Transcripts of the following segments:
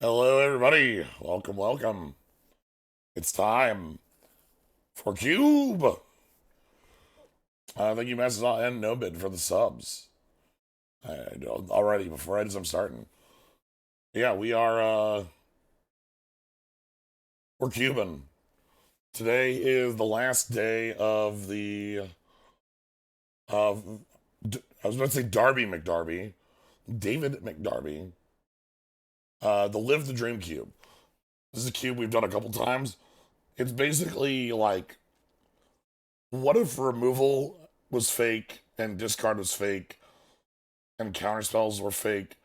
Hello, everybody. Welcome, welcome. It's time for Cube. Thank you, Masters and Nobid, for the subs. Already, before I'm starting. Yeah, we're Cuban. Today is the last day of of, I was about to say Darby McDarby, David McDarby, the Live the Dream Cube. This is a cube we've done a couple times. It's basically like, what if removal was fake and discard was fake and counterspells were fake?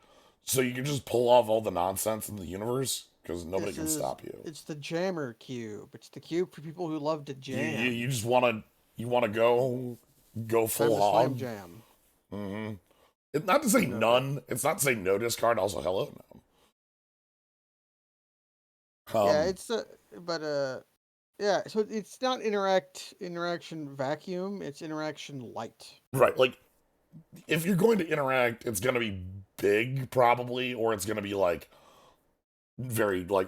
So you can just pull off all the nonsense in the universe because nobody This can is stop you. it's the jammer cube. It's the cube for people who love to You jam. just want to go Time full to slam hog. jam. hmm It's not to say No bit. none. It's not to say no discard. Also, hello no. Yeah, it's but yeah. So it's not interaction vacuum. It's interaction light. Right. Like if you're going to interact, it's going to be big probably, or it's going to be like very like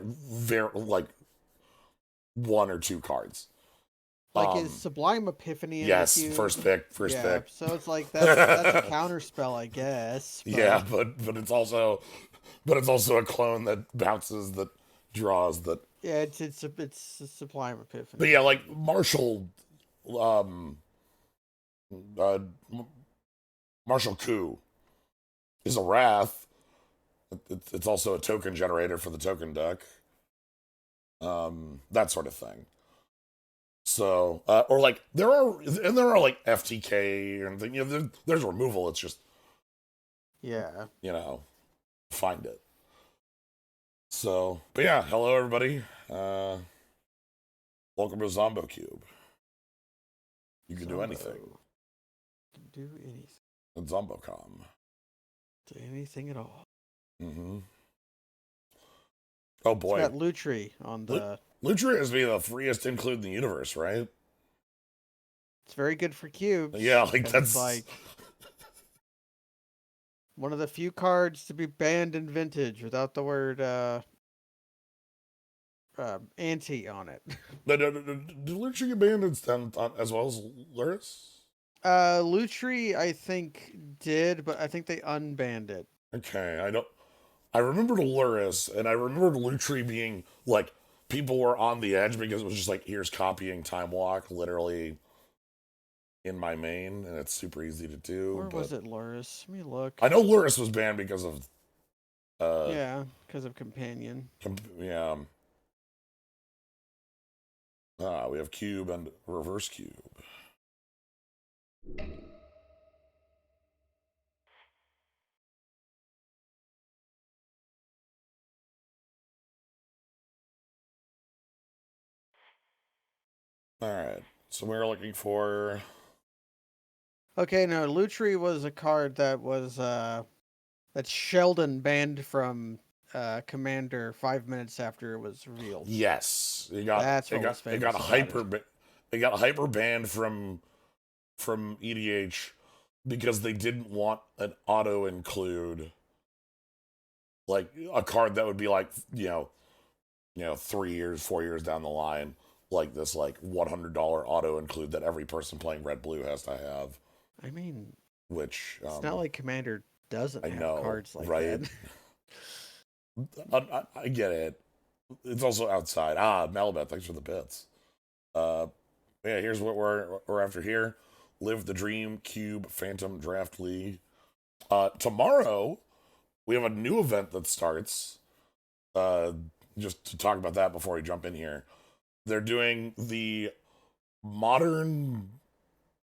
one or two cards. Like is Um, Sublime Epiphany in the yes, cube? first pick, first Yeah. pick. So it's like that's a counter spell, I guess. Yeah, But but it's also a clone that bounces, that draws, that. yeah, it's a Sublime But Epiphany. yeah, like um, uh, Marshall Coup is a wrath. It's also a token generator for the token deck. That sort of thing. So, or like there are like FTK and there's removal. It's just Yeah. you know find it. So, but yeah, hello everybody. Welcome to Zombo Cube. You can do anything Zombo. Can do anything. at ZomboCom. Do anything at all. Mm-hmm. Oh It's boy, got Lutri on the. Lutra is being the freest include in the universe, right? It's very good for cubes Yeah, like because it's that's like one of the few cards to be banned in Vintage without the word anti on it. did Lutra get banned as well as Luris? Lutri, I think did, but I think they unbanned it. Okay, I don't. I remembered Luris, and I remembered Lutri being like people were on the edge because it was just like here's copying Time Walk literally in my main, and it's super easy to do. Or But was it Luris? Let me look. I know Luris was banned because of uh, Yeah, because of Companion. yeah. We have cube and reverse cube. All right, so we're looking for. Okay, no, Lutri was a card that was that Sheldon banned from Commander 5 minutes after it was revealed. Yes, That's what was it got famous about it. it got hyper banned from EDH because they didn't want an auto include like a card that would be like 3 years 4 years down the line, like this like $100 auto include that every person playing red blue has to have, I mean, which it's not like Commander doesn't I have know, cards like right? that. I get it. It's also outside. Malabeth, thanks for the bits. uh yeah, here's what we're after here. Live the Dream Cube Phantom Draft League. Tomorrow we have a new event that starts. Uh, just to talk about that before we jump in here, they're doing the modern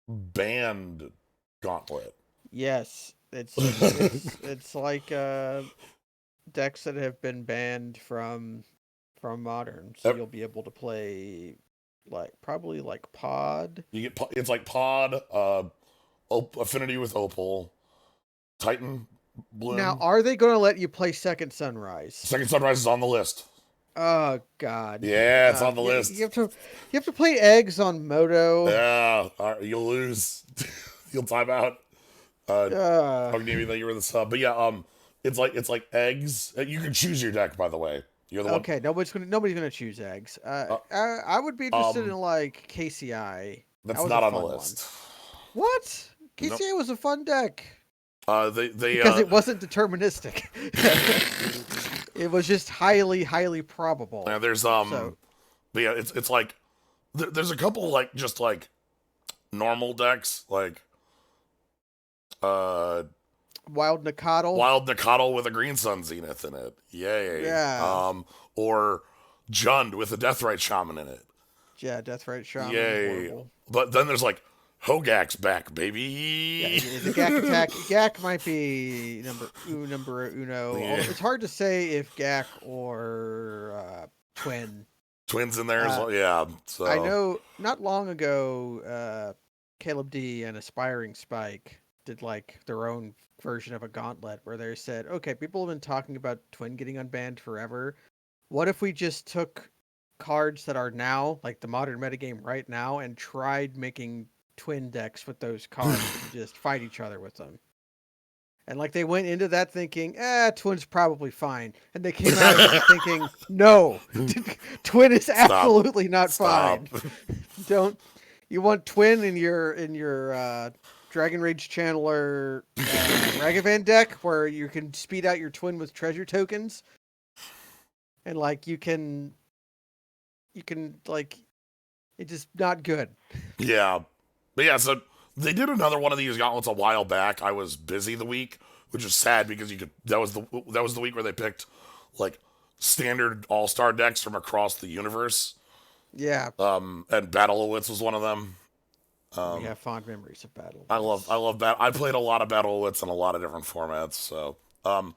band gauntlet. Yes, it's like decks that have been banned from Modern, so Uh, you'll be able to play like probably like Pod. You get it's like Pod, Affinity with Opal, Titan Now, Bloom. are they going to let you play Second Sunrise? Second Sunrise is on the list. Oh God. Yeah, it's on the You list. have to play eggs on Moto. Yeah, you'll lose. You'll time out. Uh, Uh, Hugnimi, that you were the sub. But yeah, it's like eggs. You can choose your deck, by the way. You're the one. Okay, nobody's gonna choose eggs. Uh, I would be interested in um, like KCI. That that's was a not on the fun one. list. What? Nope. KCI was a fun deck They because it wasn't deterministic. It was just highly probable. there's So but yeah, it's like there's a couple like just like normal decks like uh Wild Nicodle. Wild Nicodle with a Green Sun Zenith in it. Yay. Yeah. Or Jund with a Deathrite Shaman in it. Yeah, Deathrite Shaman, Yay. horrible. But then there's like Hogak's back, Yeah, baby. the Gak attack. Gak might be number uno. Yeah. It's hard to say if Gak or Twin. Twins in there as Uh, well. Yeah. So I know not long ago, Caleb D and Aspiring Spike did like their own version of a gauntlet where they said, okay, people have been talking about Twin getting unbanned forever. What if we just took cards that are now, like the modern metagame right now, and tried making Twin decks with those cards and just fight each other with them? And like they went into that thinking, Twin's probably fine. And they came out of it thinking, no, Twin is Stop. absolutely not Stop. fine. Don't you want Twin in your Dragon Rage Channeler Ragavan deck where you can speed out your Twin with treasure tokens? And like you can like it's just not good. Yeah. But yeah, so they did another one of these gauntlets a while back. I was busy the week, which is sad because that was the week where they picked like standard all-star decks from across the universe. Yeah. And Battle-O-Wits was one of them. We have fond memories of Battle. I love Battle. I played a lot of Battle-O-Wits in a lot of different formats. So, all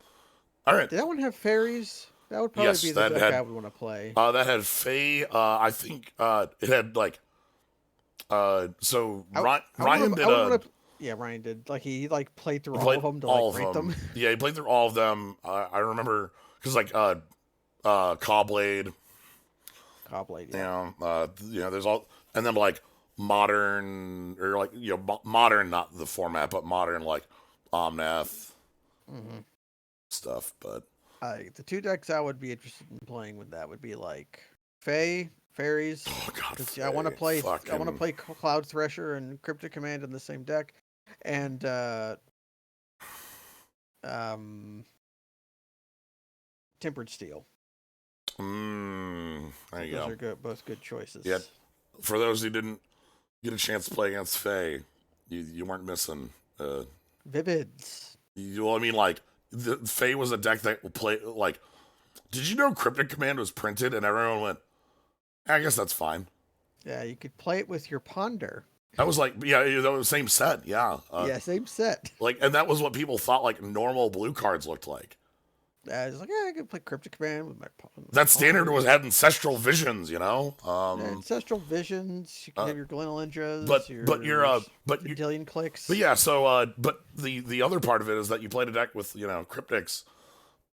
right. Did that one have fairies? That would probably Yes, be the that deck had I would want to play. that had Fae. I think it had like so Ryan did yeah, Ryan did. Like he like played through he all played of them to all like of rank them. them. Yeah, he played through all of them. I remember because like Cobblade, Cobblade, you yeah. know, there's all, and then like modern or like modern, not the format, but modern like Omnath stuff. But The two decks I would be interested in playing with that would be like Fae, Fairies. oh god, I want to play. I want to fucking play Cloud Thresher and Cryptic Command in the same deck, and Tempered Steel. there you Those go. are good, both good choices. Yeah. For those who didn't get a chance to play against Faye, you weren't missing. Vivids. Well, I mean, like the Faye was a deck that would play like. Did you know Cryptic Command was printed and everyone went, I guess that's fine. Yeah, you could play it with your Ponder. That was like, yeah, that was the same set, yeah. Yeah, same set. Like, and that was what people thought like normal blue cards looked like. I was like, yeah, I could play Cryptic Command with my That standard had Ancestral Visions, you know. Ancestral Visions. You can have your Glenolindras, but your Vendilion Clicks. But yeah, so but the other part of it is that you played a deck with Cryptics,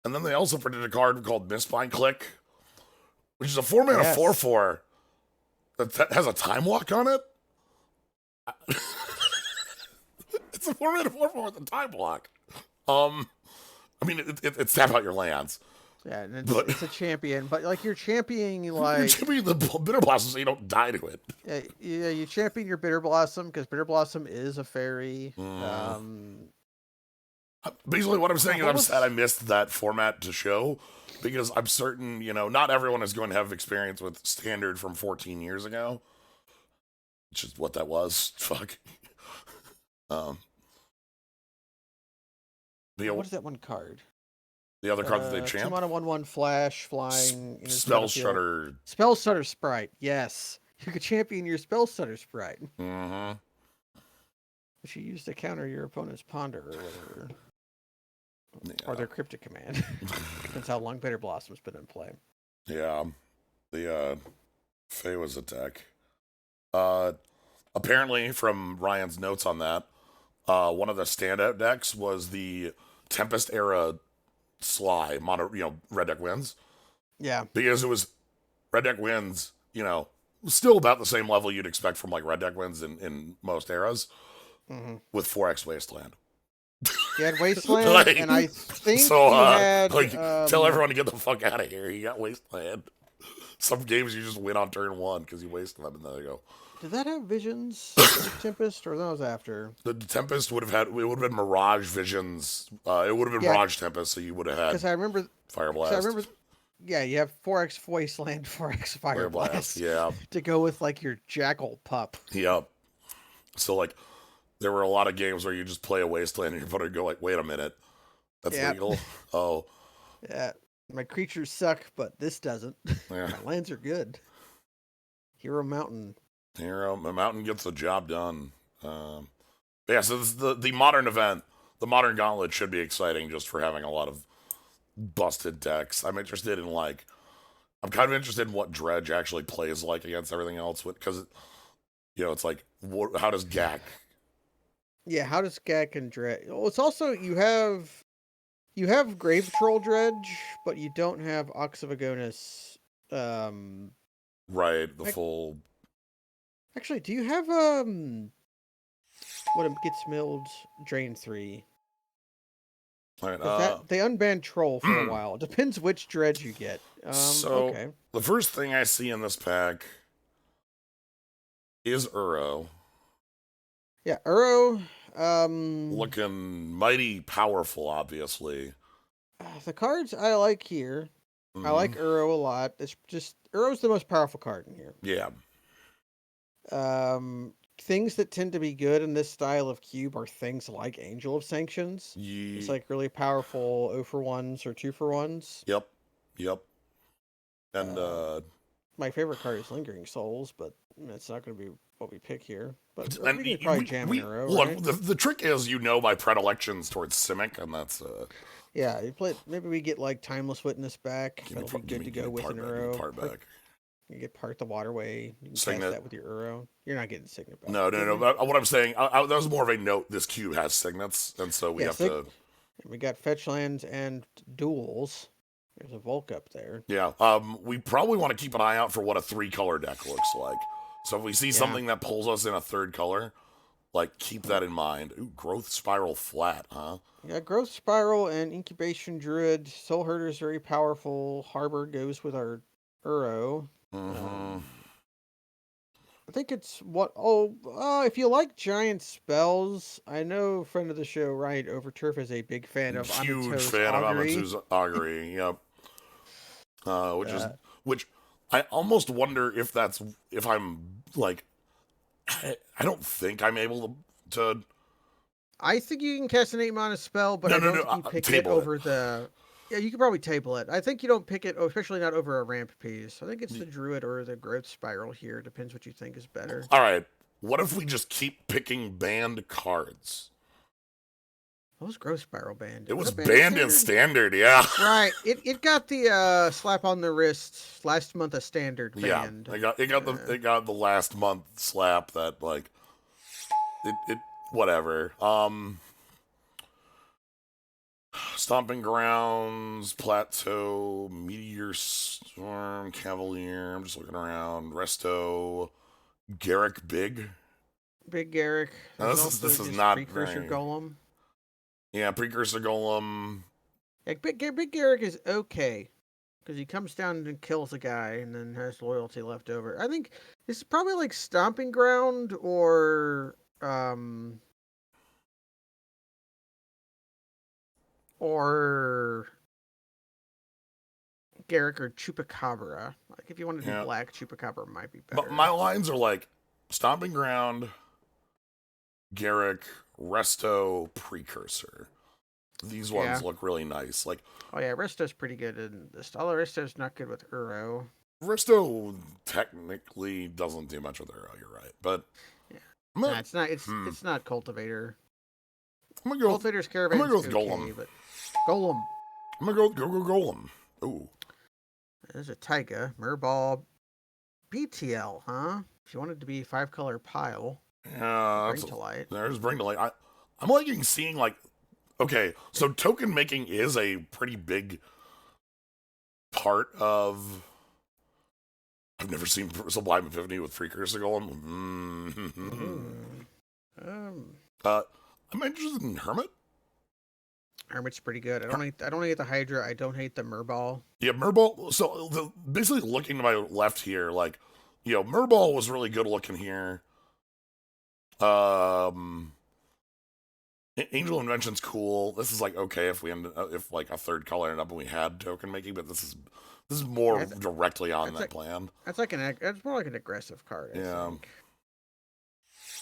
and then they also printed a card called Mistbind Click, which is a 4-mana 4/4 that has a time walk on it. It's a 4-mana 4/4 with a time block. I mean, it's tap out your lands. Yeah, and it's a champion, but like you're championing like you're championing the Bitter Blossom so you don't die to it. Yeah, you champion your Bitter Blossom because Bitter Blossom is a fairy. Basically, what I'm saying is I'm sad I missed that format to show because I'm certain not everyone is going to have experience with Standard from 14 years ago, which is what that was. Fuck. What is that one card? The other card that they champ? 2 mana 1/1 flash flying. Spell Stutter. Spell Stutter Sprite. Yes, you could champion your Spell Stutter Sprite. Mm-hmm. Which you use to counter your opponent's Ponder or whatever, or their Cryptic Command. Depends how long Bitter Blossom's been in play. Yeah, the Fae was a deck. Apparently, from Ryan's notes on that, one of the standout decks was the Tempest era Sly mono, red deck wins. Yeah, because it was red deck wins, still about the same level you'd expect from like red deck wins in most eras, with 4x wasteland. You had Wasteland, like, and I think so, you had like, tell everyone to get the fuck out of here. You got Wasteland. Some games you just win on turn one because you wasted them, and there you go. did that have Visions of Tempest, or that was after? The Tempest would have had, it would have been Mirage Visions. It would have been Yeah, Mirage Tempest, so you would have had because I remember. Fire Because I Blast. remember. Yeah, you have 4x Wasteland, 4x Fire Fire Blast, Blast yeah. to go with like your Jackal pup. Yep. So, like, there were a lot of games where you just play a Wasteland and your opponent would go, like, wait a minute. That's Yeah. legal? Oh, Yeah. My creatures suck, but this doesn't. yeah. My lands are good. Hero Mountain. Hero, the Mountain gets the job done. Yeah, so this is the modern event. The modern gauntlet should be exciting just for having a lot of busted decks. I'm interested in, like, I'm kind of interested in what Dredge actually plays like against everything else, because, you know, it's like, how does Gak? Yeah, how does Gak and Dredge? Well, it's also you have Grave Troll Dredge, but you don't have Oxyvagonus. Right, the Like, full. actually, do you have what it gets milled Drain 3? All right, Because that they unbanned Troll for a while. It depends which Dredge you get. so Okay. the first thing I see in this pack is Uro. Yeah, Uro. Looking mighty powerful, obviously. The cards I like here. I like Uro a lot. It's just Uro's the most powerful card in here. Yeah. Things that tend to be good in this style of cube are things like Angel of Sanctions. It's Ye- like really powerful 0 for 1s or 2 for 1s. Yep. Yep. And My favorite card is Lingering Souls, but it's not going to be what we pick here. But and we can probably jam an Uro, look, right? the trick is, you know, my predilections towards Simic, and that's Yeah, you play. Maybe we get like Timeless Witness back. give me That'll be good to give go me with part an back, give me Uro. part back. You get Part the Waterway. You can Signet. cast that with your Uro. You're not getting Signet back. No. What I'm saying, that was more of a note. This cube has signets, and so we have to. We got fetch lands and duels. There's a Volk up there. Yeah. We probably want to keep an eye out for what a 3-color deck looks like. So if we see something that pulls us in a 3rd color, like, keep that in mind. Ooh, Growth Spiral flat, huh? Yeah, Growth Spiral and Incubation Druid. Soul Herder is very powerful. Harbor goes with our Uro. I think it's what. If you like giant spells, I know friend of the show, Riot Overturf, is a big fan of Huge Amato's fan Augury. of Amato's Augury. Yep. Which I almost wonder if I'm like, I don't think I'm able to. I think you can cast an 8-mana spell, but I don't think you pick it over the. Yeah, you can probably table it. I think you don't pick it, especially not over a ramp piece. I think it's the Druid or the Growth Spiral here. Depends what you think is better. All right. What if we just keep picking banned cards? What was Growth Spiral banned? It was banned in Standard, yeah. Right. It got the slap on the wrist last month of Standard banned. Yeah. It got the last month slap that, like, it whatever. Stomping Grounds, Plateau, Meteor Storm, Cavalier. I'm just looking around. Resto, Garrick Big. Big Garrick. Now, this is not Precursor Golem. Yeah, Precursor Golem. Yeah, Big Garrick is okay because he comes down and kills a guy and then has loyalty left over. I think this is probably like Stomping Ground or Garrick or Chupacabra. Like if you want to do black, Chupacabra might be better. But my lines are like Stomping Ground, Garrick, Resto, Precursor. These ones look really nice. Like, oh yeah, Resto's pretty good in this. Although Resto's not good with Uro. Resto technically doesn't do much with Uro. You're right, but it's not. It's not Cultivator. I'm gonna go. Cultivator's Caravan. I'm gonna go with Golem. But Golem. I'm gonna go Golem. Ooh. There's a Taiga, Murball, BTL, huh? If you wanted to be 5-color pile. Yeah, Bring to Light. There's Bring to Light. I'm liking seeing, like, okay, so token making is a pretty big part of. I've never seen Sublime Epiphany with Precursor Golem. I'm interested in Hermit. Hermit's pretty good. I don't hate the Hydra. I don't hate the Merball. Yeah, Merbal. So basically, looking to my left here, like, Merbal was really good looking here. Um, Angel Invention's cool. This is like okay if like a third color ended up and we had token making, but this is more Yeah, directly on that's that like plan. that's more like an aggressive card, I Yeah, think.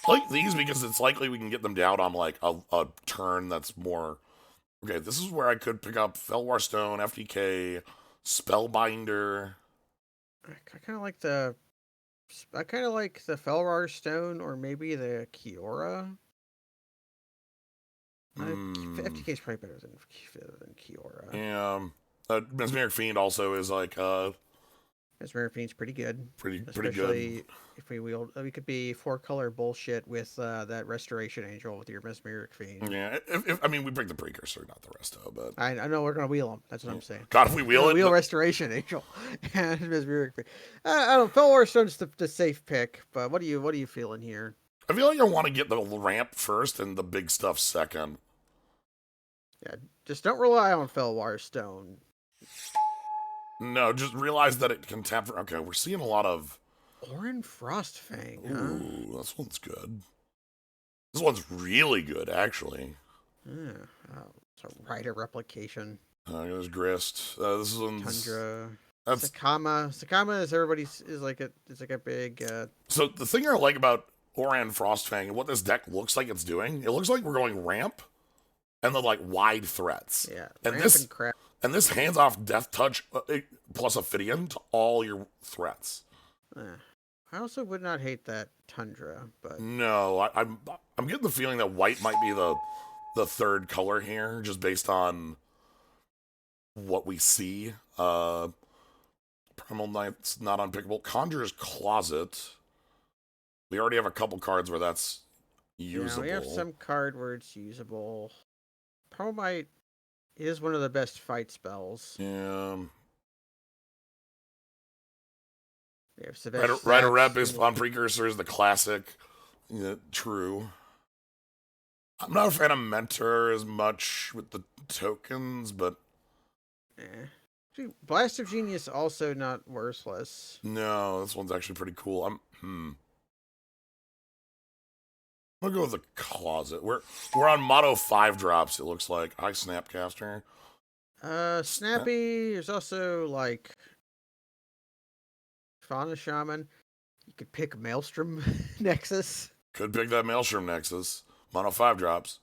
I like these because it's likely we can get them down on like a turn that's more okay. This is where I could pick up Felwar Stone, FDK, Spellbinder. I kind of like the Felrar Stone or maybe the Kiora. Hmm. FTK is probably better than Kiora. Yeah. Mesmeric Fiend also is like Mesmeric Fiend's pretty good, pretty good. especially if we could be 4-color bullshit with that Restoration Angel with your Mesmeric Fiend. Yeah. If I mean we bring the precursor, not the resto, but I know we're gonna wheel them. That's what yeah. I'm saying. God, if we We're wheel gonna it, wheel Restoration Angel and Mesmeric Fiend. I don't know. Felwar Stone's the safe pick, but what are you feeling here? I feel like I want to get the ramp first and the big stuff second. Yeah, just don't rely on Felwar Stone. No, just realize that it can tap for. Okay, we're seeing a lot of. Orin Frostfang, huh? Ooh, this one's good. This one's really good, actually. Yeah, it's a Rider replication. There's Grist. This one's. Tundra. That's Sakama is everybody's is like a big so the thing I like about Oran Frostfang and what this deck looks like it's doing. It looks like we're going ramp and then like wide threats. yeah, And ramp this and crap. and this hands off Death Touch plus Ophidian to all your threats. I also would not hate that Tundra, but No, I'm getting the feeling that white might be the third color here, just based on what we see. Primal Knight's not unpickable. Conjurer's Closet. We already have a couple cards where that's usable. yeah, we have some card where it's usable. Promite is one of the best fight spells. Yeah. We have Sebastian Rider Rep is on Precursor is the classic. Yeah, true. I'm not a fan of Mentor as much with the tokens, but Blast of Genius also not worthless. no, this one's actually pretty cool. I'm gonna go with the closet. We're on Motto 5 drops, it looks like. Hi Snapcaster. Snappy. There's also like Fauna Shaman. You could pick Maelstrom Nexus. Could pick that Maelstrom Nexus. Mono 5 drops.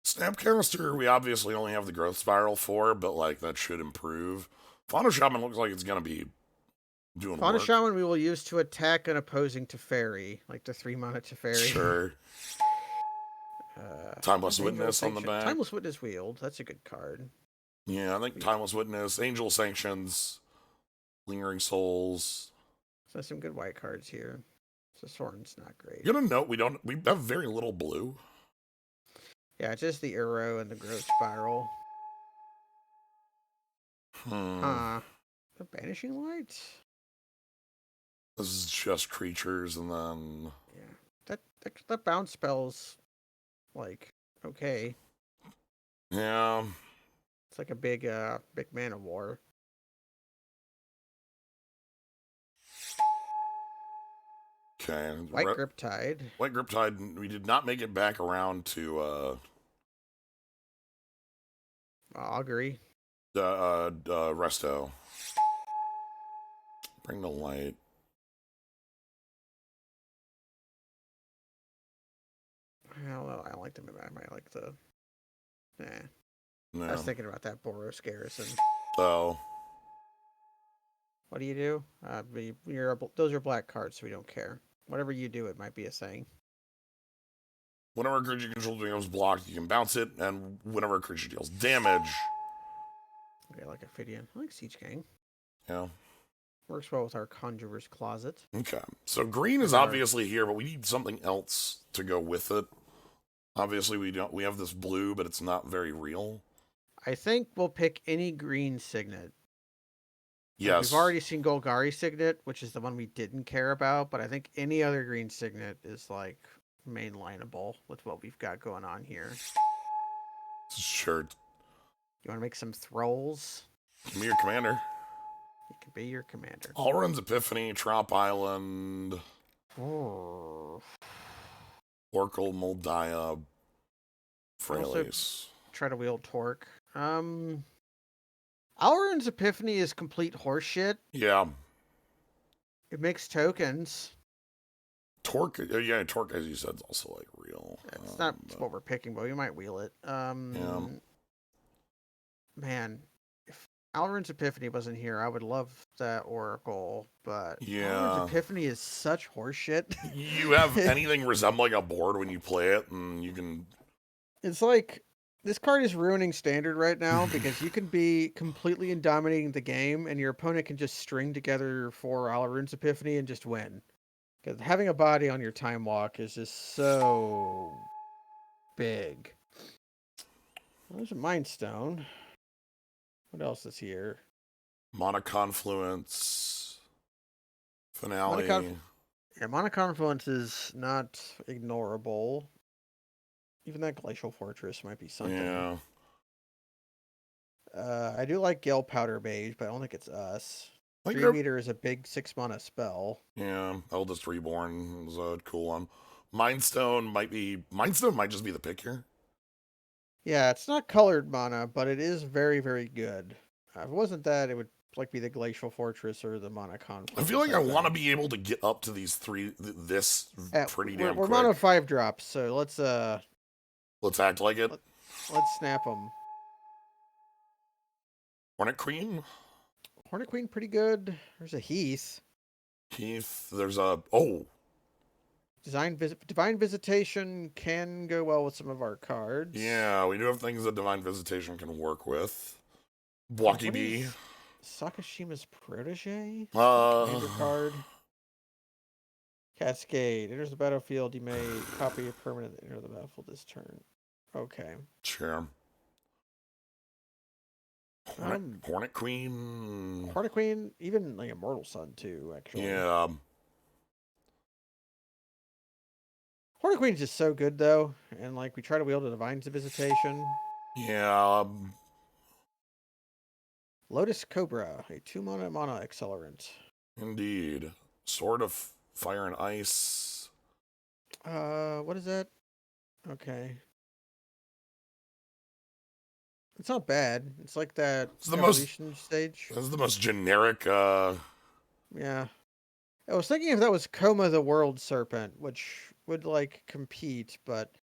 Snapcaster, we obviously only have the growth spiral for, but like that should improve. Fauna Shaman looks like it's gonna be doing Fauna work. Shaman we will use to attack an opposing Teferi, like the 3-mana Teferi. Sure. Timeless Witness on the back. Timeless Witness wield. That's a good card. Yeah, I think Timeless Witness, Angel Sanctions, Lingering Souls. So some good white cards here. So Soren's not great. You gotta note we have very little blue. Yeah, just the arrow and the growth spiral. The Banishing Light? This is just creatures and then Yeah. That bounce spell's like okay. yeah. It's like a big mana war. Okay. White Griptide. White Griptide, we did not make it back around to Augury. Resto. Bring the light. Well, I like them. I might like the. Nah. No. I was thinking about that Boros Garrison. So. What do you do? Those are black cards, so we don't care. Whatever you do, it might be a saying. Whenever a creature control becomes blocked, you can bounce it, and whenever a creature deals damage. Okay, I like Ophidian. I like Siege Gang. Yeah. Works well with our Conjurer's Closet. Okay. So green is obviously here, but we need something else to go with it. Obviously, we have this blue, but it's not very real. I think we'll pick any green signet. Yes. We've already seen Golgari Signet, which is the one we didn't care about, but I think any other green signet is like mainlineable with what we've got going on here. Sure. You want to make some thralls? Give me your commander. He can be your commander. Allrun's Epiphany, Trop Island, Oh. Oracle, Moldiah, Also, Frailes. try to wield torque. Alrund's Epiphany is complete horseshit. Yeah. It makes tokens. Torque, yeah, Torque, as you said, is also like real. It's not what we're picking, but we might wheel it. Yeah. Man, if Alrund's Epiphany wasn't here, I would love that Oracle, but Alrund's Yeah. Epiphany is such horseshit. You have anything resembling a board when you play it, and you can. It's like this card is ruining standard right now because you can be completely dominating the game, and your opponent can just string together 4 Alrund's Epiphany and just win. Because having a body on your time walk is just so big. Well, there's a Mind Stone. What else is here? Mana Confluence. Finale. Mana Confluence is not ignorable. Even that Glacial Fortress might be something. Yeah. I do like Gale Powder Mage, but I don't think it's us. Like 3 meter is a big 6 mana spell. Yeah, Eldest Reborn is a cool one. Mindstone might just be the pick here. Yeah, it's not colored mana, but it is very, very good. If it wasn't that, it would like be the Glacial Fortress or the Mana Confluence. I feel like I want to be able to get up to these three pretty damn quick. We're mono 5 drops, so let's act like it. Let's snap them. Hornet Queen. Hornet Queen pretty good. There's a Heath. There's a Divine Visitation can go well with some of our cards. Yeah, we do have things that Divine Visitation can work with. Blocky B. Sakashima's Protege? Uh, Commander card. Cascade. Enters the battlefield. You may copy a permanent that enter the battlefield this turn. Okay. Sure. Hornet Queen. Hornet Queen, even like Immortal Sun too, actually. Yeah. Hornet Queen is just so good though, and like we try to wield a Divine Visitation. Yeah. Lotus Cobra, a 2 mana accelerant. Indeed. Sword of Fire and Ice. What is that? Okay. It's not bad. It's like that evolution stage. That's the most generic, Yeah. I was thinking if that was Coma the World Serpent, which would like compete, but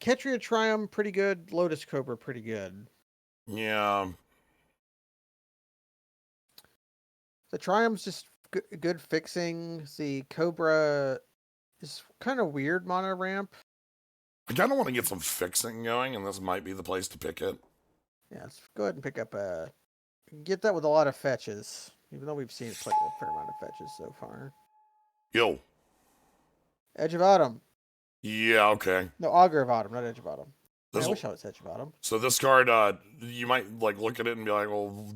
Ketria Triumph pretty good, Lotus Cobra pretty good. Yeah. The Triumph's just good fixing. The Cobra is kind of weird mono ramp. I kind of want to get some fixing going, and this might be the place to pick it. Yeah, let's go ahead and pick up get that with a lot of fetches, even though we've seen a fair amount of fetches so far. Yo. Edge of Autumn. Yeah, okay. No, Augur of Autumn, not Edge of Autumn. I wish I was Edge of Autumn. So this card, you might like look at it and be like, well,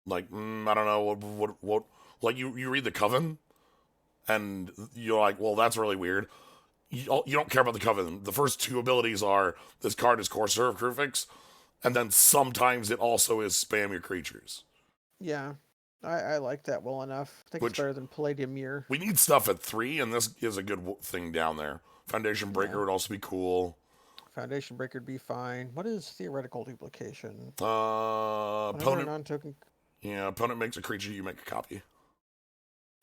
like I don't know what. Like you read the Coven, and you're like, well, that's really weird. You don't care about the Coven. The first 2 abilities are this card is Corsair of Crufix, and then sometimes it also is spam your creatures. Yeah, I like that well enough. I think it's better than Palladium Mirror. We need stuff at 3, and this is a good thing down there. Foundation Breaker would also be cool. Foundation Breaker would be fine. What is Theoretical Duplication? Opponent non-token. Yeah, opponent makes a creature, you make a copy.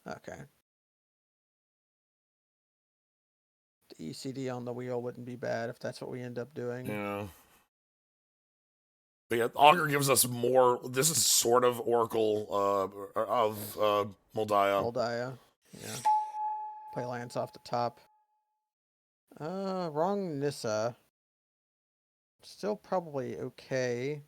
Okay. The ECD on the wheel wouldn't be bad if that's what we end up doing. Yeah. But yeah, Augur gives us more. This is sort of Oracle of Moldiah. Moldiah, yeah. Play lands off the top. Wrong Nissa. Still probably okay.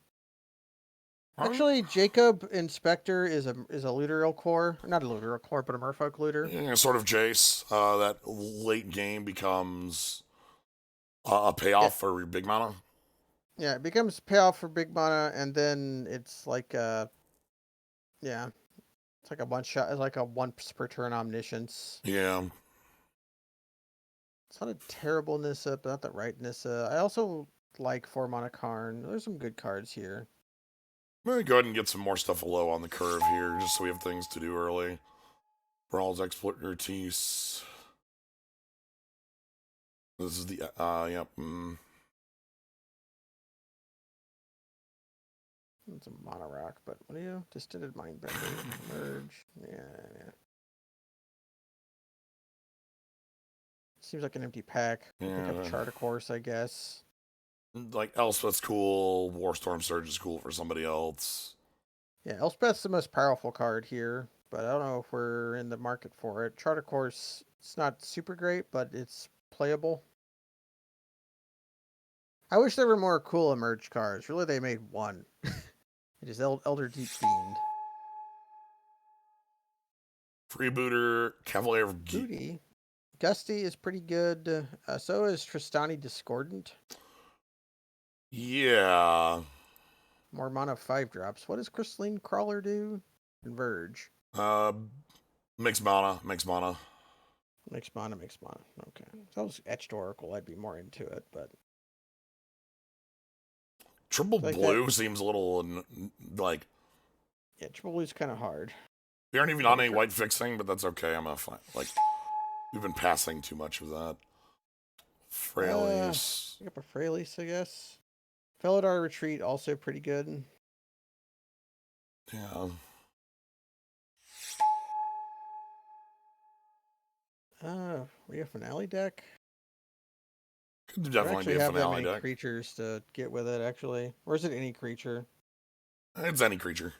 Actually, Jacob Inspector is a Looter core. Not a Looter core, but a Merfolk Looter. Yeah, sort of Jace. That late game becomes a payoff for big mana. Yeah, it becomes payoff for big mana, and then it's like it's like a one shot. It's like a once per turn omniscience. Yeah. It's not a terrible Nissa, but not the right Nissa. I also like 4 mana Karn. There's some good cards here. I'm gonna go ahead and get some more stuff low on the curve here, just so we have things to do early. Brawl's Expertise. This is the, yep. It's a Mono Rock, but what are you? Distended Mindbender. Merge. Yeah. Seems like an empty pack. We'll pick up Yeah. Chart a Course, I guess. Like, Elspeth's cool. Warstorm Surge is cool for somebody else. Yeah, Elspeth's the most powerful card here, but I don't know if we're in the market for it. Chart a Course, it's not super great, but it's playable. I wish there were more cool emerge cards. Really, they made one. It is Elder Deep Fiend. Freebooter, Cavalier of Booty. Gusty is pretty good. So is Tristani Discordant. Yeah. More mana 5-drops. What does Crystalline Crawler do? Converge. Uh, Mixed mana. Mixed mana. Okay. If that was Etched Oracle, I'd be more into it, but. Triple Like Blue that, seems a little, like. yeah, Triple Blue's kind of hard. We aren't even on any white fixing, but that's okay. I'm gonna find, like, we've been passing too much of that. Frailes. Pick up a Frailes, I guess. Felidar Retreat, also pretty good. Yeah. We have Finale deck. Could I don't definitely actually be a have that finale many deck. creatures to get with it, actually. Or is it any creature? It's any creature.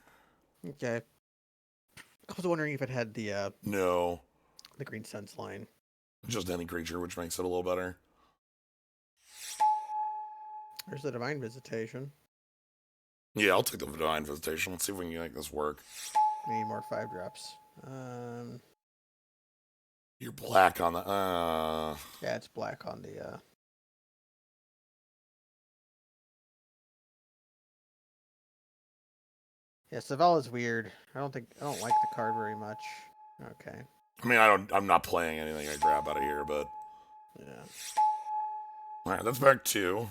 Okay. I was wondering if it had No. the Green Sense line. Just any creature, which makes it a little better. There's the Divine Visitation. Yeah, I'll take the Divine Visitation. Let's see if we can make this work. We need more 5-drops. You're black on the. Yeah, it's black on the. Yeah, Savala's weird. I don't like the card very much. Okay. I mean, I'm not playing anything I grab out of here, but. Yeah. Alright, that's back 2.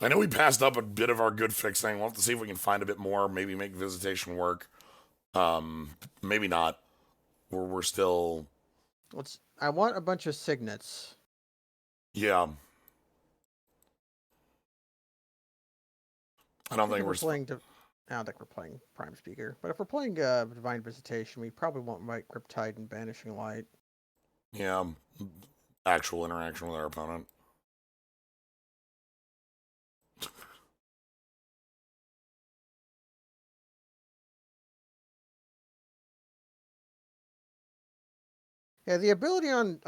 I know we passed up a bit of our good fixing. We'll have to see if we can find a bit more. Maybe make Visitation work. Maybe not. We're still. I want a bunch of signets. Yeah. I don't think we're playing. I don't think we're playing Prime Speaker, but if we're playing Divine Visitation, we probably won't write Riptide and Banishing Light. Yeah. Actual interaction with our opponent. Yeah, the ability on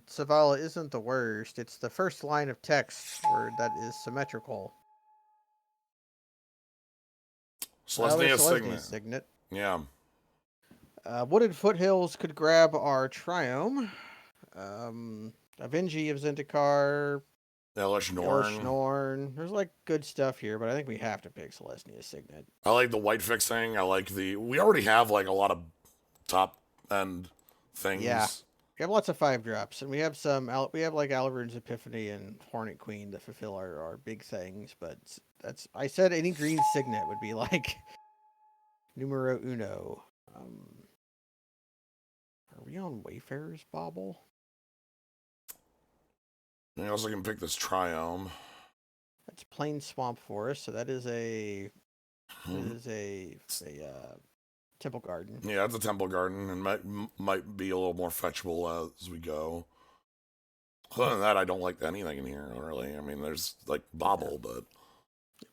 Savala isn't the worst. It's the first line of text where that is symmetrical. Celestia Signet. Yeah. Wooded Foothills could grab our Triome. Avengi of Zendikar. Elish Norn. There's like good stuff here, but I think we have to pick Celestia Signet. I like the white fixing. I like the. We already have like a lot of top end things. Yeah. We have lots of 5-drops, and we have some. We have like Alarune's Epiphany and Hornet Queen to fulfill our big things. But I said any green signet would be like numero uno. Are we on Wayfarer's Bauble? I also can pick this Triome. That's plain Swamp Forest, so that is a Temple Garden. Yeah, it's a Temple Garden, and might be a little more fetchable as we go. Other than that, I don't like anything in here, really. I mean, there's like Bobble, but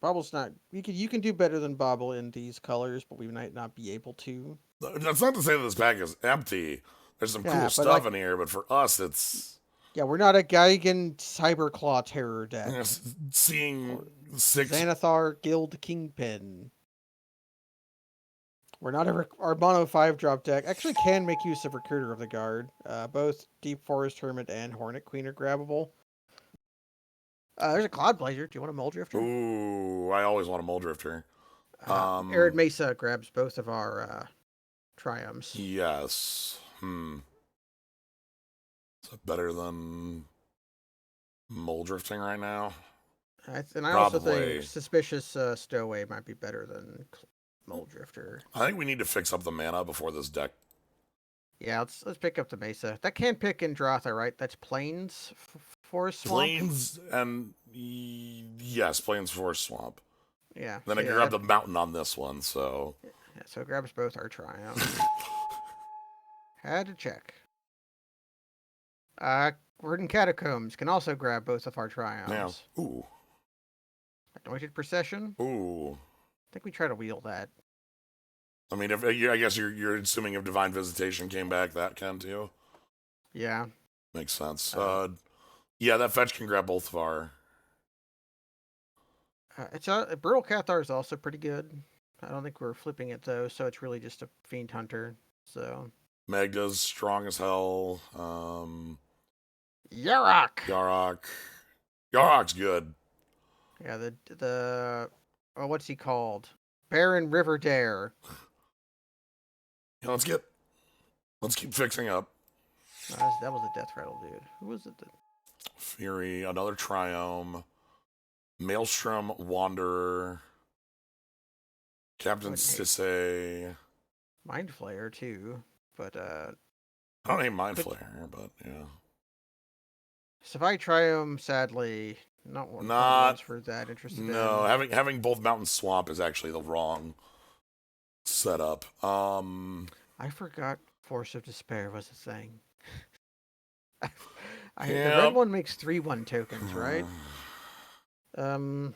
Bobble's not. You can do better than Bobble in these colors, but we might not be able to. That's not to say that this pack is empty. There's some cool stuff in here, but for us, it's. Yeah, we're not a Geigen Cyberclaw Terror deck. You know, seeing 6 Xanathar Guild Kingpin. We're not our mono 5-drop deck. Actually, can make use of Recruiter of the Guard. Both Deep Forest Hermit and Hornet Queen are grabbable. There's a Cloud Blazer. Do you want a Muldrifter? Ooh, I always want a Muldrifter. Arid Mesa grabs both of our Triumphs. Yes. Is that better than mole drifting right now? And I also think Probably. suspicious stowaway might be better than mole drifter. I think we need to fix up the mana before this deck. Yeah, let's pick up the Mesa. That can pick in Dratha, right? That's Plains Forest Swamp. Plains and yes, Plains Forest Swamp. Yeah, Then so I can yeah, grab the mountain on this one, so yeah, so it grabs both our Triomes. Had to check. Verdant Catacombs can also grab both of our yeah. Triomes. Ooh. Anointed Procession. Ooh. I think we try to wheel that. I mean, if I guess you're assuming if Divine Visitation came back, that can too. Yeah. Makes sense. Uh, Yeah, that fetch can grab both of our. it's Brutal Cathar is also pretty good. I don't think we're flipping it though, so it's really just a Fiend Hunter. So Magda's strong as hell. Yarok. Yarok. Yarok's good. Yeah, what's he called? Baron Riverdare. Yeah, let's keep fixing up. That was a death rattle, dude. Who was it? Fury, another Triome, Maelstrom, Wanderer, Captain Sisay. Mind Flayer too, but I don't hate Mind Flayer, but yeah. Savai Triome, sadly, not one of the ones we're that interested no, in. having both Mountain Swamp is actually the wrong setup. I forgot Force of Despair was a thing. The yeah. red one makes 3/1 tokens, right? We're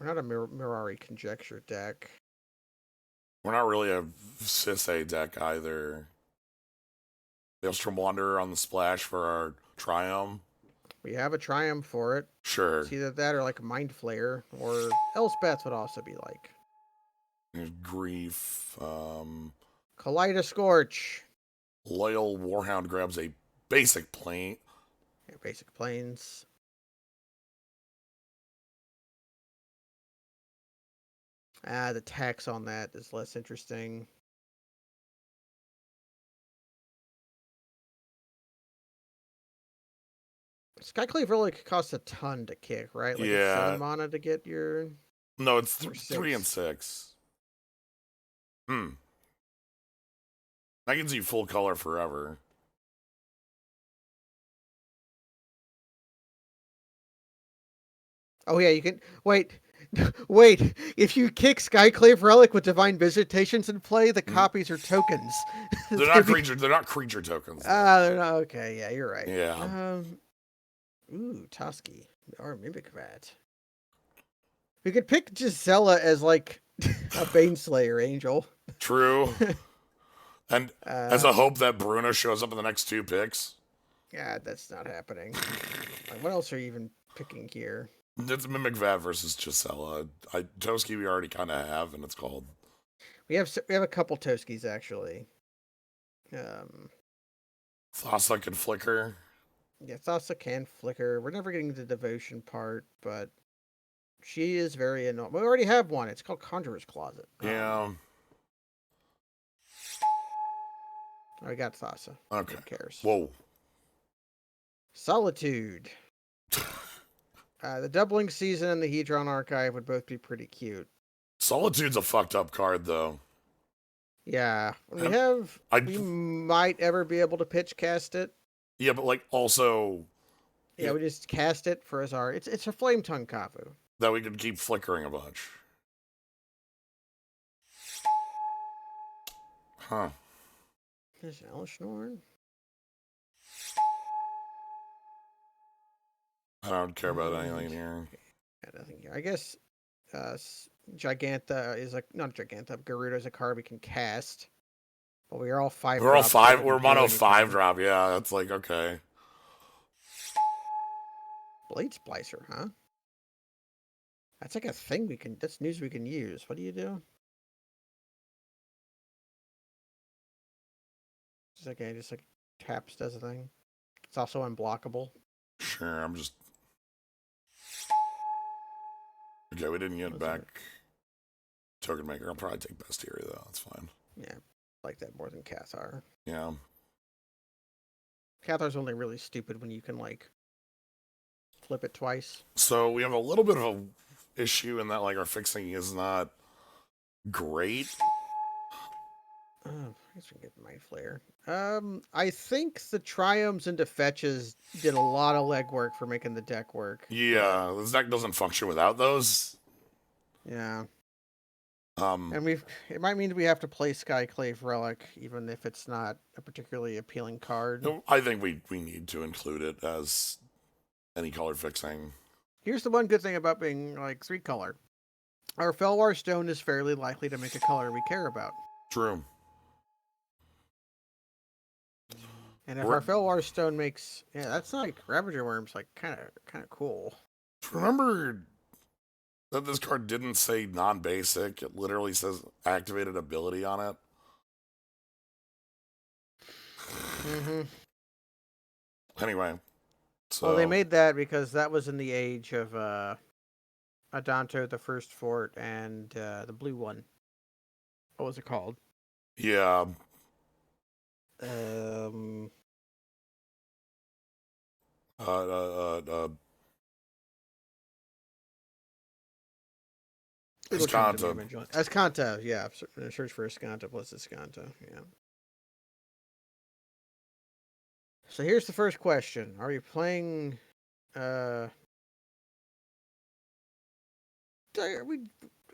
not a Mirari Conjecture deck. We're not really a Sisay deck either. Maelstrom Wanderer on the splash for our Triumph. We have a Triumph for it. Sure. It's either that or like a Mind Flayer, or Elspeth would also be like. There's Grief. Kaleidoscorch. Loyal Warhound grabs a basic plane. Yeah, basic planes. The tax on that is less interesting. Skyclave Relic costs a ton to kick, right? Like it's 7 mana to get your. No, it's 3 and 6. That gives you full color forever. Oh yeah, you can wait. Wait, if you kick Skyclave Relic with Divine Visitations in play, the copies are tokens. They're not creature. They're not creature tokens. They're not okay. Yeah, you're right. Yeah. Ooh, Toski or Mimic Rat. We could pick Gisela as like a Baneslayer angel. True. And as a hope that Bruno shows up in the next 2 picks. Yeah, that's not happening. Like, what else are you even picking here? It's Mimic Vat versus Gisela. Toski we already kind of have, and it's called. We have a couple Toskis actually. Thassa can flicker. Yeah, Thassa can flicker. We're never getting the devotion part, but she is very annoying. We already have one. It's called Conjurer's Closet. Yeah. I got Thassa. Okay. Who cares? Whoa. Solitude. The Doubling Season and the Hedron Archive would both be pretty cute. Solitude's a fucked up card, though. Yeah. We might ever be able to pitch cast it. Yeah, but like also. Yeah, we just cast it for Azar. It's a Flame Tongue Kavu. That we could keep flickering a bunch. Huh. There's Elishnorn. I don't care about anything here. Yeah, nothing here. I guess Gigantha is not Gigantha. Garuda is a card we can cast. But we are all 5. We're all 5. We're mono 5 drop. Yeah, that's like okay. Blade Splicer, huh? That's like a thing we can. That's news we can use. What do you do? Just like taps does a thing. It's also unblockable. Sure, I'm just. Okay, we didn't get back Token Maker. I'll probably take Bestiary though. That's fine. Yeah, like that more than Cathar. Yeah. Cathar's only really stupid when you can like flip it twice. So we have a little bit of a issue in that like our fixing is not great. I guess we can get Mind Flare. I think the triomes into fetches did a lot of legwork for making the deck work. But Yeah, this deck doesn't function without those. yeah, Um, and it might mean we have to play Skyclave Relic, even if it's not a particularly appealing card. I think we need to include it as any color fixing. Here's the one good thing about being like 3-color. Our Felwar Stone is fairly likely to make a color we care about. True. And if our Felwar Stone makes, yeah, that's like Ravager Worm's like kind of cool. Remember that this card didn't say non-basic. It literally says activated ability on it. Mm-hmm. Anyway, so Well, they made that because that was in the age of Adanto, the First Fort, and the blue one. What was it called? yeah, Um, uh, uh, uh, it'll come to me Escanta. eventually. Escanta, yeah. Search for Escanta plus Escanta, yeah. So here's the first question: are we playing? Are we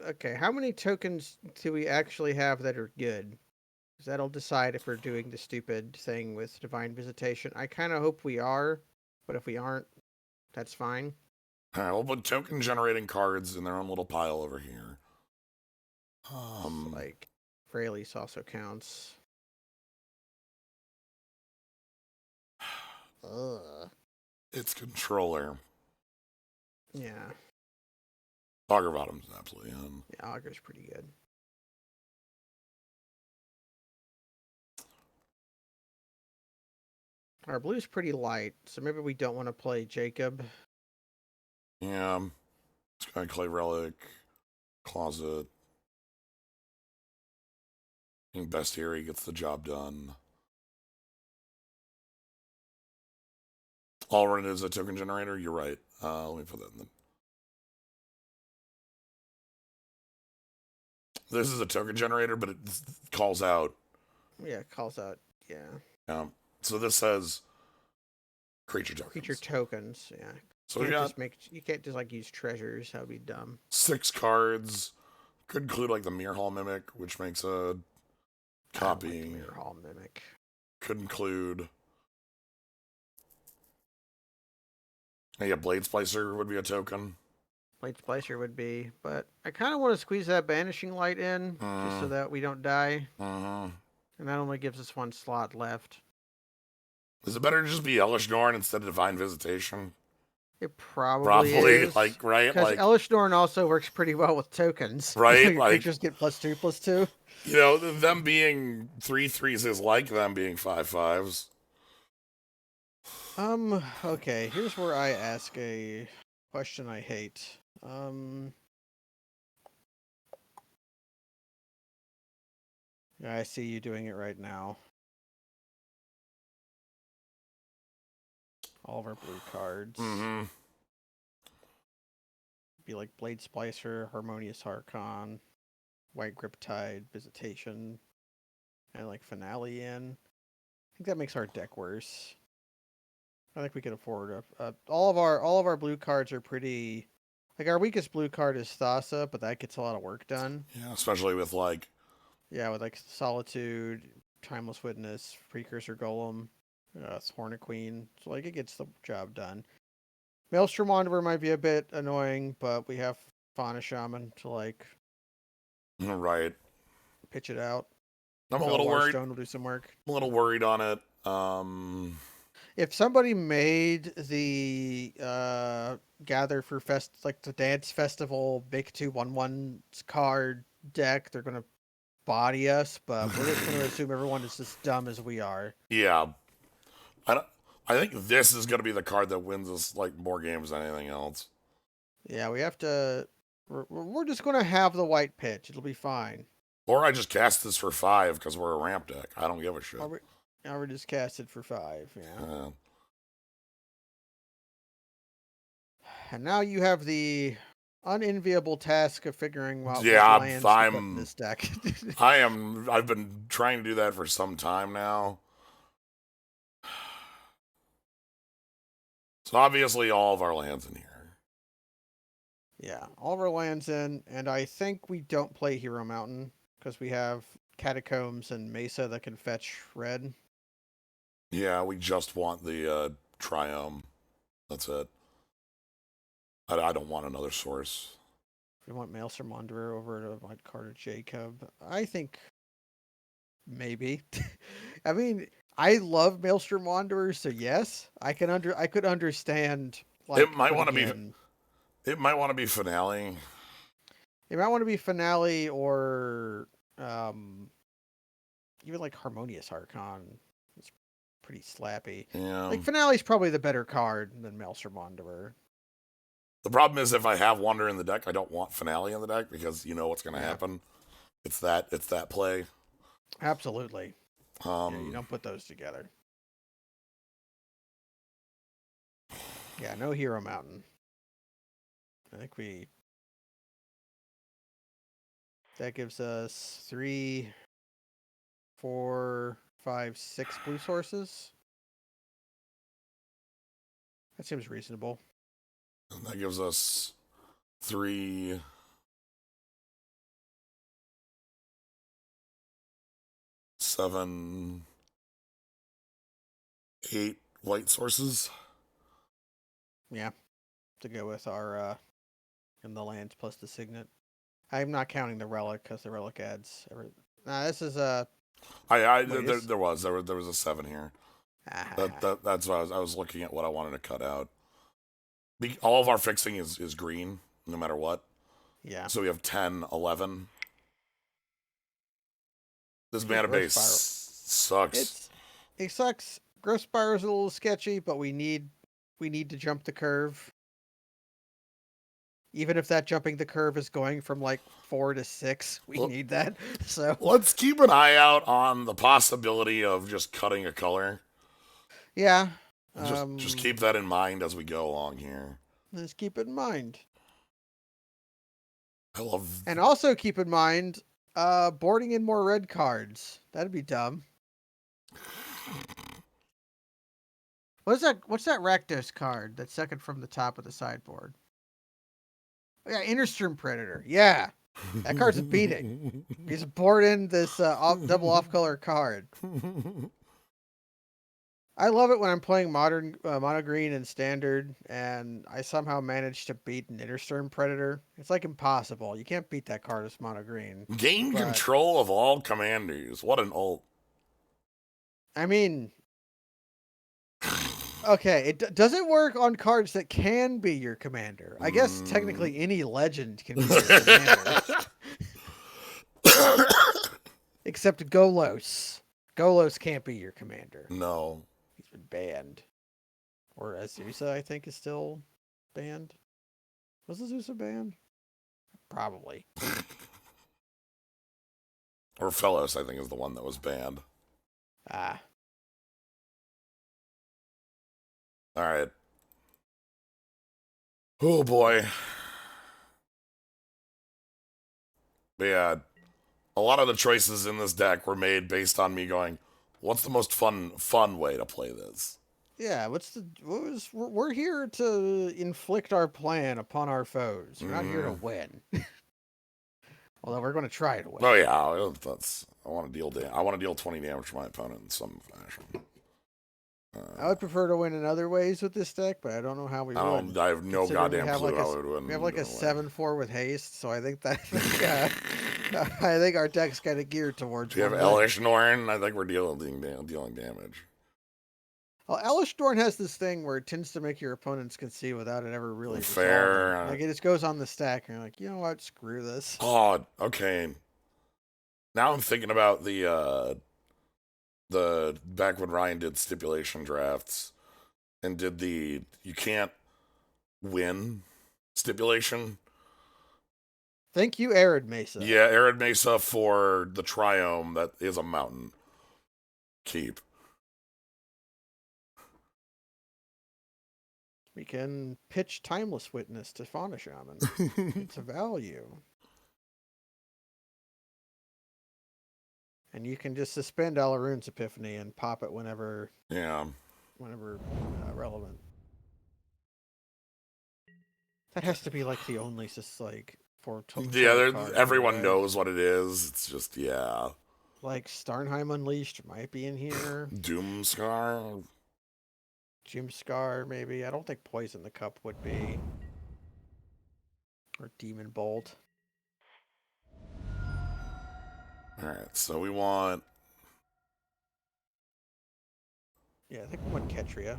okay? How many tokens do we actually have that are good? Because that'll decide if we're doing the stupid thing with Divine Visitation. I kind of hope we are, but if we aren't, that's fine. All right, we'll put token generating cards in their own little pile over here. Like Fraley's also counts. Ugh. It's controller. Yeah. Auger Bottom's absolutely in. Yeah, Augur's pretty good. Our blue's pretty light, so maybe we don't want to play Jacob. Yeah, Sky Clay Relic, Closet. I think Bestiary gets the job done. All run is a token generator. You're right. Let me put that in the. This is a token generator, but it calls out. Yeah, it calls out. Yeah. So this says creature tokens. Creature tokens. Yeah. So we got You can't just like use treasures. That would be dumb. 6 cards. Could include like the Mirror Hall Mimic, which makes a copy. I don't like the Mirror Hall Mimic. Could include. Yeah, Blade Splicer would be a token. Blade Splicer would be, but I kind of want to squeeze that Banishing Light in just so that we don't die. Mm-hmm. And that only gives us one slot left. Is it better to just be Elish Norn instead of Divine Visitation? It probably is. Like, right? Because Like, Elish Norn also works pretty well with tokens. Right? Your creatures get +2/+2. You know, them being 3/3s is like them being 5/5s. Okay, here's where I ask a question I hate. Yeah, I see you doing it right now. All of our blue cards. Mm-hmm. Be like Blade Splicer, Harmonious Archon, White Griptide, Visitation, and like Finale in. I think that makes our deck worse. I think we can afford all of our blue cards are pretty. Like our weakest blue card is Thassa, but that gets a lot of work done. Yeah, especially with like. Yeah, with like Solitude, Timeless Witness, Precursor Golem, Hornet Queen. So like it gets the job done. Maelstrom Wanderer might be a bit annoying, but we have Fauna Shaman to like Right. pitch it out. I'm a little worried. Stone will do some work. I'm a little worried on it. If somebody made the gather for like the dance festival big 2/1/1 card deck, they're gonna body us, but we're just gonna assume everyone is as dumb as we are. Yeah. I think this is gonna be the card that wins us like more games than anything else. Yeah, we have to. We're just gonna have the white pitch. It'll be fine. Or I just cast this for 5 because we're a ramp deck. I don't give a shit. Now we're just casted for 5. Yeah. Uh, And now you have the unenviable task of figuring out what yeah, lands to put in this deck. I've been trying to do that for some time now. So obviously all of our lands in here. Yeah, all of our lands in, and I think we don't play Hero Mountain because we have Catacombs and Mesa that can fetch red. Yeah, we just want the Triome. That's it. I don't want another source. We want Maelstrom Wanderer over to White Carter Jacob. I think maybe. I mean, I love Maelstrom Wanderer, so yes, I could understand It like might want to putting be in. it might want to be Finale. It might want to be Finale or um, even like Harmonious Archon. It's pretty slappy. Yeah. Like Finale's probably the better card than Maelstrom Wanderer. The problem is if I have Wonder in the deck, I don't want Finale in the deck because you know what's going to Yeah, happen. It's that play. absolutely. Yeah, you Um, don't put those together. Yeah, no Hero Mountain. I think we that gives us 3, 4, 5, 6 blue sources. That seems reasonable. and that gives us 3, 7, 8 white sources. Yeah, to go with our in the lands plus the signet. I'm not counting the relic because the relic adds. Nah, this is wait is There was a 7 here. ah, That's what I was looking at what I wanted to cut out. All of our fixing is green, no matter what. yeah. So we have 10, 11. This Ooh, mana growth base spiral. sucks. It sucks. Growth spiral is a little sketchy, but we need to jump the curve. Even if that jumping the curve is going from like 4 to 6, we Well, need that. So let's keep an eye out on the possibility of just cutting a color. yeah, And just keep that in mind as we go along here. let's keep it in mind. I love. And also keep in mind, boarding in more red cards. That'd be dumb. What's that? What's that Rakdos card that's second from the top of the sideboard? Oh, yeah, Innerstorm Predator. Yeah, that card's a beating. He's board in this double off color card. I love it when I'm playing modern mono green and standard, and I somehow manage to beat an Innerstorm Predator. It's like impossible. You can't beat that card as mono green. Gain But control of all commanders. What an ult. I mean, okay, doesn't work on cards that can be your commander. I guess Mm. technically any legend can be your commander, except Golos. Golos can't be your commander. No. He's been banned. Or Azusa, I think, is still banned. Was Azusa banned? Probably. Or Fellows, I think, is the one that was banned. Ah, All right. Oh boy. But yeah, a lot of the choices in this deck were made based on me going, what's the most fun way to play this? yeah. We're here to inflict our plan upon our foes. We're not here to Mm. win. Although we're going to try to win. Oh yeah, that's I want to I want to deal 20 damage to my opponent in some fashion. I would prefer to win in other ways with this deck, but I don't know how we would. I have no Considering goddamn clue how it would we have win. like a 7/4 with haste, so I think that I think our deck's kind of geared towards Do you have one way. Elish Norn? I think we're dealing damage. Well, Elish Dorn has this thing where it tends to make your opponents concede without it ever really resolving. Fair. Like it just goes on the stack, and you're like, you know what? Screw this. Oh, okay. Now I'm thinking about the back when Ryan did stipulation drafts and did the you can't win stipulation. Thank you, Arid Mesa. Yeah, Arid Mesa for the Triome that is a mountain keep. We can pitch Timeless Witness to Fauna Shaman. It's a value. And you can just suspend Alaroon's Epiphany and pop it whenever Yeah. relevant. That has to be like the only just like for Yeah, card too, everyone right? knows what it is. It's just, yeah. Like Starnheim Unleashed might be in here. Doomscar? Jim Scar maybe. I don't think Poison the Cup would be. Or Demon Bolt. Alright, so we want. Yeah, I think we want Ketria.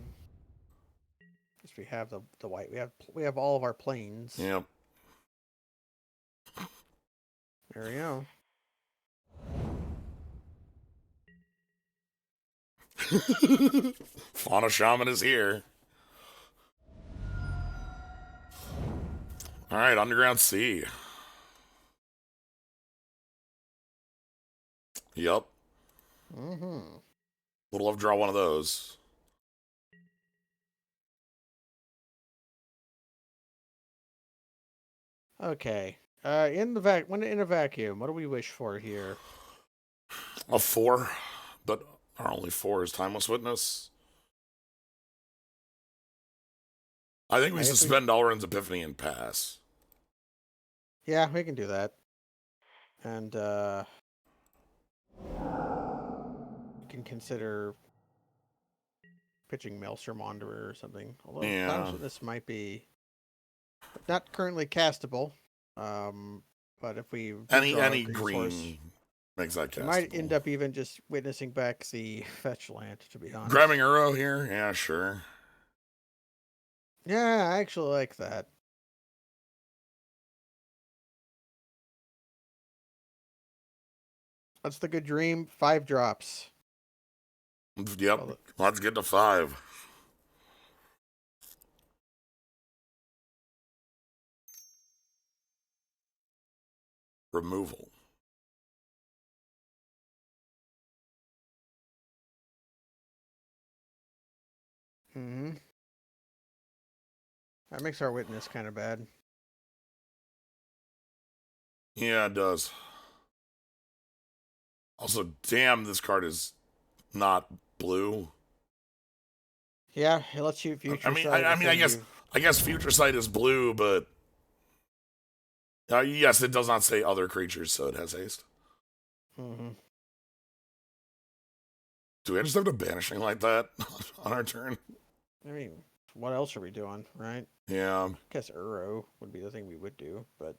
Because we have the white. We have all of our planes. Yep. There we go. Fauna Shaman is here. Alright, Underground Sea. Yep. Mm-hmm. Would love to draw one of those. Okay. In a vacuum, what do we wish for here? A 4, but our only 4 is Timeless Witness. I think we suspend Alrund's Epiphany and pass. Yeah, we can do that. And we can consider pitching Maelstrom Wanderer or something. Although Yeah. this might be not currently castable. But if we Any green green source, makes that we castable. might end up even just witnessing back the fetch land, to be honest. Grabbing Uro here? Yeah, sure. Yeah, I actually like that. That's the good dream. 5 drops. Yep. Let's get to 5. Removal. Mm-hmm. That makes our witness kind of bad. Yeah, it does. Also, damn, this card is not blue. Yeah, it lets you future sight. I guess Future Sight is blue, but yes, it does not say other creatures, so it has haste. Mm-hmm. Do we just have to banishing like that on our turn? I mean, what else are we doing, right? Yeah. I guess Uro would be the thing we would do, but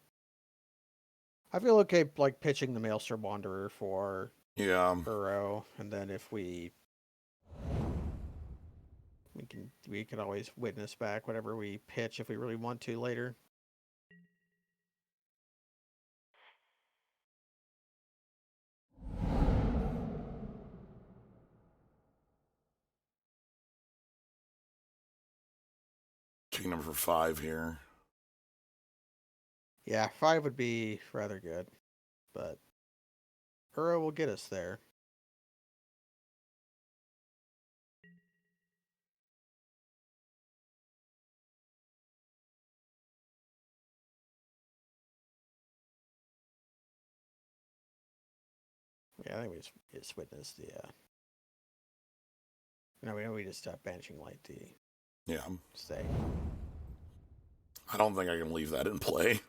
I feel okay like pitching the Maelstrom Wanderer for Uro, and then if we can always witness back whatever we pitch if we really want to later. Kingdom for 5 here. Yeah, 5 would be rather good, but Uro will get us there. Yeah, I think we just witness the. No, we just stop banishing light D. Yeah. Stay. I don't think I can leave that in play.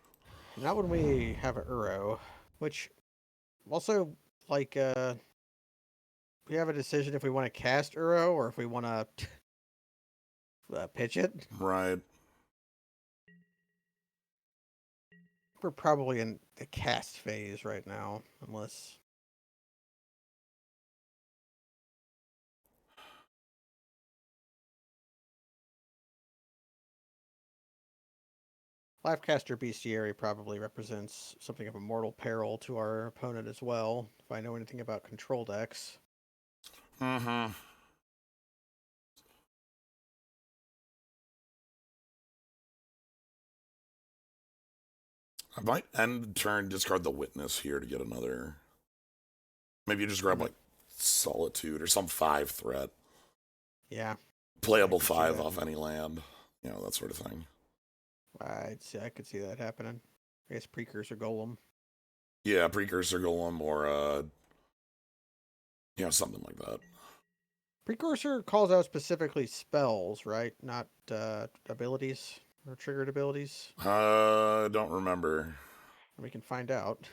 Not when we have a Uro, which also like we have a decision if we want to cast Uro or if we want to pitch it. Right. We're probably in the cast phase right now, unless. Livecaster Bestiary probably represents something of a mortal peril to our opponent as well, if I know anything about control decks. Mm-hmm. I might end turn, discard the Witness here to get another. Maybe you just grab like Solitude or some 5 threat. Yeah. Playable 5 off any land. that sort of thing. I could see that happening. I guess precursor golem. Yeah, precursor golem or something like that. Precursor calls out specifically spells, right? Not abilities or triggered abilities. Don't remember. We can find out.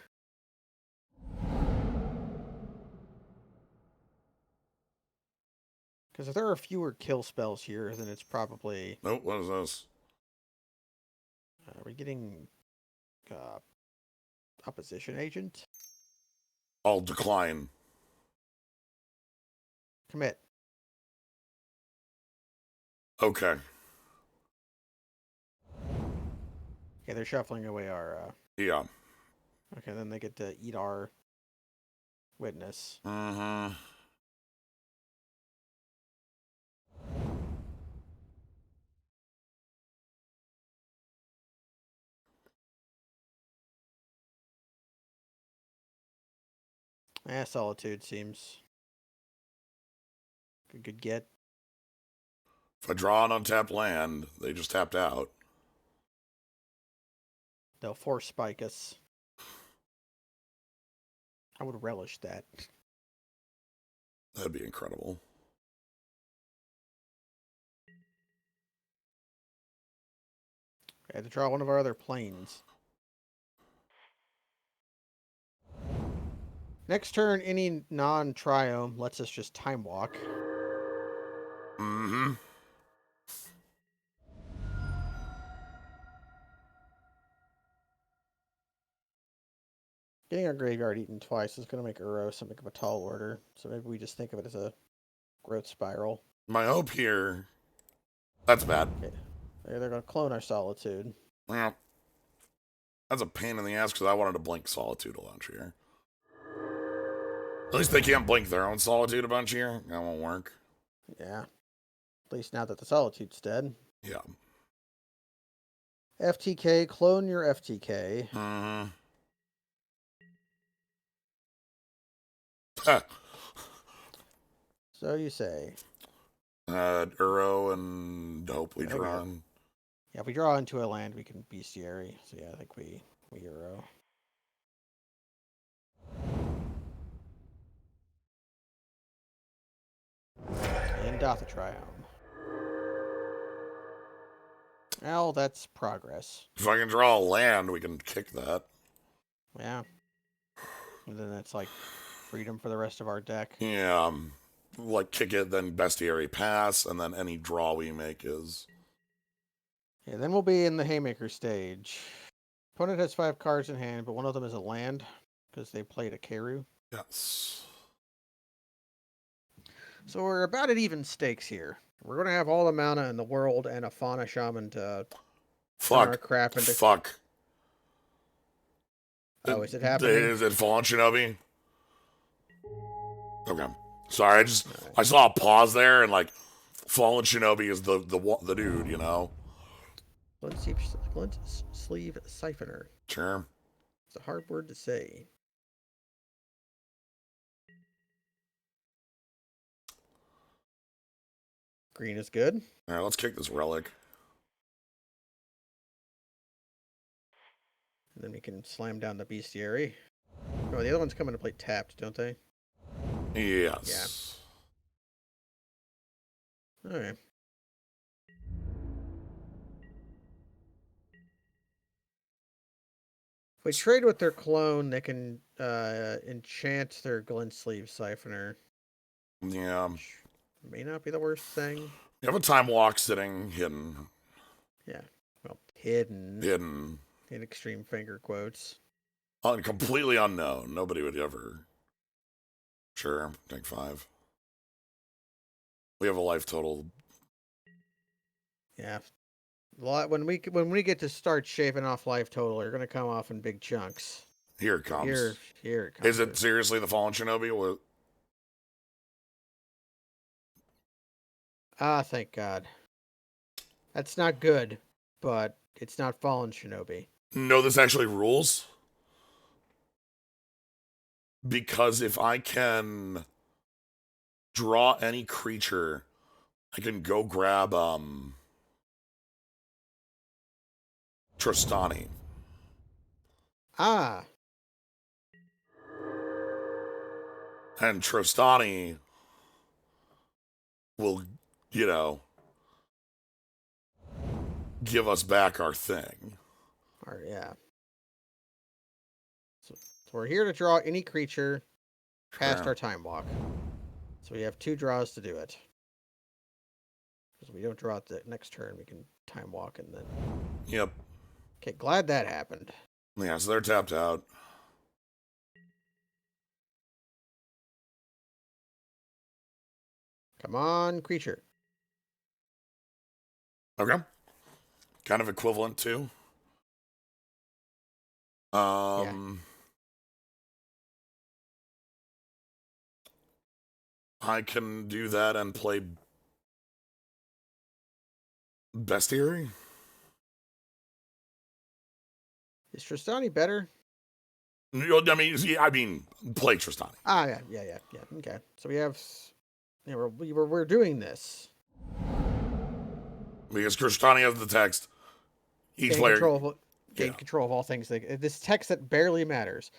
Because if there are fewer kill spells here, then it's probably. Nope, what is this? Are we getting uh, opposition agent? I'll decline. Commit. Okay. Okay, they're shuffling away our. Yeah. Okay, then they get to eat our witness. Mm-hmm. Solitude seems a good get. If I draw an untapped land, they just tapped out. They'll force spike us. I would relish that. That'd be incredible. I had to draw one of our other planes. Next turn, any non-triome lets us just time walk. Mm-hmm. Getting our graveyard eaten twice is going to make Uro something of a tall order, so maybe we just think of it as a growth spiral. My hope here... That's bad. Okay. They're going to clone our Solitude. Well, that's a pain in the ass because I wanted to blink Solitude a bunch here. At least they can't blink their own Solitude a bunch here. That won't work. Yeah. At least now that the Solitude's dead. Yeah. FTK, clone your FTK. Mm-hmm. So you say. Uro and hope we draw. Yeah, if we draw into a land, we can bestiary. So yeah, I think we Uro. And Dotha Triome. Well, that's progress. If I can draw a land, we can kick that. Yeah. And then that's like freedom for the rest of our deck. Yeah. Like kick it, then bestiary pass, and then any draw we make is... Yeah, then we'll be in the Haymaker stage. Opponent has 5 cards in hand, but one of them is a land because they played a Keru. Yes. So we're about at even stakes here. We're going to have all the mana in the world and a Fauna Shaman to turn our crap into... Fuck. Oh, is it happening? Is it Fallen Shinobi? Okay. Sorry, I saw a pause there and like Fallen Shinobi is the dude, you know. Glint sleeve siphoner. Sure. It's a hard word to say. Green is good. All right, let's kick this relic. And then we can slam down the bestiary. Oh, the other ones come into play tapped, don't they? Yes. Yeah. Alright. If we trade with their clone, they can enchant their glint sleeve siphoner. Yeah. May not be the worst thing. You have a time walk sitting hidden. Yeah. Well, hidden. Hidden. In extreme finger quotes. Completely unknown. Nobody would ever. Sure. Take 5. We have a life total. Yeah. When we get to start shaving off life total, they're gonna come off in big chunks. Here it comes. Here it comes. Is it seriously the Fallen Shinobi? Thank God. That's not good, but it's not Fallen Shinobi. No, this actually rules. Because if I can draw any creature, I can go grab Tristani. Ah, And Tristani will, you know, give us back our thing. or yeah. So we're here to draw any creature past Sure. our time walk. So we have 2 draws to do it. Because we don't draw it the next turn, we can time walk and then. Yep. Okay, glad that happened. Yeah, so they're tapped out. Come on, creature. Okay. Kind of equivalent to. Yeah. I can do that and play Bestiary. Is Tristani better? I mean, play Tristani. Ah, yeah. Okay. So we have. Yeah, we're doing this. Because Tristani has the text. Each Gain player, control of yeah. all things. This text that barely matters.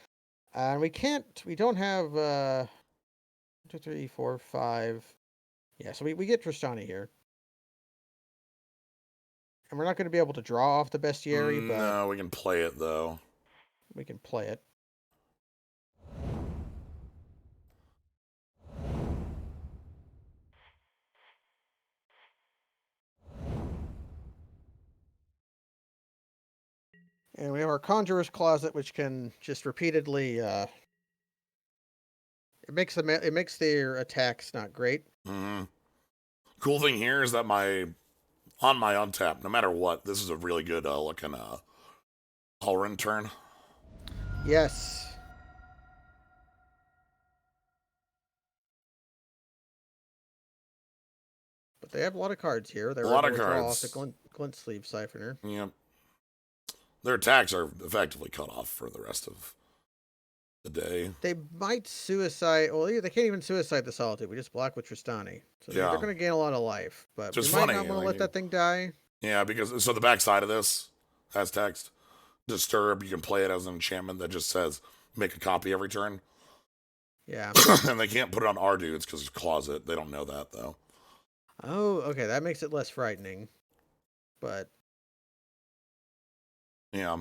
And we can't. We don't have. 2, 3, 4, 5. Yeah. So we get Tristani here. And we're not going to be able to draw off the bestiary, but No, we can play it though. we can play it. And we have our Conjurer's Closet, which can just repeatedly. It makes their attacks not great. Mm-hmm. Cool thing here is that on my untap, no matter what, this is a really good looking Halrin turn. Yes. But they have a lot of cards here. They're A lot able of to draw off the cards. glint sleeve siphoner. Yep. Their attacks are effectively cut off for the rest of the day. They might suicide. Well, they can't even suicide the Solitude. We just block with Tristani. So they're Yeah. going to gain a lot of life. But Just we might funny. not want to let Like, that thing die. yeah, because so the backside of this has text. Disturb, you can play it as an enchantment that just says make a copy every turn. Yeah. And they can't put it on our dudes because it's closet. They don't know that though. Oh, okay. That makes it less frightening. But Yeah.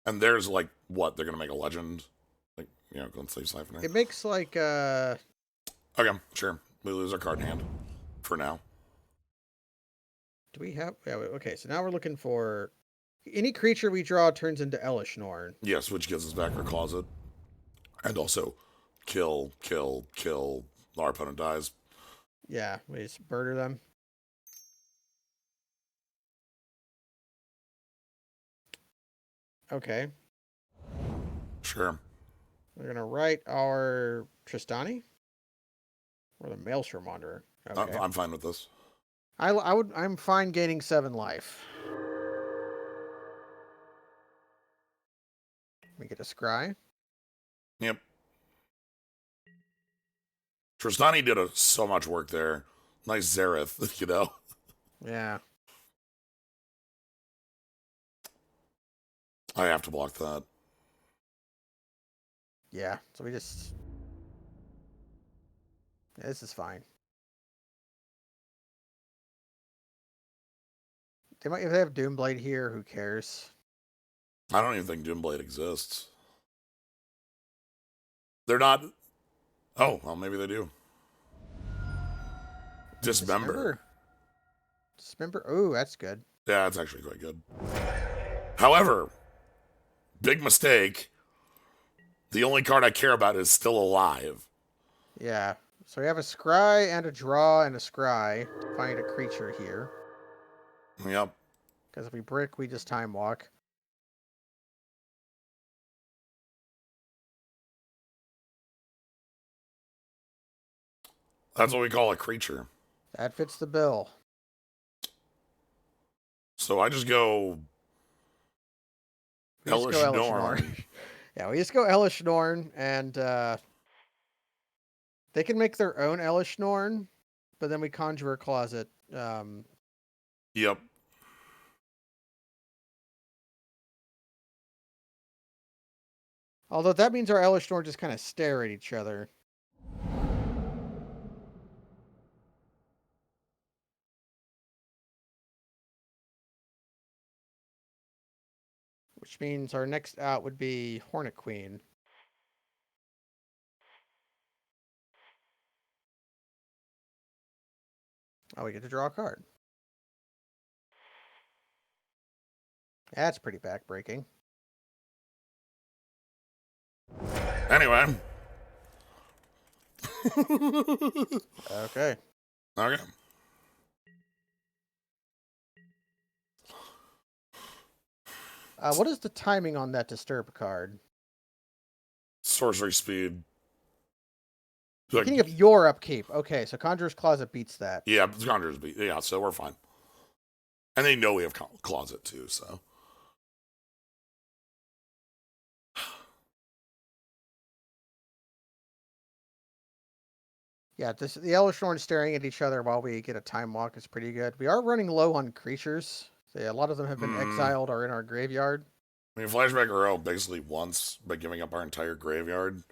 And there's like what? They're gonna make a legend? Like, Glint Sleeve Siphoner. it makes like Okay, sure. We lose our card in hand. For now. do we have yeah, okay, so now we're looking for any creature we draw turns into Elishnorn. Yes, which gives us back our closet. And also kill. Our opponent dies. Yeah, we just murder them. Okay. Sure. We're gonna write our Tristani or the Maelstrom Wanderer. Okay. I'm fine with this. I'm fine gaining 7 life. We get a scry. Yep. Tristani did so much work there. Nice Zareth, Yeah. I have to block that. Yeah. So we just this is fine. If they have Doomblade here, who cares? I don't even think Doomblade exists. They're not. Oh, well, maybe they do. Dismember. Dismember. Oh, that's good. Yeah, that's actually quite good. However, big mistake. The only card I care about is still alive. Yeah. So we have a scry and a draw and a scry to find a creature here. Yep. Because if we brick, we just time walk. That's what we call a creature. That fits the bill. So I just go Hellish Norn. Yeah, we just go Elish Norn, and they can make their own Elish Norn, but then we conjure a closet. Yep. Although that means our Elish Norn just kind of stare at each other. Which means our next out would be Hornet Queen. Oh, we get to draw a card. That's pretty backbreaking. Anyway. Okay. Okay. What is the timing on that disturb card? Sorcery speed. Beginning of your upkeep. Okay, so Conjurer's Closet beats that. Yeah, Conjurer's beat. Yeah, so we're fine. And they know we have Closet too, so. Yeah, the Elish Norn staring at each other while we get a time walk is pretty good. We are running low on creatures. A lot of them have been exiled or in our graveyard. I mean, Flashback Arrow basically once by giving up our entire graveyard.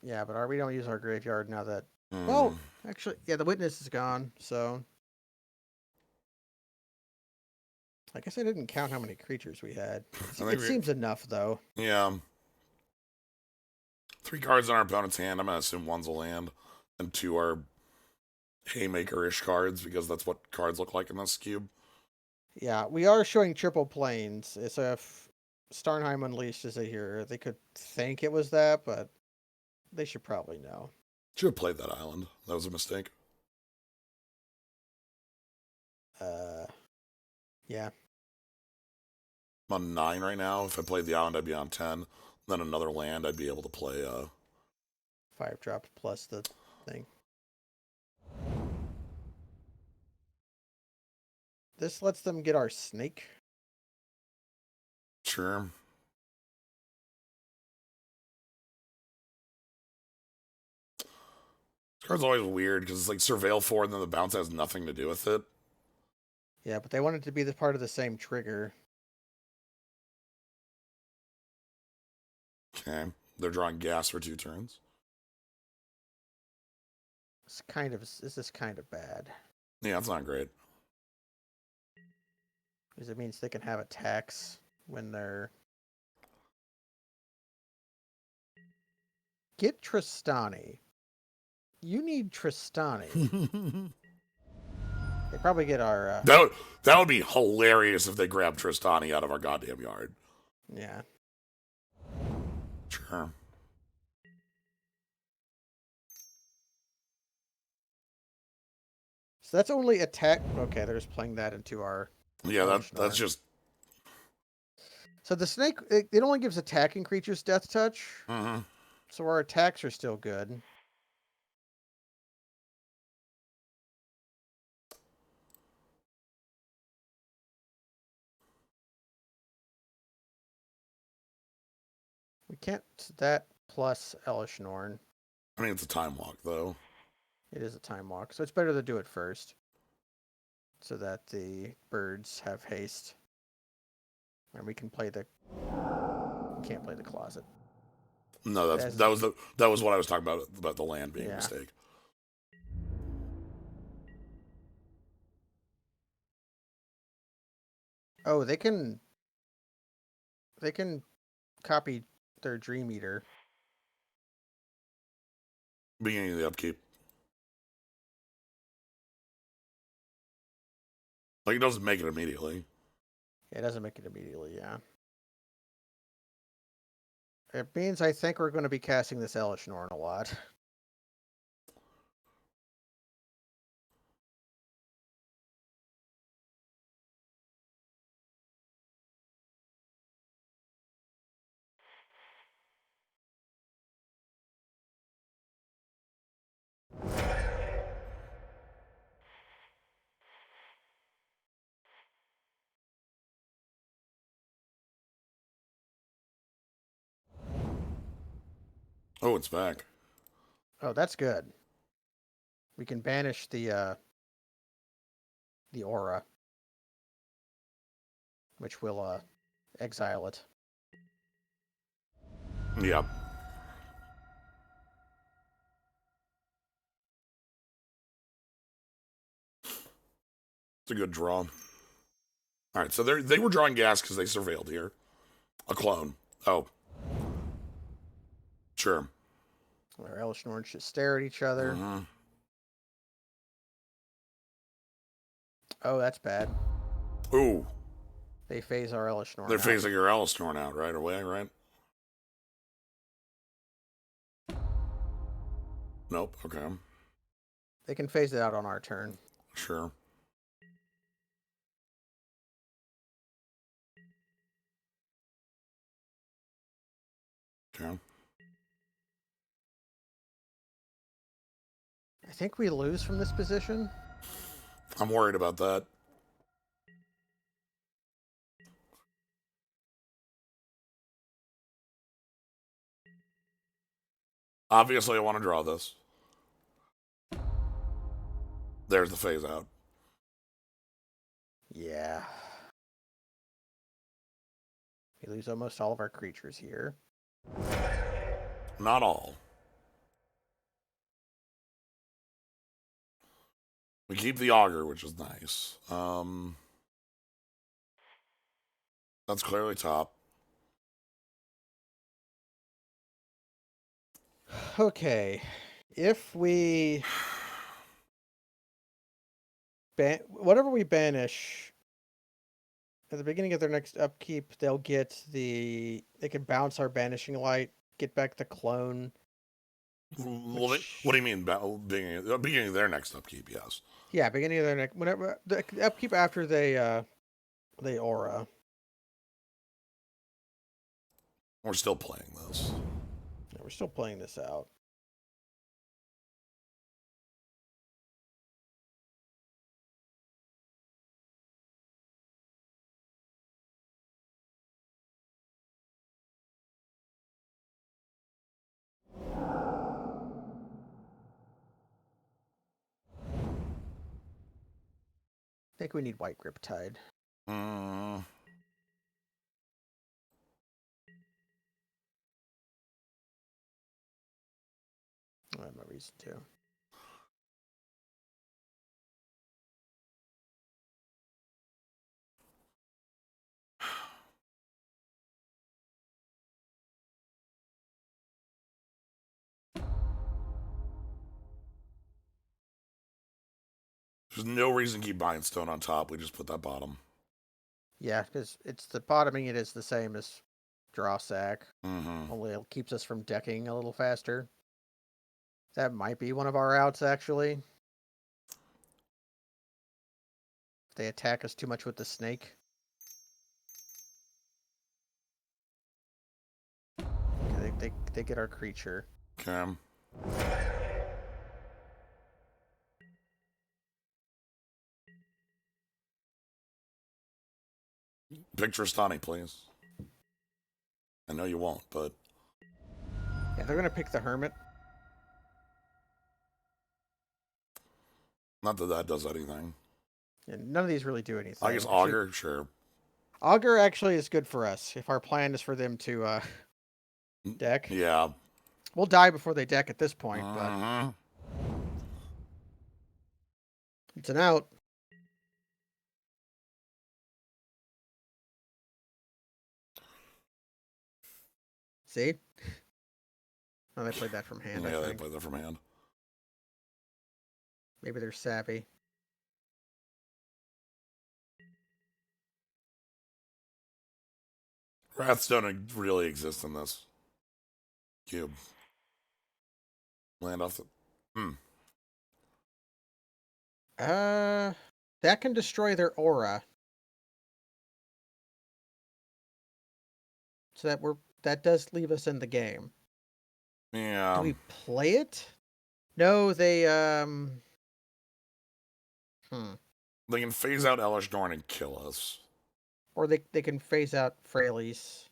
Yeah, but we don't use our graveyard now that. Well, actually, yeah, the Witness is gone, so. I guess I didn't count how many creatures we had. It seems enough, though. Yeah. 3 cards in our opponent's hand. I'm going to assume 1's a land. And 2 are Haymaker-ish cards, because that's what cards look like in this cube. Yeah, we are showing triple planes. It's a Starnheim Unleashed is here. They could think it was that, but they should probably know. Should have played that island. That was a mistake. Yeah. I'm on 9 right now. If I played the island, I'd be on 10. Then another land, I'd be able to play 5-drop plus the thing. This lets them get our snake. Sure. This card's always weird because it's like Surveil 4 and then the bounce has nothing to do with it. Yeah, but they want it to be the part of the same trigger. Okay. They're drawing gas for 2 turns. This is kind of bad. Yeah, that's not great. Because it means they can have attacks when they're. Get Tristani. You need Tristani. They probably get our. That would be hilarious if they grabbed Tristani out of our goddamn yard. Yeah. Sure. So that's only attack. Okay, they're just playing that into our. Yeah, that's just. So the snake, it only gives attacking creatures death touch. Mm-hmm. So our attacks are still good. We can't. That plus Elish Norn. I mean, it's a time walk, though. It is a time walk, so it's better to do it first. So that the birds have haste. And we can play the. We can't play the closet. No, that was what I was talking about the land being a mistake. Oh, they can copy their Dream Eater. Beginning of the upkeep. Like, it doesn't make it immediately. It doesn't make it immediately, yeah. It means I think we're going to be casting this Elish Norn a lot. Oh, it's back. Oh, that's good. We can banish the aura, which will exile it. Yep. It's a good draw. All right, so they were drawing gas because they surveilled here. A clone. Oh, sure. Our Elish and Orange just stare at each other. Mm-hmm. Oh, that's bad. Ooh, They phase our Elish they're out. phasing your Alistorn out right away, right? Nope. Okay. They can phase it out on our turn. Sure. Okay. I think we lose from this position. I'm worried about that. Obviously, I want to draw this. There's the phase out. Yeah. We lose almost all of our creatures here. Not all. We keep the auger, which is nice. That's clearly top. Okay. If we whatever we banish at the beginning of their next upkeep, they'll get they can bounce our banishing light, get back the clone. What do you mean? Beginning of their next upkeep? Yes. Yeah, beginning of their next whenever the upkeep after they aura. We're still playing this. Yeah, we're still playing this out. I think we need White Grip Tide. Mm, I have no reason to. there's no reason to keep buying stone on top. We just put that bottom. Yeah, because it's the bottoming. It is the same as draw sack. Mm-hmm. Only it keeps us from decking a little faster. That might be one of our outs, actually. If they attack us too much with the snake. Okay, they get our creature. Okay. Picture Stani, please. I know you won't, but Yeah, they're gonna pick the Hermit. not that that does anything. And none of these really do anything. I guess Actually, auger, sure. Augur actually is good for us. If our plan is for them to deck. Yeah. We'll die before they deck at this point, but Mm-hmm. it's an out. See? Oh, they played that from hand, Yeah, I they think. play that from hand. Maybe they're savvy. Wraths don't really exist in this cube. Land off the. Hmm. That can destroy their aura. So that does leave us in the game. Do Yeah. we play it? No, they They can phase out Elish Dorn and kill us. or they can phase out Fraley's.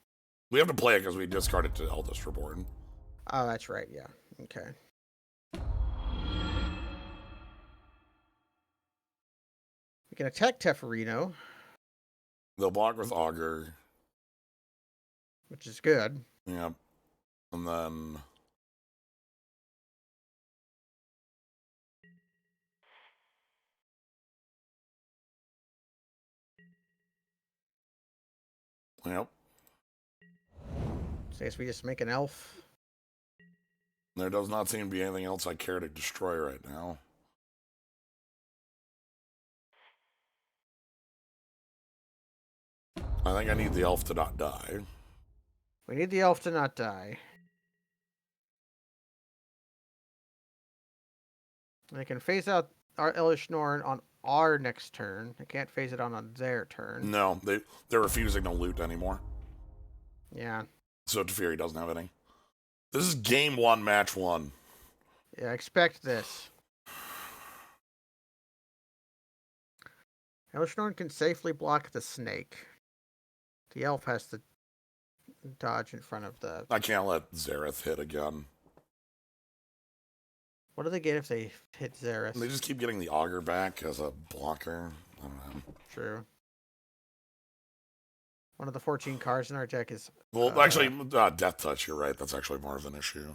We have to play it because we discarded to Eldest Reborn. Oh, that's right. Yeah. Okay. We can attack Teferino, They'll block with Augur. which is good. Yeah. And then... Yep. So I guess we just make an elf. There does not seem to be anything else I care to destroy right now. I think I need the elf to not die. We need the elf to not die. They can phase out our Elish Norn on our next turn. They can't phase it on their turn. No, they're refusing to loot anymore. Yeah. So Teferi doesn't have any. This is game 1, match 1. Yeah, expect this. Elish Norn can safely block the snake. The elf has to dodge in front of the... I can't let Zareth hit again. What do they get if they hit Zareth? They just keep getting the auger back as a blocker. I don't know. True. One of the 14 cards in our deck is... Well, actually, Death Touch, you're right. That's actually more of an issue.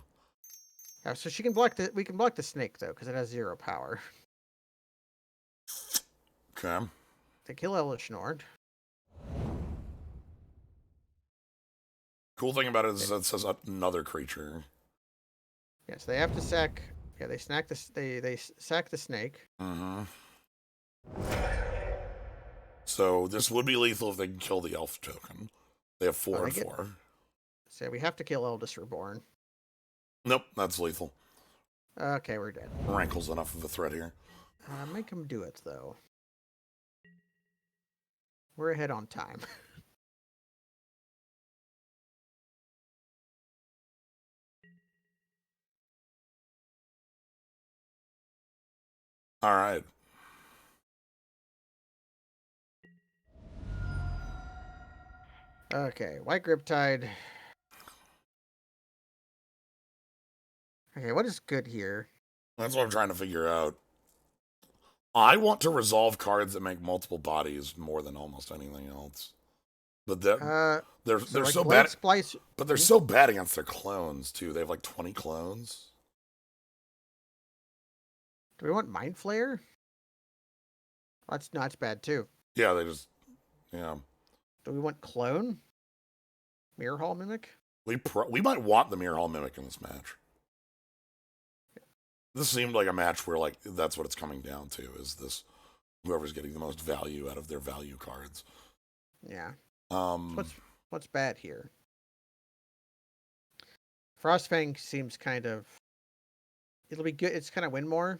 Yeah, so she can block the... We can block the snake, though, because it has 0 power. Okay. They kill Elish Norn. Cool thing about it is it says another creature. Yes, they have to sack... Yeah, they snack the... They sack the snake. Mm-hmm. So this would be lethal if they can kill the elf token. They have 4 and 4. So we have to kill Eldest Reborn. Nope, that's lethal. Okay, we're dead. Rankle's enough of a threat here. Make him do it, though. We're ahead on time. All right. Okay, White Griptide. Okay, what is good here? That's what I'm trying to figure out. I want to resolve cards that make multiple bodies more than almost anything else. But they're like so bad. Splice... But they're so bad against their clones too. They have like 20 clones. Do we want Mind Flayer? That's bad too. Yeah, yeah. Do we want Clone? Mirror Hall Mimic? We might want the Mirror Hall Mimic in this match. This seemed like a match where like that's what it's coming down to is this whoever's getting the most value out of their value cards. Yeah. What's bad here? Frostfang seems kind of... It'll be good. It's kind of win more.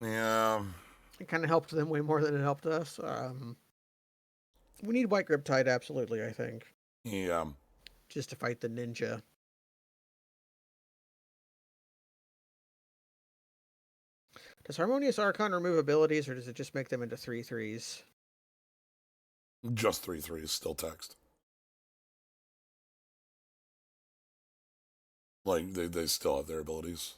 Yeah. It kind of helped them way more than it helped us. We need White Griptide, absolutely, I think. Yeah. Just to fight the ninja. Does Harmonious Archon remove abilities, or does it just make them into 3/3s? Just 3/3s, still text. Like they still have their abilities.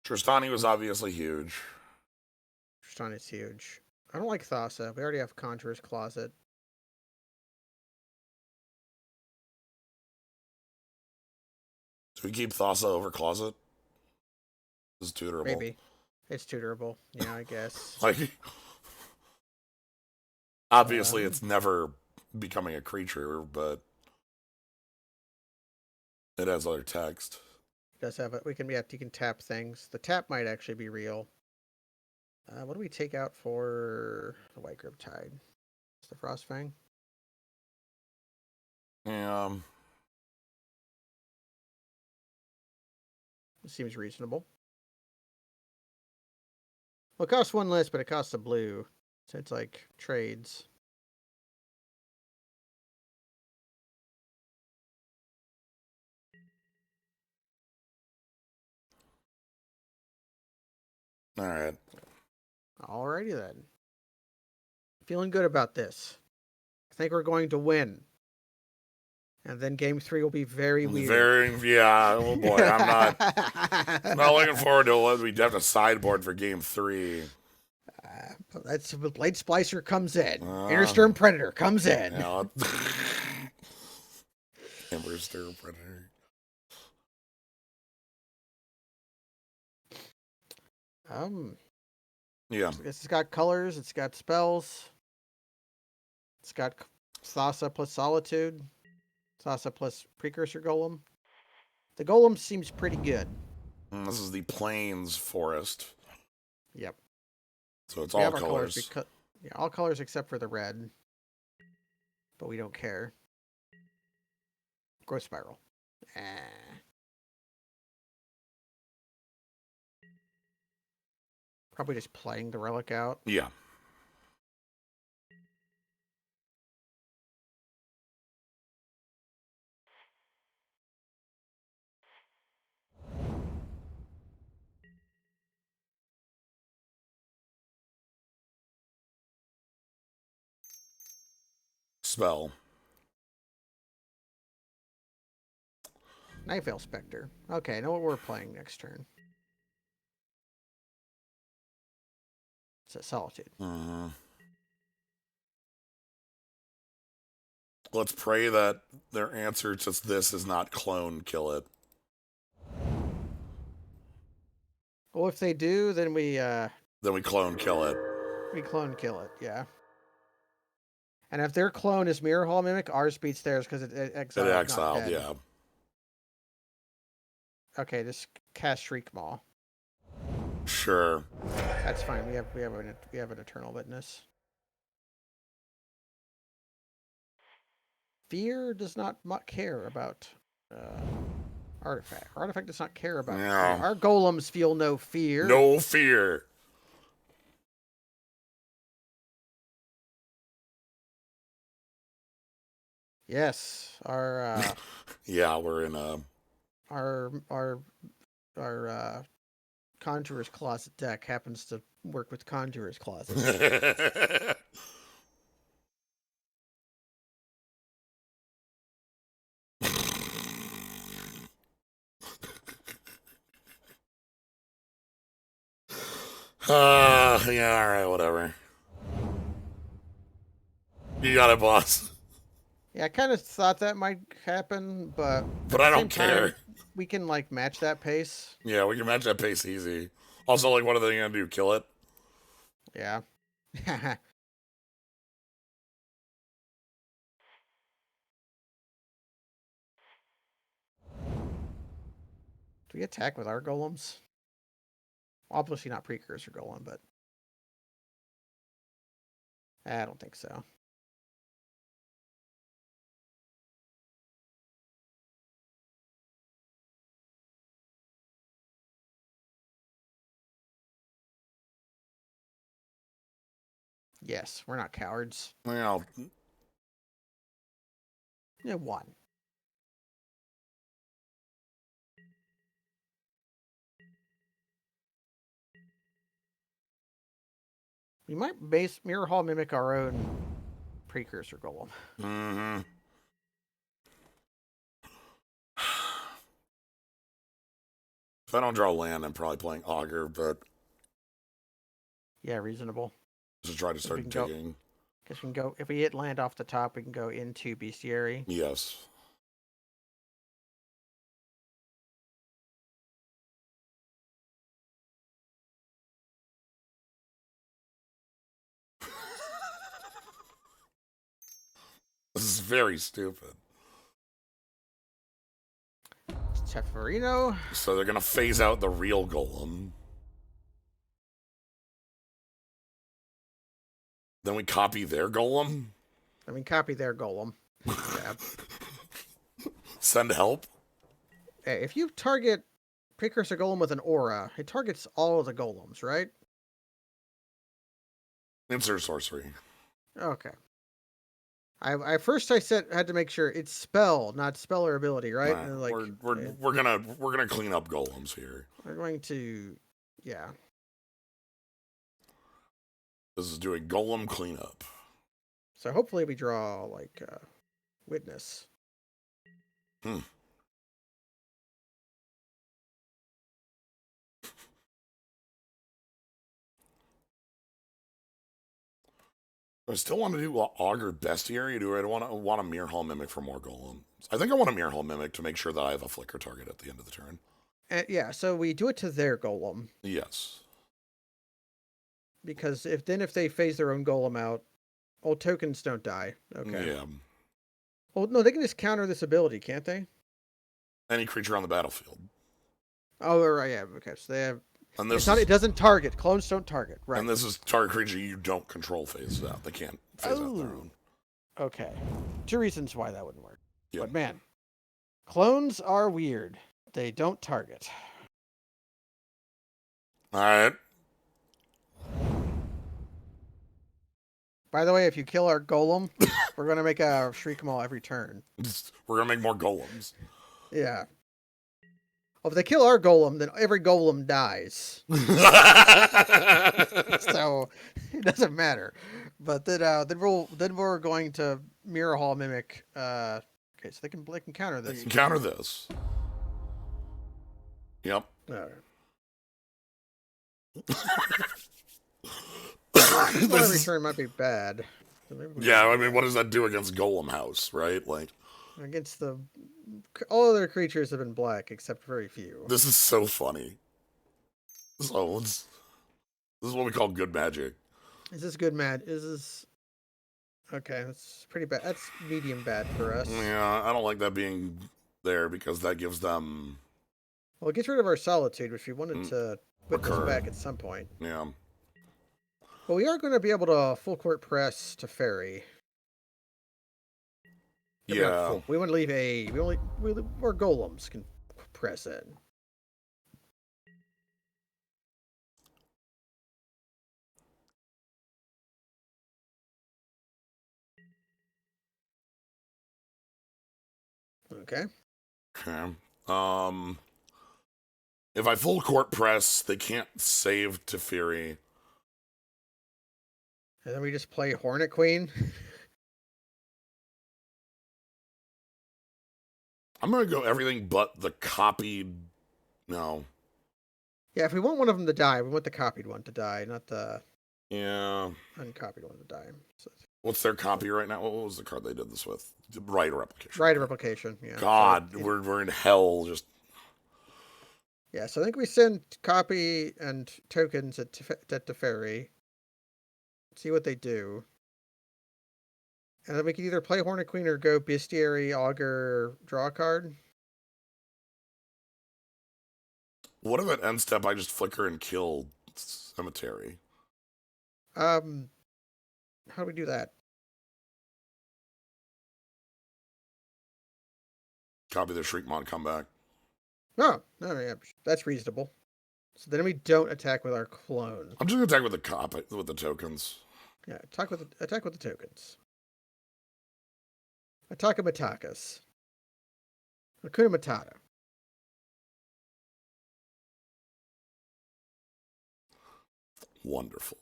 Tristani was obviously huge. Tristani's huge. I don't like Thassa. We already have Conjurer's Closet. Do we keep Thassa over Closet? This is tutorable. Maybe. It's tutorable. Yeah, I guess. Like, obviously, it's never becoming a creature, but it has other text. It does have it. You can tap things. The tap might actually be real. What do we take out for the White Griptide? It's the Frostfang. Yeah. It seems reasonable. Well, it costs 1 less, but it costs a blue. So it's like trades. All right. Alrighty then. Feeling good about this. I think we're going to win. And then game 3 will be very weird. Yeah. Oh boy, I'm not looking forward to what we have to sideboard for game 3. That's the Blade Splicer comes in. Uh, Interstorm Predator comes in. yeah. Amber Stir Predator. Um, Yeah. it's got colors. It's got spells. It's got Thassa plus Solitude. Thassa plus Precursor Golem. The Golem seems pretty good. This is the Plains Forest. Yep. So it's We all have our colors colors. because yeah, all colors except for the red, but we don't care. Growth Spiral. Eh. Probably just playing the relic out. Yeah. Spell. Nightveil Spectre. Okay, I know what we're playing next turn. It's a Solitude. Mm-hmm. Let's pray that their answer to this is not clone kill it. Well, if they do, then we Then we clone kill it. clone kill it. Yeah. And if their clone is Mirror Hall Mimic, ours beats theirs because it It exiled, not exiled, dead. yeah. Okay, just cast Shriek Maw. Sure. That's fine. We have an Eternal Witness. Fear does not care about Artifact. Artifact does not care about fear. Yeah. Our golems feel no fear. No fear. Yes, our Yeah, we're in our Conjurer's Closet deck happens to work with Conjurer's Closet. Yeah, alright, whatever. You got it, boss. Yeah, I kind of thought that might happen, but But I don't care. We can like match that pace. Yeah, we can match that pace easy. Also, like, what are they gonna do? Kill it? Yeah. Do we attack with our golems? Obviously not Precursor Golem, but I don't think so. Yes, we're not cowards. Well, Yeah, one. We might base Mirror Hall mimic our own Precursor Golem. mm-hmm. If I don't draw land, I'm probably playing Augur, but Yeah, reasonable. just try to We start can go. digging. Guess we can go. If we hit land off the top, we can go into Bestiary. Yes. This is very stupid. Teferino. So they're gonna phase out the real golem. Then we copy their golem. I mean, copy their golem. Yeah. Send help. Hey, if you target Precursor Golem with an aura, it targets all of the golems, right? Insert sorcery. Okay. I first I said had to make sure it's spell, not spell or ability, right? Right. And like We're gonna clean up golems here. we're going to, yeah. This is doing golem cleanup. So hopefully we draw like witness. Hmm. I still want to do Augur Bestiary, or do I want a Mirror Hall Mimic for more Golems? I think I want a Mirror Hall Mimic to make sure that I have a flicker target at the end of the turn. And yeah, so we do it to their golem Yes. because if they phase their own golem out, old tokens don't die. Okay. Yeah. Well, no, they can just counter this ability, can't they? Any creature on the battlefield. Oh, right, yeah. Okay, so they have. And It's this not. is It doesn't target. Clones don't target. Right. and this is target creature you don't control phases out. They can't phase out their own. Okay. Two reasons why that wouldn't work. Yep. But man, clones are weird. They don't target. All right. By the way, if you kill our golem, we're gonna make a shriek maul every turn. We're gonna make more golems. Yeah. Well, if they kill our golem, then every golem dies. So it doesn't matter. But then we're going to mirror hall mimic. Okay, so they can counter They this. can counter this. Yep. All right. Every turn might be bad. So yeah, I mean, what does that do against Golem House, right? Like, against all other creatures have been black except very few. this is so funny. So this is what we call good magic. Is this good, Matt? Is this okay? That's pretty bad. That's medium bad for us. Yeah, I don't like that being there because that gives them. Well, it gets rid of our solitude, which we wanted to put recur. back at some point. Yeah. But we are going to be able to full court press to fairy. Yeah. We want to leave where golems can press in. Okay. Okay. If I full court press, they can't save to Fury. And then we just play Hornet Queen. I'm gonna go everything but the copied. No. Yeah, if we want one of them to die, we want the copied one to die, not the Yeah. uncopied one to die. So, What's their copy right now? What was the card they did this with? Right replication. right replication. Yeah. God, so we're in hell. Just yeah. So I think we send copy and tokens at Teferi. See what they do. And then we can either play Hornet Queen or go Bestiary, Augur, draw a card. what if at end step I just flicker and kill Cemetery? How do we do that? Copy the Shriekmon, come back. Oh, no, yeah, that's reasonable. So then we don't attack with our clone. I'm just gonna attack with the copy with the tokens. Yeah, attack with the tokens. Attack Matakas. Hakuna Matata. Wonderful.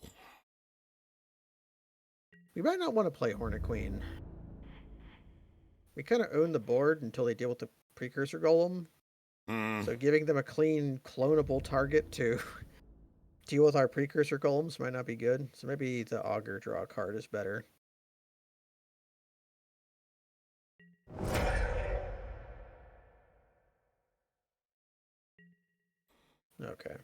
We might not want to play Hornet Queen. We kind of own the board until they deal with the precursor golem. So giving them a clean, clonable target to deal with our precursor golems might not be good. So maybe the Augur draw card is better. Okay.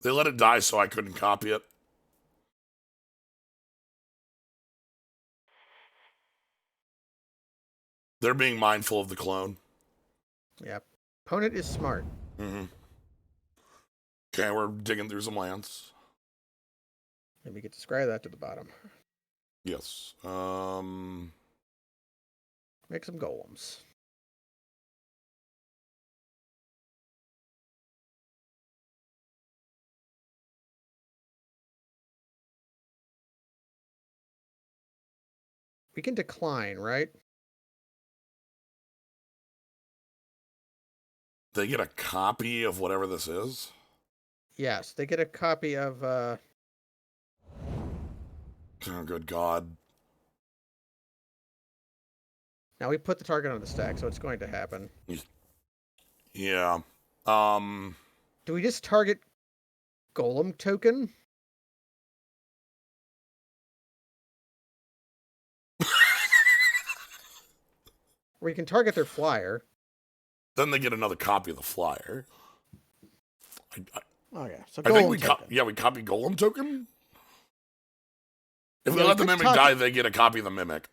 They let it die so I couldn't copy it. They're being mindful of the clone. Yeah. Opponent is smart. Mm-hmm. Okay, we're digging through some lands. And we get to scry that to the bottom. Yes. Make some golems. We can decline, right? They get a copy of whatever this is. Yes, they get a copy of Oh, good God. now we put the target on the stack, so it's going to happen. Yeah. Um. Do we just target Golem token? Or we can target their flyer. Then they get another copy of the flyer. I, Oh yeah, so I think Golem token. we copy Golem token. If we Yeah, we let the could mimic talk. die, they get a copy of the mimic.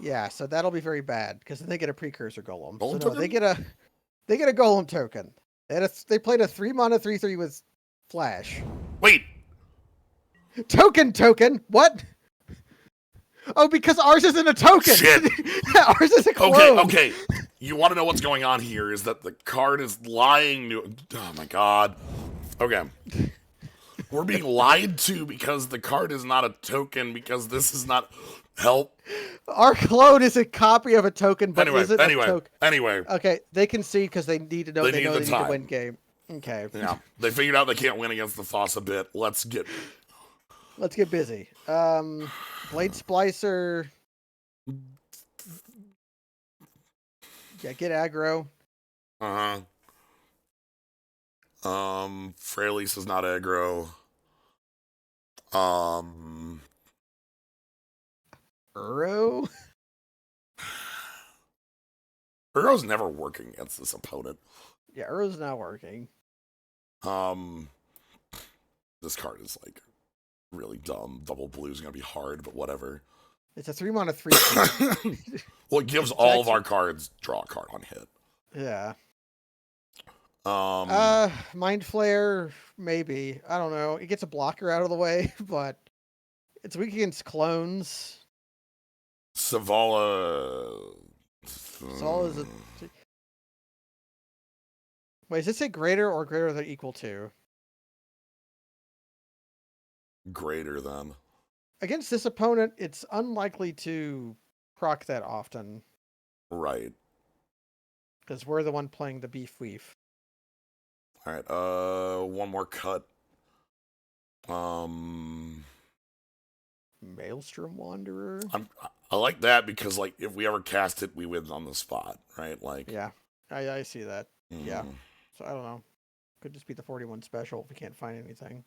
Yeah, so that'll be very bad because then they get a precursor golem. So Golem no, token? they get a golem token. They played a 3 mana 3/3 with flash. Wait. Token. What? Oh, because ours isn't a token. Shit. Ours is a Okay. clone. Okay. You want to know what's going on here? Is that the card is lying to? Oh my god. Okay. We're being lied to because the card is not a token because this is not help. Our clone is a copy of a token, but isn't a token. Anyway. Okay, they can see because they need to know. They know they need to win game. Okay. Yeah, they figured out they can't win against the Foss a bit. Let's get busy. Blade Splicer. Yeah, get aggro. Fraley's is not aggro. Uro. Uro's never working against this opponent. Yeah, Uro's not working. This card is like really dumb. Double blue is gonna be hard, but whatever. It's a 3 mana 3. Well, it gives all of our cards draw a card on hit. Yeah. Um. Mind Flare, maybe. I don't know. It gets a blocker out of the way, but it's weak against clones. Savala. Saval is a. Wait, does it say greater or greater than equal to? Greater than. Against this opponent, it's unlikely to proc that often. Right. Because we're the one playing the beef weef. All right. One more cut. Maelstrom Wanderer. I like that because like if we ever cast it, we win on the spot, right? Like. Yeah, I see that. Mm. Yeah. So I don't know. Could just be the 41 special if we can't find anything.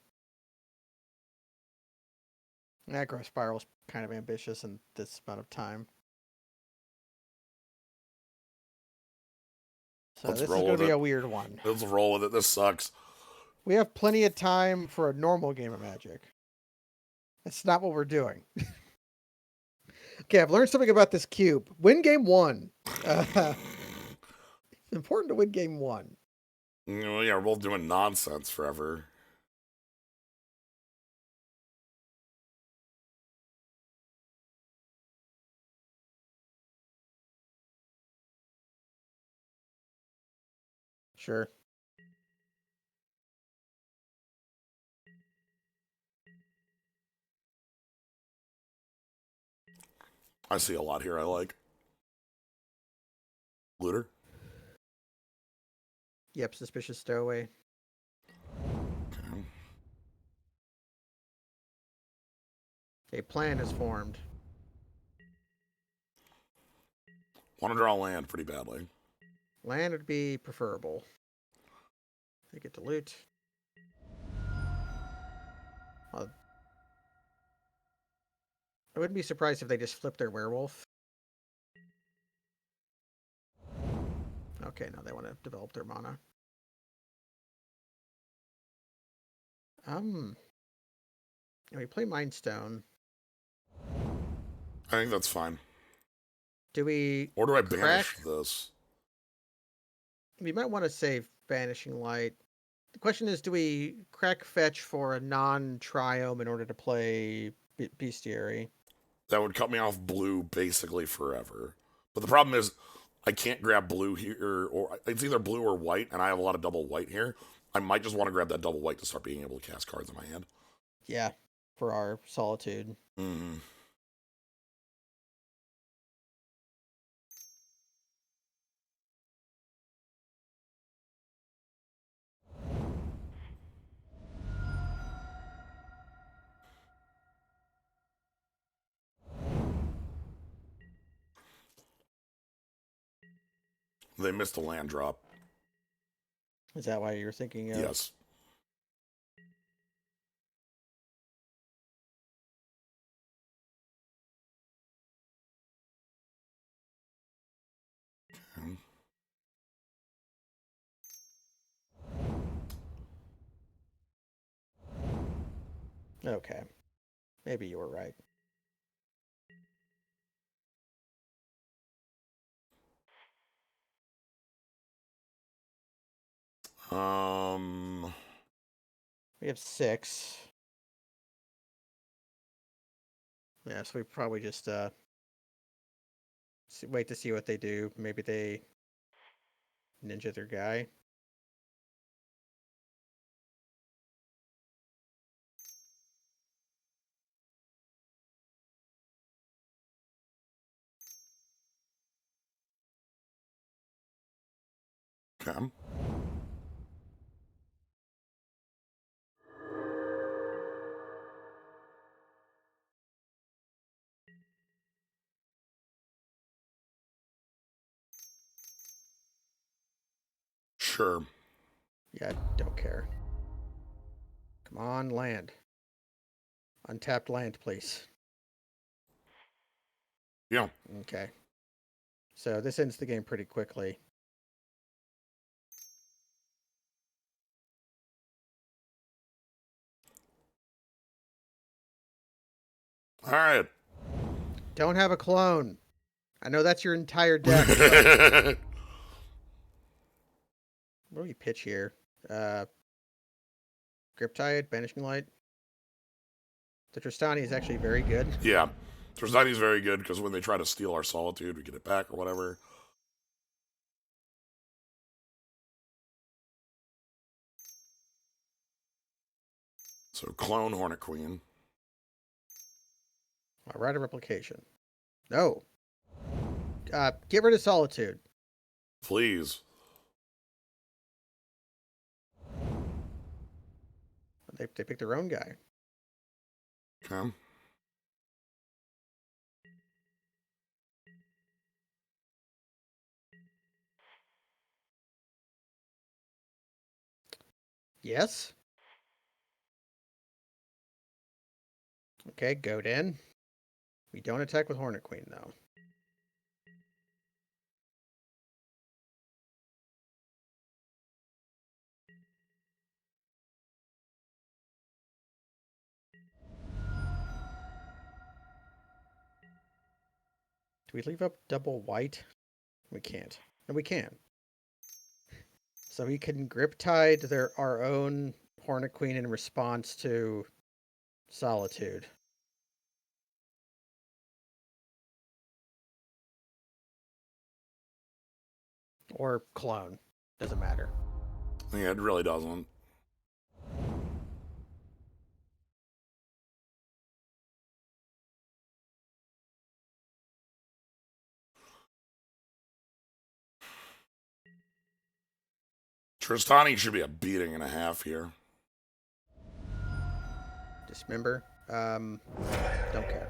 Aggro Spiral's kind of ambitious in this amount of time. So this is going to be a weird one. Let's roll with it. This sucks. We have plenty of time for a normal game of Magic. That's not what we're doing. Okay, I've learned something about this cube. Win game 1. It's important to win game 1. Yeah, we're both doing nonsense forever. Sure. I see a lot here I like. Looter? Yep, Suspicious Stowaway. A plan is formed. Want to draw land pretty badly. Land would be preferable. They get to loot. Well, I wouldn't be surprised if they just flip their werewolf. Okay, no, they want to develop their mana. We play Mindstone. I think that's fine. Do we... Or do I banish this? We might want to save Banishing Light. The question is, do we crack fetch for a non-triome in order to play Bestiary? That would cut me off blue basically forever. But the problem is, I can't grab blue here, or it's either blue or white, and I have a lot of double white here. I might just want to grab that double white to start being able to cast cards in my hand. Yeah, for our Solitude. Mm-hmm. They missed a land drop. Is that why you're thinking of? Yes. Okay. Okay, maybe you were right. Um. We have 6. Yeah, so we probably just wait to see what they do. Maybe they ninja their guy. Okay. Sure. Yeah, don't care. Come on, land. Untapped land, please. Yeah. Okay. So this ends the game pretty quickly. All right. Don't have a clone. I know that's your entire deck, but what do we pitch here? Uh, Griptide, Banishing Light. The Tristani is actually very good. Yeah. Tristani's very good because when they try to steal our solitude, we get it back or whatever. So clone Hornet Queen. A Rite of Replication. No. Get rid of Solitude. Please. They picked their own guy. Okay. Yes. Okay, goat in. We don't attack with Hornet Queen, though. Do we leave up double white? We can't. No, we can. So we can Griptide our own Hornet Queen in response to Solitude. Or clone. Doesn't matter. Yeah, it really doesn't. Tristani should be a beating and a half here. Dismember. Don't care.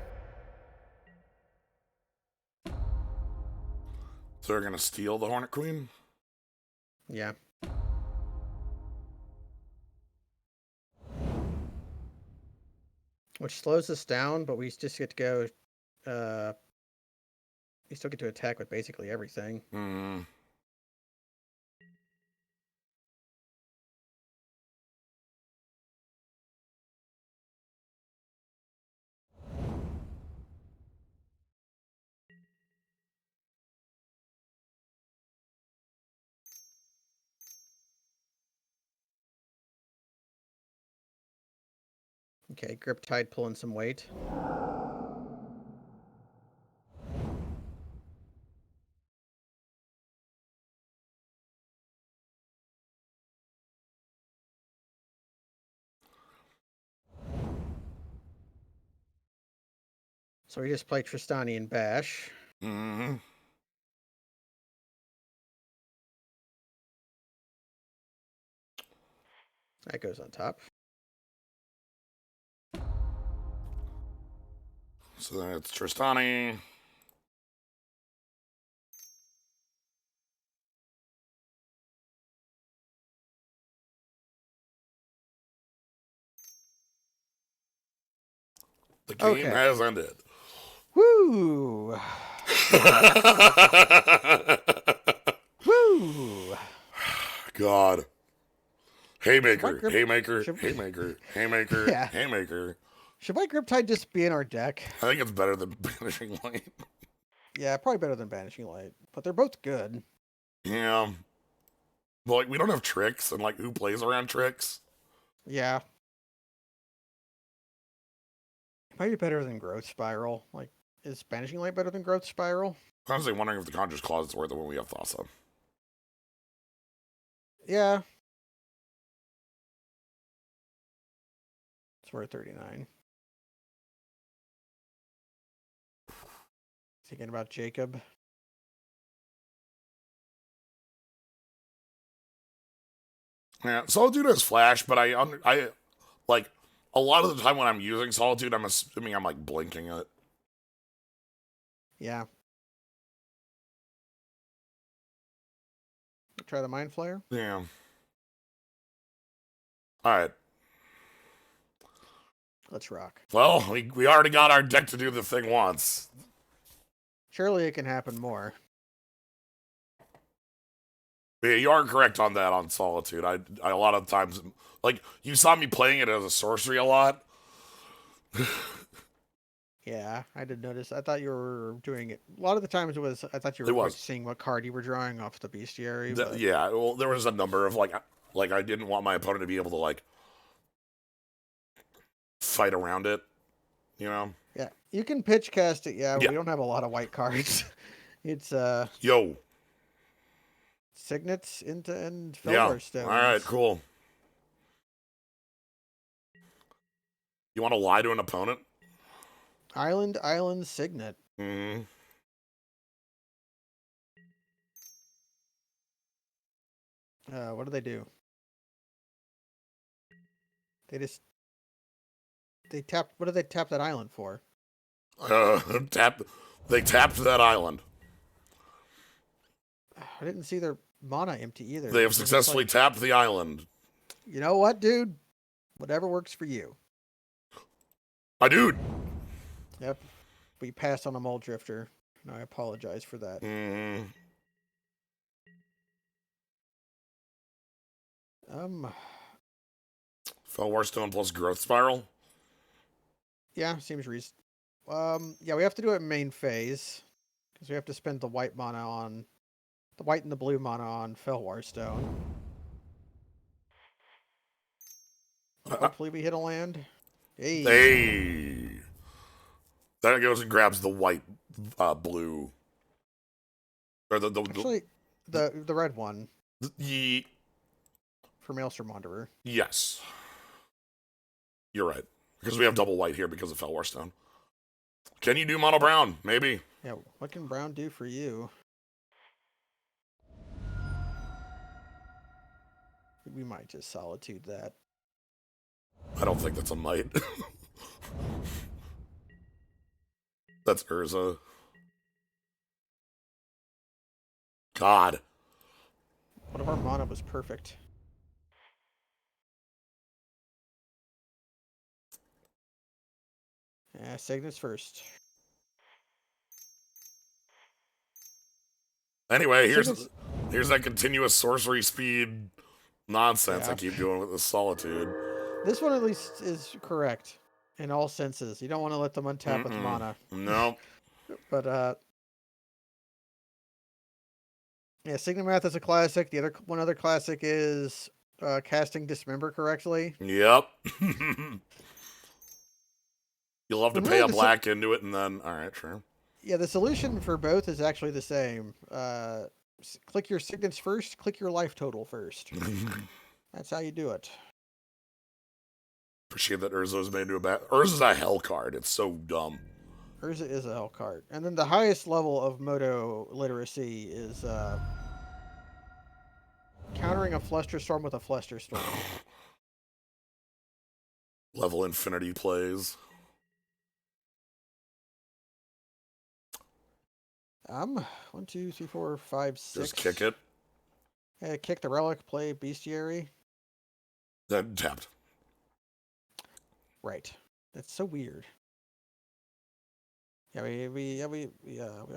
So they're gonna steal the Hornet Queen? Yeah. Which slows us down, but we just get to go. We still get to attack with basically everything. Hmm. Okay, Griptide pulling some weight. So we just play Tristani and Bash. Hmm. That goes on top. So then it's Tristani. The game Okay. has ended. Woo! Woo! God. Should my Haymaker, grip haymaker, should haymaker, haymaker, yeah. haymaker. Should my grip tide just be in our deck? I think it's better than Banishing Light. Yeah, probably better than Banishing Light, but they're both good. Yeah. Well, like, we don't have tricks, and, like, who plays around tricks? Yeah. It might be better than Growth Spiral. Like, is Banishing Light better than Growth Spiral? I'm honestly wondering if the Conjurer's Clause is worth it when we have Thassa. Yeah. It's worth 39. Thinking about Jacob. Yeah, Solitude has Flash, but I like, a lot of the time when I'm using Solitude, I'm assuming I'm, like, blinking it. Yeah. Try the Mind Flayer. Yeah. Alright. Let's rock. Well, we already got our deck to do the thing once. Surely it can happen more. But yeah, you are correct on that on Solitude. I a lot of times, like, you saw me playing it as a sorcery a lot. Yeah, I did notice. I thought you were doing it. A lot of the times I thought you It were was. seeing what card you were drawing off the bestiary, but Yeah, well, there was a number of, like I didn't want my opponent to be able to, like, fight around it, you know? yeah, you can pitch cast it. Yeah, but Yeah. we don't have a lot of white cards. It's Yo. Signets into and Yeah. Felwar Stones. All right, cool. You want to lie to an opponent? Island Signet. Mm-hmm. What do they do? They just they tap. What do they tap that island for? Tap. They tapped that island. I didn't see their mana empty either. They have Was this successfully like, tapped the island. you know what, dude? Whatever works for you. My dude. Yep. We passed on a Mole Drifter, and I apologize for that. Mm-hmm. Um, Felwar Stone plus Growth Spiral. yeah, seems reasonable. Yeah, we have to do it in main phase because we have to spend the white and the blue mana on Felwar Stone. Hopefully, we hit a land. Hey, Hey. Then it goes and grabs the white, blue, or actually, the red one the for Maelstrom Wanderer. yes. You're right, because we have double white here because of Felwar Stone. Can you do mono brown? Maybe. Yeah, what can Brown do for you? We might just Solitude that. I don't think that's a might. That's Urza. God. What if our mana was perfect? Yeah, Cygnus first. Anyway, Cygnus, here's that continuous sorcery speed nonsense I yeah. keep doing with the Solitude. This one at least is correct in all senses. You don't want to let them untap with Mm-mm. mana. No. But yeah, Signimath is a classic. The other classic is casting Dismember correctly. Yep. You'll have to And pay really, a black into it, and then all right, sure. yeah, the solution for both is actually the same. Click your signets first. Click your life total first. That's how you do it. Appreciate that Urza's made into a bat. Urza's a hell card. It's so dumb. Urza is a hell card. And then the highest level of Moto literacy is countering a Flusterstorm with a Flusterstorm. Level infinity plays. 1, 2, 3, 4, 5, 6. Just kick it. Kick the relic, play bestiary. Then tapped. Right. That's so weird. We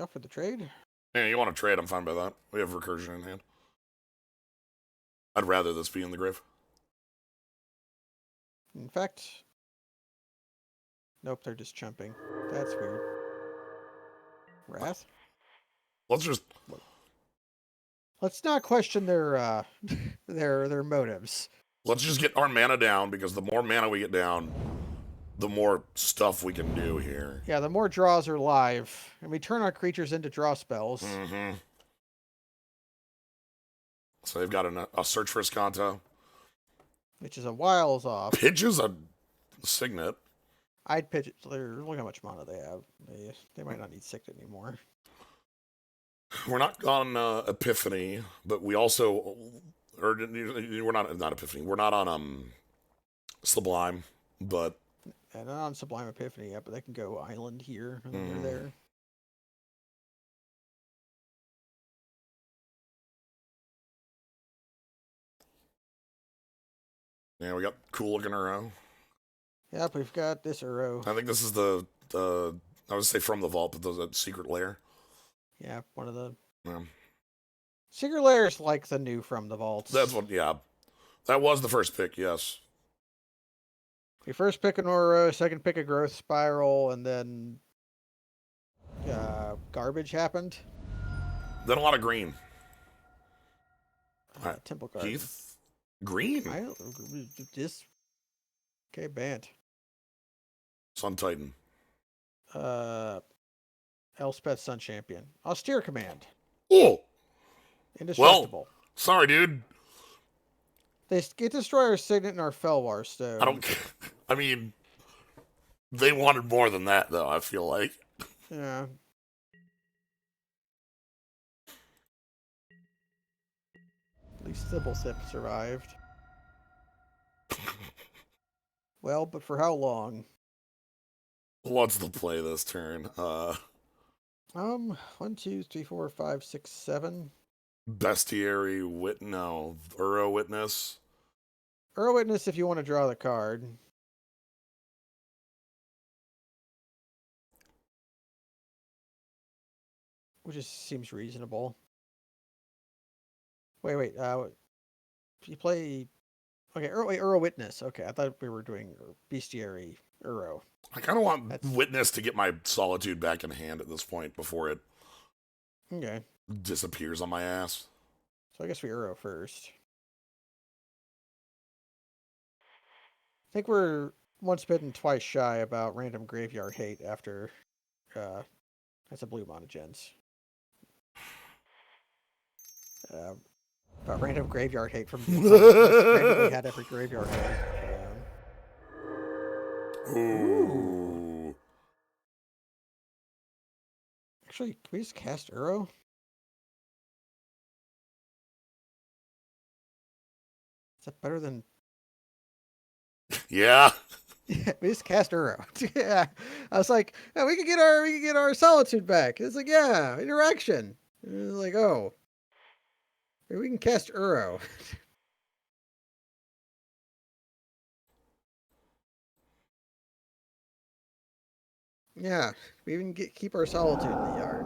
offered the trade. Yeah, you want to trade? I'm fine by that. We have recursion in hand. I'd rather this be in the grave. In fact, nope, they're just chumping. That's weird. Wrath? Let's just Let's not question their their motives. let's just get our mana down, because the more mana we get down, the more stuff we can do here. Yeah, the more draws are live, and we turn our creatures into draw spells. Mm-hmm. So they've got a search for Escanto. Which is a whiles off. Pitches a Signet. I'd pitch it. Look how much mana they have. They might not need Signet anymore. We're not on Epiphany, but we also, or we're not Epiphany. We're not on Sublime, but And not on Sublime Epiphany yet, but they can go Island here, and then they're there. yeah, we got cool looking Uro. Yep, we've got this Uro. I think this is the I would say from the vault, but the secret lair. Yeah, one of the Yeah. Secret Lair's like the new From the Vaults. That's what. Yeah, that was the first pick. Yes. We first pick an Uro, second pick a Growth Spiral, and then garbage happened. Then a lot of green. Temple Garden. Heath, green. This. Okay, Bant. Sun Titan. Elspeth Sun Champion. Austere Command. Oh, Indestructible. well, sorry, dude. They get destroy our Signet and our Felwar Stone. I don't. I mean, they wanted more than that, though. I feel like. Yeah. At least Sybil Sip survived. Well, but for how long? What's the play this turn? 1, 2, 3, 4, 5, 6, 7. Bestiary Uro Witness. Uro Witness if you want to draw the card. Which just seems reasonable. Wait. If you play... Okay, Uro Witness. Okay, I thought we were doing Bestiary Uro. I kind of want Witness to get my Solitude back in hand at this point before it Okay. disappears on my ass. So I guess we Uro first. I think we're once bitten, twice shy about random graveyard hate after that's a blue mana gens. About random graveyard hate from the randomly had every graveyard hate. Ooh. Actually, can we just cast Uro? Is that better than... Yeah. Yeah, we just cast Uro. Yeah. I was like, oh, we can get our Solitude back. It's like, yeah, interaction. It was like, oh. Maybe we can cast Uro. Yeah, we even keep our Solitude in the yard.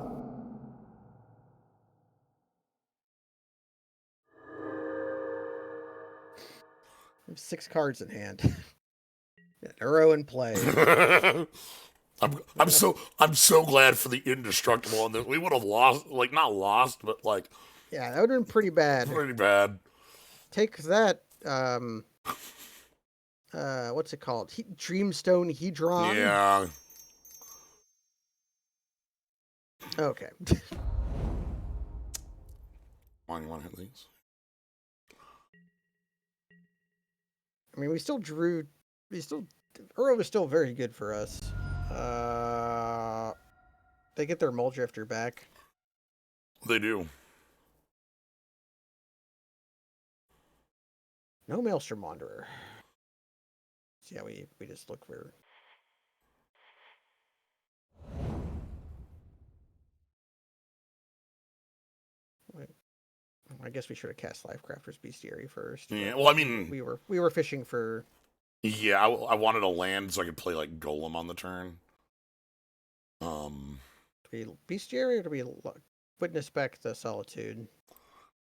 We have 6 cards in hand. Uro in play. I'm so glad for the indestructible, and we would have lost, like not lost, but like Yeah, that would have been pretty bad. pretty bad. Take that. What's it called? Dreamstone Hedron. Yeah. Okay. Why you want to hit these? I mean, we still drew. Uro was still very good for us. They get their Muldrifter back. They do. No Maelstrom Wanderer. See how we just look for. Wait. I guess we should have cast Lifecrafter's Bestiary first. Yeah. Well, I mean, we were fishing for. yeah, I wanted a land so I could play like Golem on the turn. Do we bestiary or do we witness back the solitude?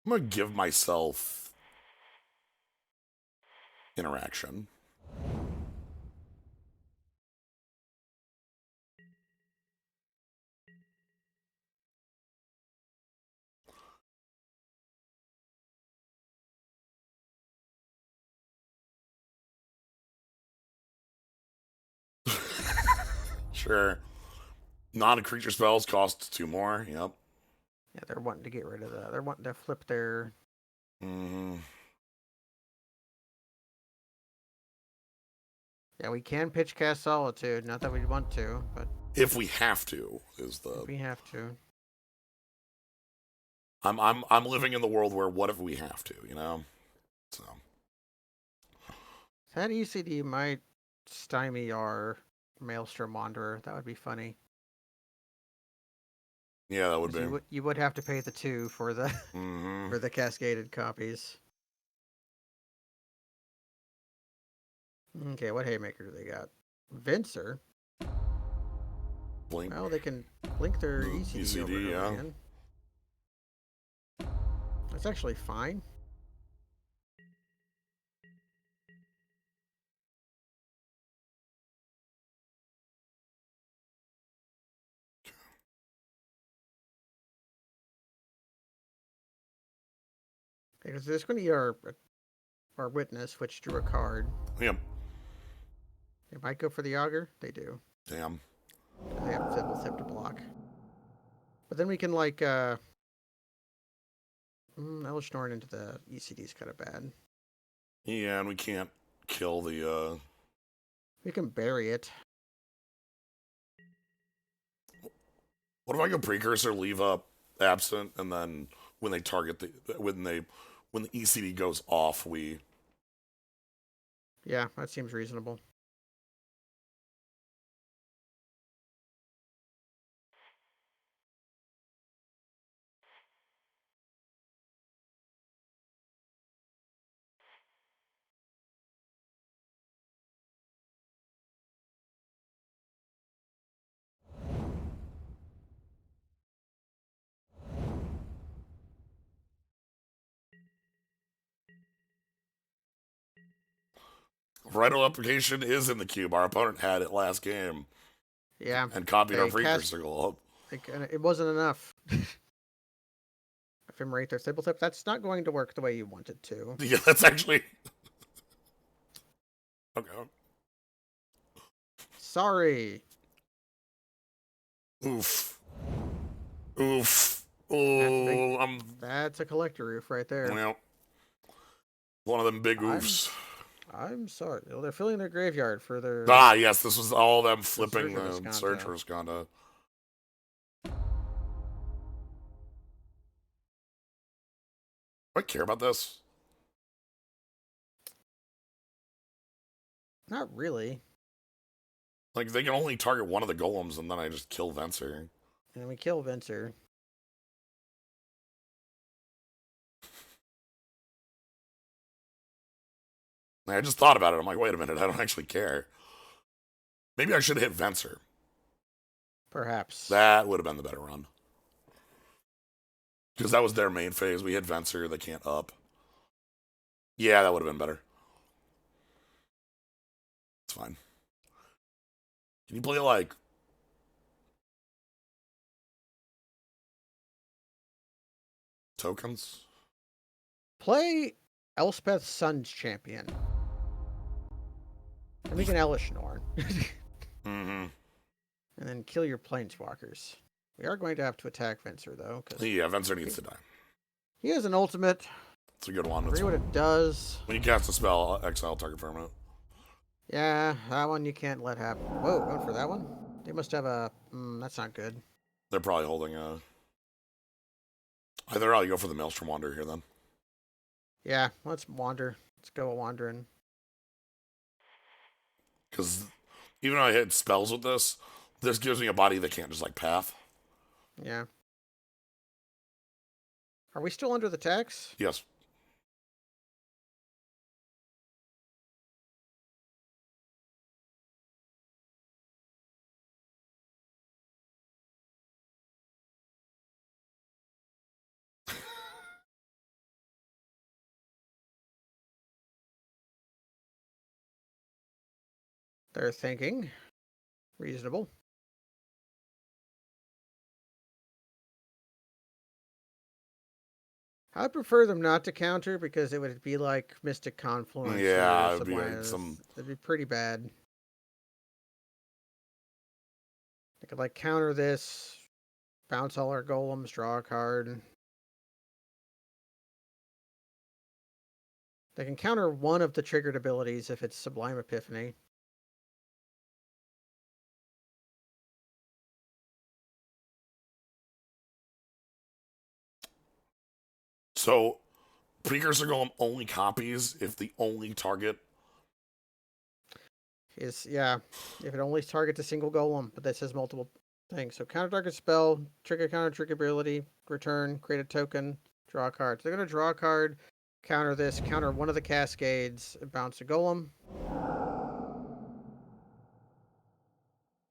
I'm gonna give myself interaction. Sure. Non-creature spells cost 2 more. Yep. Yeah, they're wanting to get rid of that. They're wanting to flip their. Mm-hmm. Yeah, we can pitch cast solitude. Not that we'd want to, but If we have to, is the if we have to. I'm living in the world where what if we have to, you know? So That ECD might stymie our Maelstrom Wanderer. That would be funny. yeah, that would Because be. you would have to pay the 2 for the Mm-hmm. for the cascaded copies. Okay, what haymaker do they got? Vincer. Blink. Well, they can link their ECD over and ECD, over yeah. again. That's actually fine. Because there's going to be our witness, which drew a card. Yep. They might go for the auger. They do. Damn. They have Fibble Tip to block. But then we can like Elish Norn into the ECD is kind of bad. Yeah, and we can't kill the. We can bury it. What if I go precursor, leave up absent, and then when they target when the ECD goes off, we. Yeah, that seems reasonable. Vital application is in the cube. Our opponent had it last game Yeah, and copied our they cast. precursor goal. It wasn't enough. Ephemerate their Fibble Tip. That's not going to work the way you want it to. Yeah, that's actually. Okay. Sorry. Oof. Oof. That's a big. Oh, I'm. That's a collector roof right there. Well, one of them big I'm oofs. I'm sorry. Well, they're filling their graveyard for their Ah, yes, this was all them the flipping Search of the search for Visconta. Visconta. Do I care about this? Not really. Like, they can only target one of the golems, and then I just kill Venser. And we kill Vincer. I just thought about it. I'm like, wait a minute, I don't actually care. Maybe I should have hit Venser. Perhaps. That would have been the better run. Because that was their main phase. We hit Venser, they can't up. Yeah, that would have been better. It's fine. Can you play, like, tokens? Play Elspeth's Sun's Champion. And we can Elish Norn. Mm-hmm. And then kill your Planeswalkers. We are going to have to attack Vincer, though. Cause Yeah, Venser needs to die. he has an ultimate. It's a good one. I forget what it does. When you cast a spell, exile target permanent. Yeah, that one you can't let happen. Whoa, going for that one? They must have a... that's not good. They're probably holding a... Either I'll go for the Maelstrom Wanderer here, then. Yeah, let's wander. Let's go wandering. Because even though I hit spells with this gives me a body that can't just, like, path. Yeah. Are we still under the tax? Yes. They're thinking. Reasonable. I prefer them not to counter because it would be like Mystic Confluence or Yeah, it'd be like Sublime. some. It'd be pretty bad. They could like counter this, bounce all our golems, draw a card. They can counter one of the triggered abilities if it's Sublime Epiphany. So, Precursor Golem only copies if the only target. Yeah, if it only targets a single golem, but that says multiple things. So counter target spell, trigger counter trigger ability, return, create a token, draw a card. So they're gonna draw a card, counter this, counter one of the cascades, bounce a golem.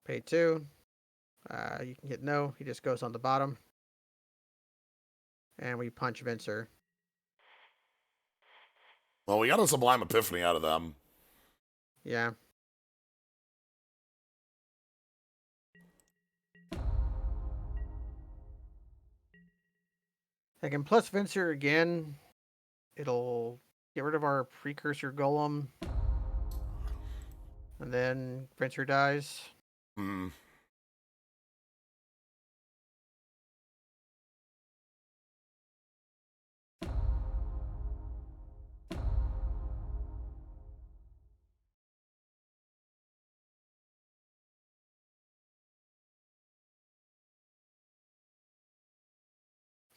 Pay 2. You can hit no. He just goes on the bottom. And we punch Vincer. Well, we got a Sublime Epiphany out of them. Yeah. I can plus Vincer again. It'll get rid of our precursor golem. And then Vincer dies. Hmm.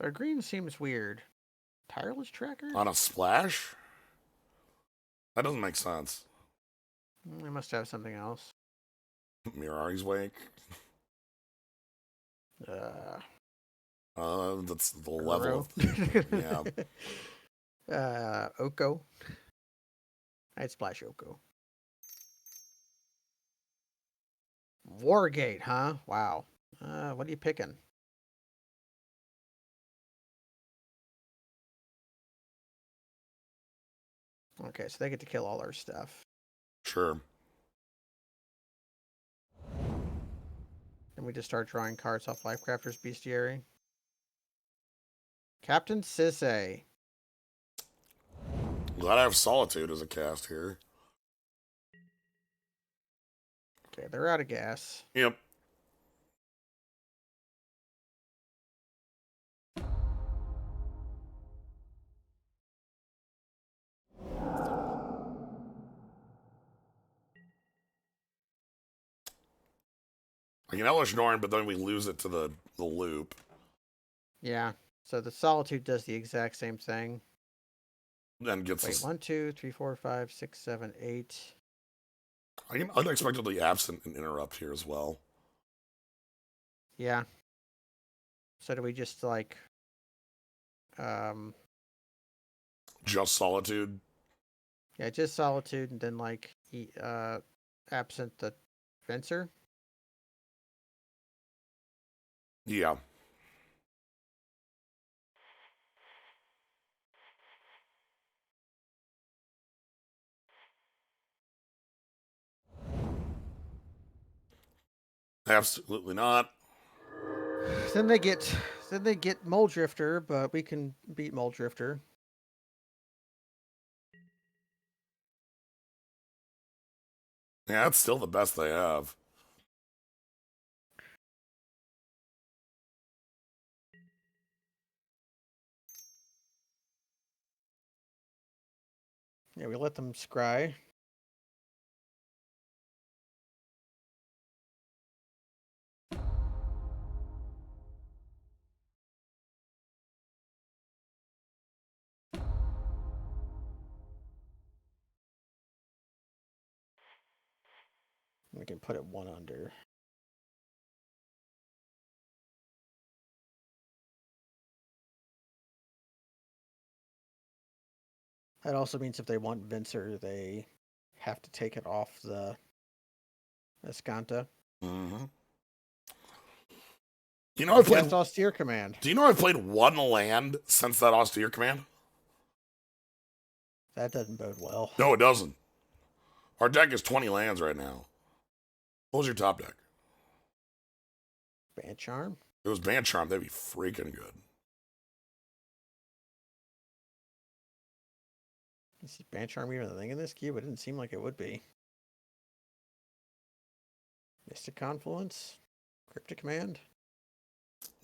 Their green seems weird. Tireless Tracker? On a splash? That doesn't make sense. They must have something else. Mirari's Wake. Uh, That's the level of. Yeah. Oko. I'd splash Oko. Wargate, huh? Wow. What are you picking? Okay, so they get to kill all our stuff. Sure. And we just start drawing cards off Lifecrafter's Bestiary. Captain Sisay. Glad I have Solitude as a cast here. Okay, they're out of gas. Yep. I can Elish Norn, but then we lose it to the loop. Yeah. So the Solitude does the exact same thing. Then gets Wait, us. 1, 2, 3, 4, 5, 6, 7, 8. I can unexpectedly absent and interrupt here as well. Yeah. So do we just like Just Solitude. yeah, just Solitude and then like absent the Fencer? Yeah. Absolutely not. Then they get Mole Drifter, but we can beat Mole Drifter. Yeah, that's still the best they have. Yeah, we let them scry. We can put it 1 under. That also means if they want Vincer, they have to take it off the Escanta. Mm-hmm. You know, I played. Cast Austere Command. Do you know I've played one land since that Austere command? That doesn't bode well. No, it doesn't. Our deck is 20 lands right now. What was your top deck? Band Charm. It was Band Charm. That'd be freaking good. Is Band Charm even a thing in this cube? It didn't seem like it would be. Mystic Confluence. Cryptic Command.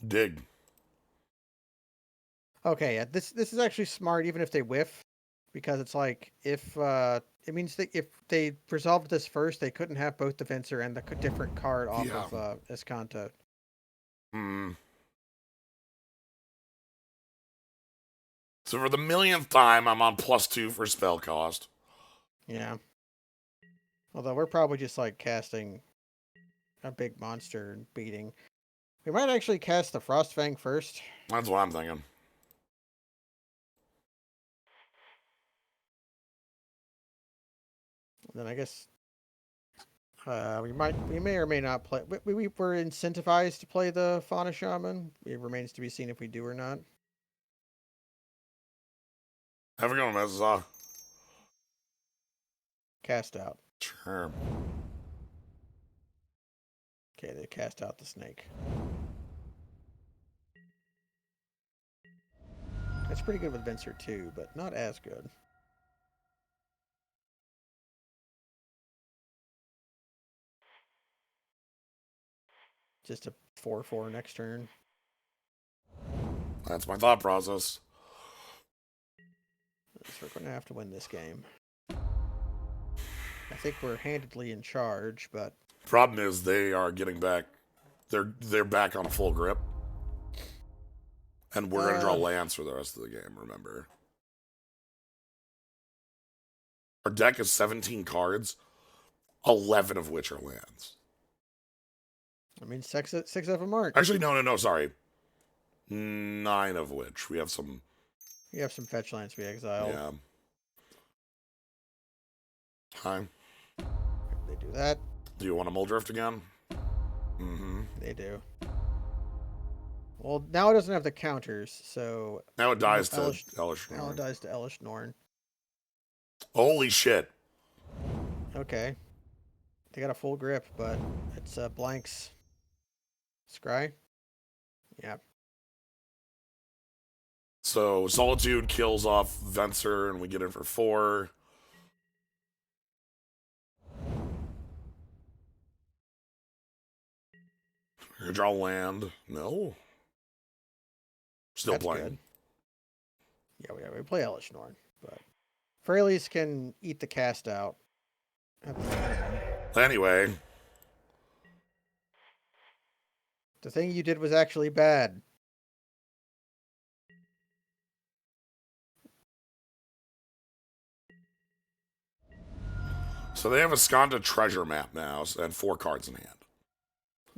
Dig. Okay, yeah, this is actually smart, even if they whiff, because it's like if it means that if they resolved this first, they couldn't have both the Venser and the different card off Yeah. of Escanto. Hmm. So for the millionth time, I'm on +2 for spell cost. Yeah. Although we're probably just like casting a big monster and beating. We might actually cast the Frostfang first. That's what I'm thinking. Then I guess we may or may not play. We're incentivized to play the Fauna Shaman. It remains to be seen if we do or not. Have a good one, Mrs. Cast out. Sure. Okay, they cast out the snake. That's pretty good with Venser too, but not as good. Just a 4/4 next turn. That's my thought process. So we're going to have to win this game. I think we're handedly in charge, but Problem is they are getting back. They're back on a full grip. And we're going to draw lands for the rest of the game, remember. Our deck is 17 cards, 11 of which are lands. I mean, six of them aren't. Actually, no, sorry. 9 of which. We have some... We have some fetch lands we exiled. Yeah. Hi. They do that. Do you want a Muldrift again? Mm-hmm. They do. Well, now it doesn't have the counters, so... Now it dies to Elesh Norn. Now it dies to Elesh Norn. Holy shit. Okay. They got a full grip, but it's blanks. Scry? Yeah. So Solitude kills off Venser and we get in for 4. You draw land. No. Still That's playing. good. Yeah, we play Elesh Norn, but Fraley's can eat the cast out. Anyway. The thing you did was actually bad. So they have a Skanda treasure map now and 4 cards in hand.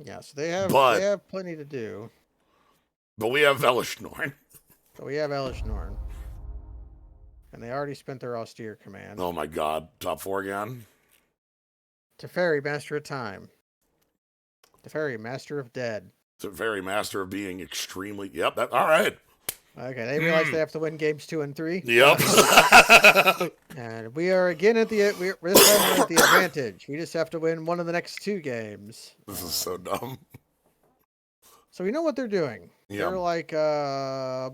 Yeah, so they have plenty to do. But we have Velish Norn. But we have Elesh Norn. And they already spent their austere command. Oh my god. Top 4 again? Teferi, Master of Time. Teferi, Master of Dead. Teferi, Master of Being extremely... Yep, that... Alright. Okay, they realize they have to win games 2 and 3. Yep. And we are again at the... This time we're at the advantage. We just have to win one of the next 2 games. This is so dumb. So we know what they're doing. Yeah. They're like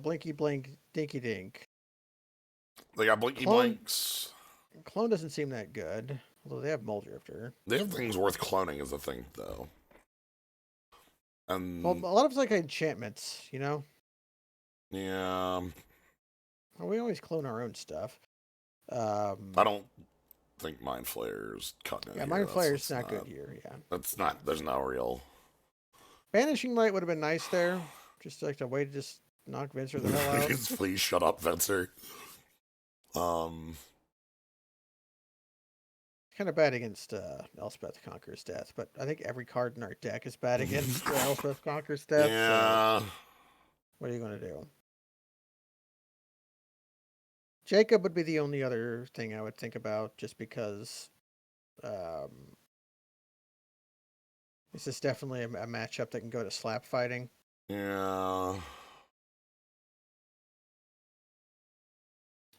Blinky Blink, Dinky Dink. They got Blinky Blinks. Clone doesn't seem that good. Although they have Muldrifter. They have things worth cloning is the thing, though. And well, a lot of it's like enchantments, you know? yeah. Well, we always clone our own stuff. I don't think Mind Flayer's cutting it. Yeah, here. Mind Flayer's not good here, yeah. That's not, there's no real. Banishing Light would have been nice there. Just like a way to just knock Venser the hell out. Please shut up, Venser. Kind of bad against Elspeth Conqueror's Death, but I think every card in our deck is bad against Elspeth Conqueror's Death. Yeah. So what are you going to do? Jacob would be the only other thing I would think about, just because this is definitely a matchup that can go to slap fighting. Yeah.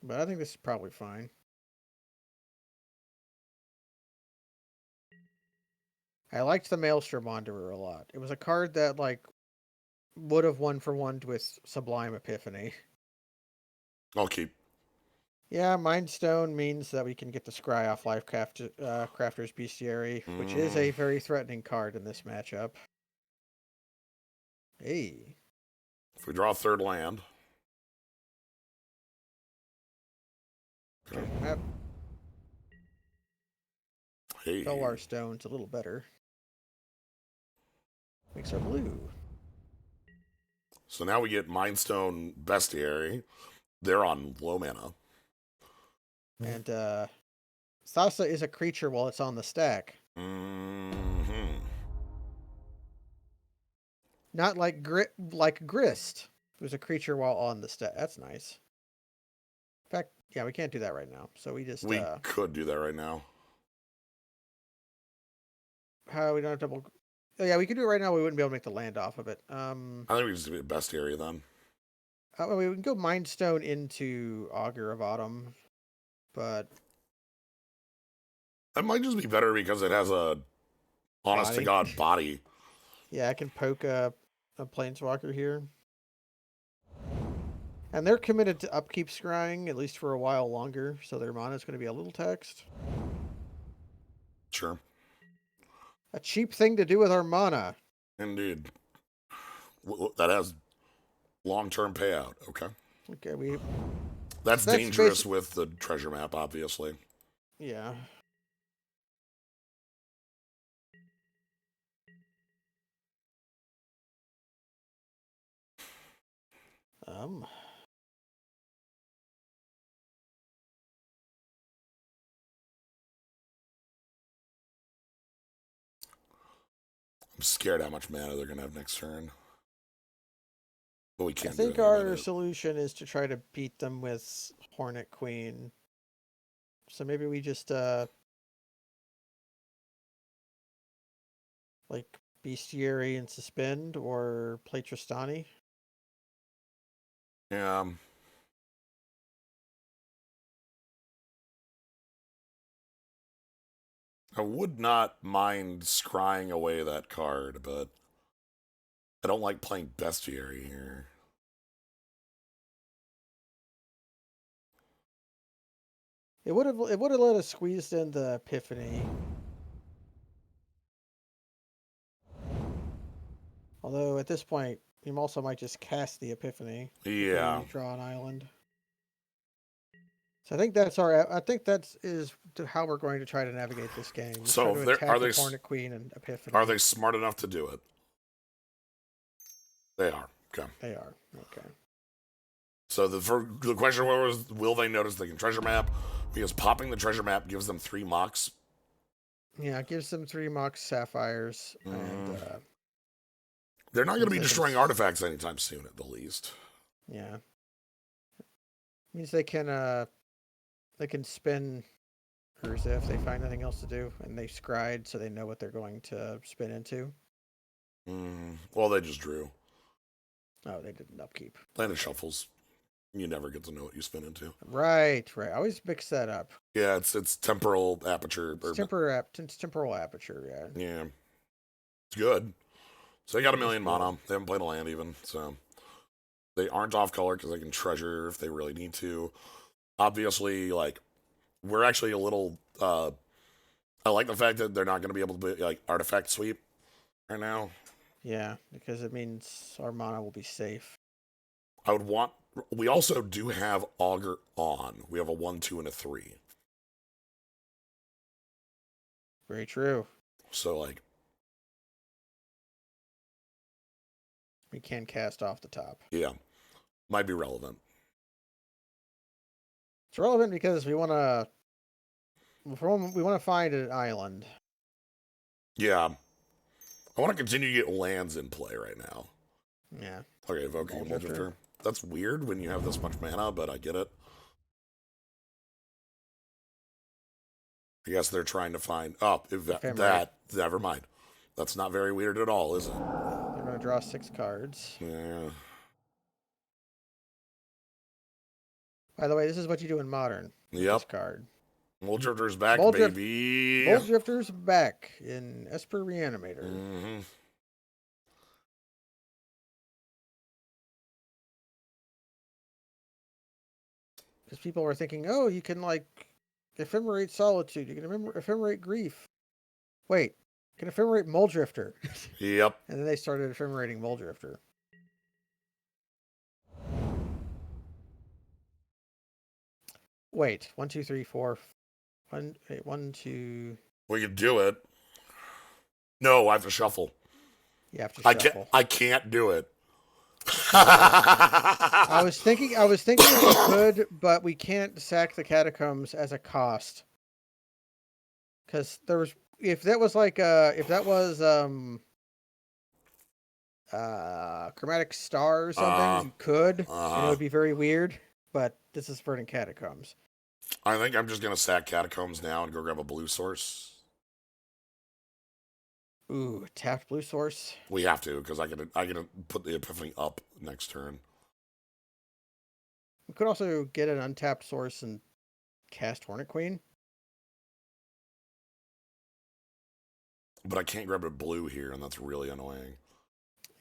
But I think this is probably fine. I liked the Maelstrom Wanderer a lot. It was a card that like would have won for one with Sublime Epiphany. I'll keep. Yeah, Mind Stone means that we can get the Scry off Crafter's Bestiary, which is Mm, a very threatening card in this matchup. Hey, if we draw a third land. Okay. treasure map. Hey. Felwar Stone's a little better. Makes our blue. So now we get Mindstone Bestiary. They're on low mana. And Thassa is a creature while it's on the stack. Mm-hmm. Not like Grist, who's a creature while on the stack. That's nice. In fact, yeah, we can't do that right now. So we just We could do that right now. how we don't have double. Oh yeah, we could do it right now. We wouldn't be able to make the land off of it. I think we just do Bestiary then. We can go Mind Stone into Augur of Autumn, but That might just be better because it has a honest to body. God body. Yeah, I can poke a Planeswalker here. And they're committed to upkeep scrying, at least for a while longer, so their mana is going to be a little taxed. Sure. A cheap thing to do with our mana. Indeed. That has long-term payout. Okay. Okay, That's that's dangerous with the treasure map, obviously. yeah. Um, I'm scared how much mana they're going to have next turn. But we I can't do think anything about our it. solution is to try to beat them with Hornet Queen. So maybe we just like Bestiary and suspend or play Tristani. Yeah. I would not mind scrying away that card, but I don't like playing Bestiary here. It would have let us squeeze in the Epiphany. Although at this point, we also might just cast the Epiphany if Yeah. we draw an island. So I think that's our. I think how we're going to try to navigate this game. Just try So to are attack they with Hornet Queen and are Epiphany. they smart enough to do it? They are. Okay. They are okay. So the question was, will they notice they can treasure map? Because popping the treasure map gives them 3 mocks. Yeah, it gives them 3 Mox Sapphires, and They're not going to means be they can. destroying artifacts anytime soon, at the least. Yeah, means they can spin Urza if they find nothing else to do, and they scried, so they know what they're going to spin into. Well, they just drew. Oh, they didn't upkeep. Land of shuffles. You never get to know what you spin into. Right. I always mix that up. Yeah, it's temporal aperture. It's temporal aperture. Yeah. Yeah, it's good. So they got a It is million good. mana. They haven't played a land even, so they aren't off color because they can treasure if they really need to. Obviously, like we're actually a little. I like the fact that they're not going to be able to be like artifact sweep right now. Yeah, because it means our mana will be safe. I would want. We also do have Augur on. We have a 1, 2, and a 3. Very true. So like, We can cast off the top. yeah, might be relevant. It's relevant because we want to find an island. Yeah, I want to continue to get lands in play right now. Yeah. Okay, evoking a Muldrifter. That's weird when you have this much mana, but I get it. I guess they're trying to find. Oh, never mind. That's not very weird at all, is it? They're going to draw 6 cards. Yeah. By the way, this is what you do in Modern with this Yep. card. Mole Drifter's back, Mole Drift, baby. Mole Drifter's back in Esper Reanimator. Mm-hmm. Because people were thinking, oh, you can like ephemerate solitude, you can ephemerate grief. Wait, you can ephemerate Mole Drifter. Yep. And then they started ephemerating Mole Drifter. Wait, 1, 2, 3, 4. Wait, 1, 2. We can do it. No, I have to shuffle. You have to I can't. shuffle. I can't do it. Okay. I was thinking if we could, but we can't sack the catacombs as a cost. Because there was if that was chromatic star or something, you could, and it would be very weird. But this is Verdant Catacombs. I think I'm just gonna sack catacombs now and go grab a blue source. Ooh, tapped blue source. We have to because I gotta put the epiphany up next turn. We could also get an untapped source and cast Hornet Queen. But I can't grab a blue here, and that's really annoying.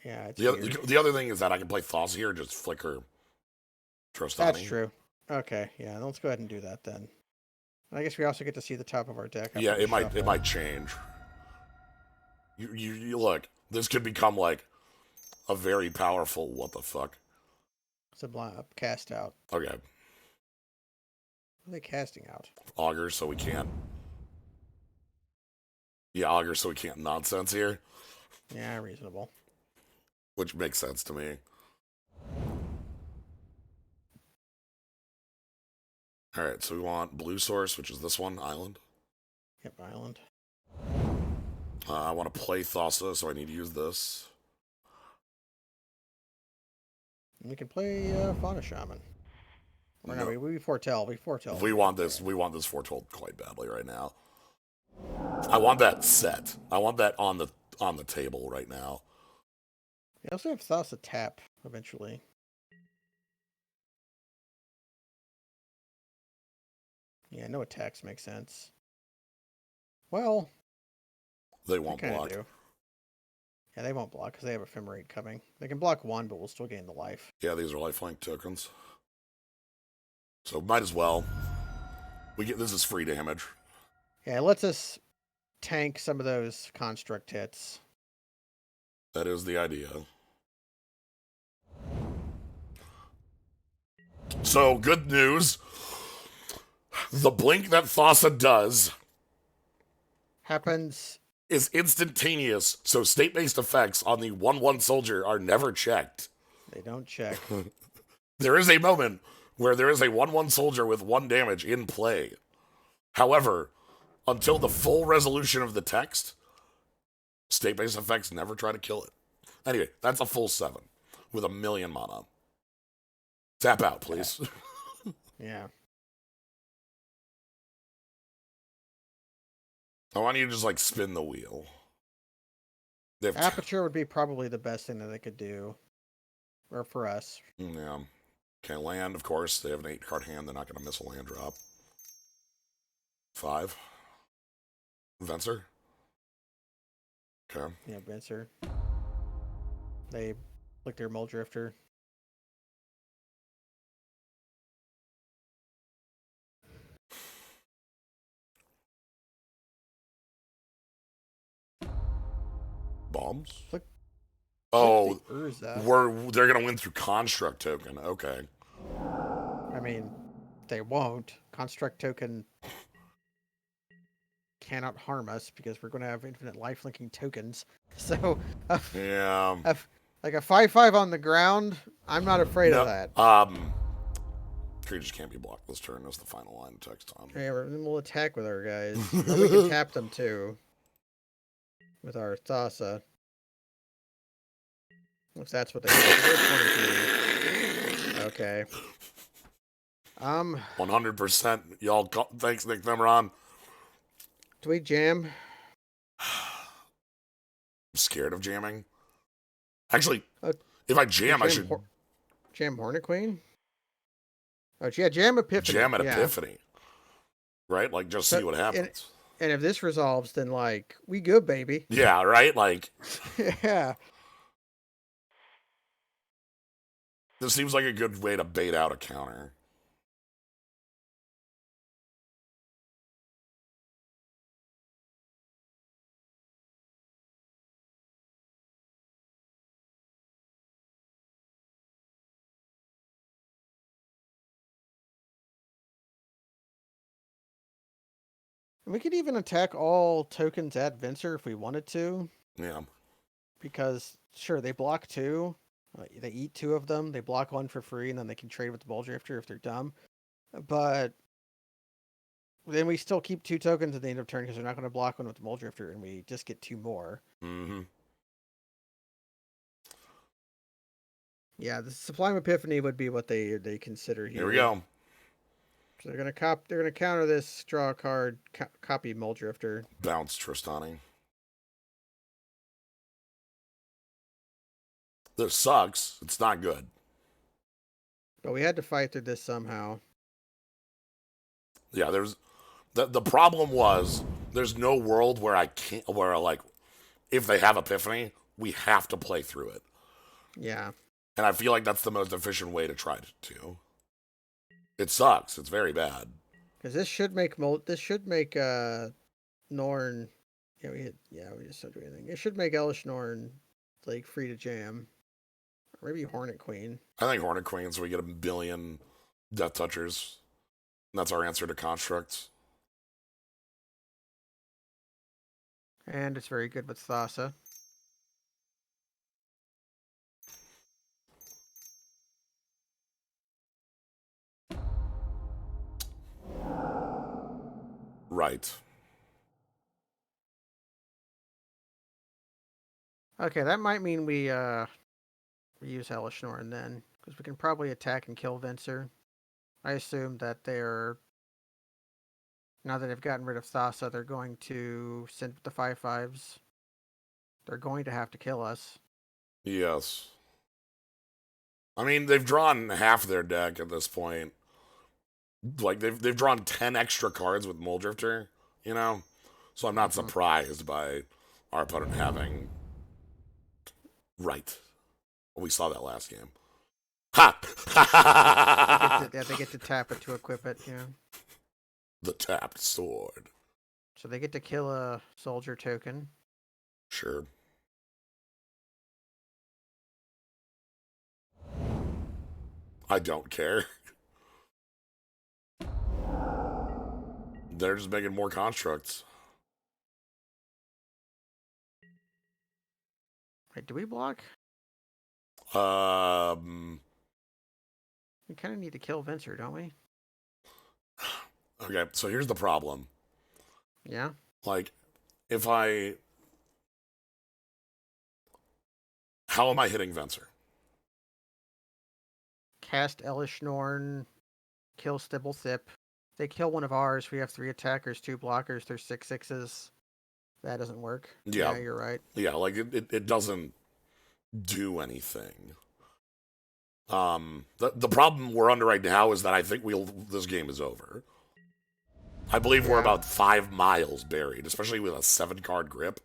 Yeah, it's the other thing is that I can play Thoughts here and just flicker Trostani. That's true. Okay, yeah, let's go ahead and do that then. I guess we also get to see the top of our deck. Yeah, it might change. You look. This could become like a very powerful. What the fuck? Sublime cast out. Okay. What are they casting out? Augur, so we can't. Yeah, Augur, so we can't nonsense here. Yeah, reasonable. Which makes sense to me. Alright, so we want blue source, which is this one, Island. Yep, Island. I want to play Thassa, so I need to use this. And we can play Fauna Shaman. Or no, we foretell. We foretell. We want this foretold quite badly right now. I want that set. I want that on the table right now. We also have Thassa tap eventually. Yeah, no attacks make sense. Well, they won't block. Do. Yeah, they won't block because they have Ephemerate coming. They can block one, but we'll still gain the life. Yeah, these are lifelink tokens. So might as well. This is free damage. Yeah, it lets us tank some of those construct hits. That is the idea. So, good news. The blink that Thassa does happens is instantaneous, so state-based effects on the 1/1 soldier are never checked. They don't check. There is a moment where there is a 1/1 soldier with 1 damage in play. However, until the full resolution of the text, state-based effects never try to kill it. Anyway, that's a full 7 with 1,000,000 mana. Tap out, please. Yeah. I want you to just like spin the wheel. Aperture would be probably the best thing that they could do. Or for us. Yeah. Can't land, of course. They have an 8-card hand. They're not going to miss a land drop. 5. Venser. Okay. Yeah, Venser. They flick their Mole Drifter. Bombs? Flick oh, the they're going to win through Construct Token. Okay. I mean, they won't. Construct Token cannot harm us because we're going to have infinite life-linking tokens. So, yeah. Like a 5/5 on the ground, I'm not afraid of that. Creatures can't be blocked this turn. That's the final line of text on. Yeah, then we'll attack with our guys. Or we can tap them too. With our Thassa. If that's what they do. Okay. 100%. Y'all, thanks, Nick Themeron. Do we jam? I'm scared of jamming. Actually, if I jam, I should... Jam Hornet Queen? Oh, yeah, jam Epiphany. Jam at Epiphany. right? Like, just So see what and happens. and if this resolves, then like we good, baby. Yeah, right? Like, Yeah. this seems like a good way to bait out a counter. We could even attack all tokens at Venser if we wanted to, Yeah. because sure they block two, they eat two of them, they block one for free, and then they can trade with the Ball Drifter if they're dumb. But then we still keep two tokens at the end of turn because they're not going to block one with the Ball Drifter, and we just get two more. Mm-hmm. Yeah, the Sublime Epiphany would be what they consider Here we here. go. So they're gonna counter this, draw a card, copy Muldrifter. Bounce Tristani. This sucks. It's not good. But we had to fight through this somehow. Yeah, there's the problem was there's no world where I can't where like if they have Epiphany, we have to play through it. Yeah, And I feel like that's the most efficient way to try to. It sucks. It's very bad. because this should make Norn. We just don't do anything. It should make Elish Norn like free to jam. Or maybe Hornet Queen. I think Hornet Queen, so we get a billion Death Touchers. And that's our answer to constructs. And it's very good with Thassa. Right. Okay, that might mean we use Elish Norn then, because we can probably attack and kill Venser. I assume that they're now that they've gotten rid of Thassa, they're going to send the 5/5s. They're going to have to kill us. Yes. I mean, they've drawn half their deck at this point. Like they've drawn 10 extra cards with Muldrifter, you know? So I'm not surprised by our opponent having right. We saw that last game. Ha! They get to tap it to equip it, yeah. The tapped sword. So they get to kill a soldier token. Sure. I don't care. They're just making more constructs. Wait, do we block? Um. We kind of need to kill Venser, don't we? Okay, so here's the problem. Yeah. Like, if I. How am I hitting Venser? Cast Elish Norn, kill Stibble Thip. They kill one of ours. We have 3 attackers, 2 blockers. There's 6/6s. That doesn't work. Yeah. Yeah, you're right. Yeah, like it doesn't do anything. The problem we're under right now is that I think this game is over. I believe we're about 5 miles buried, especially with a 7-card grip.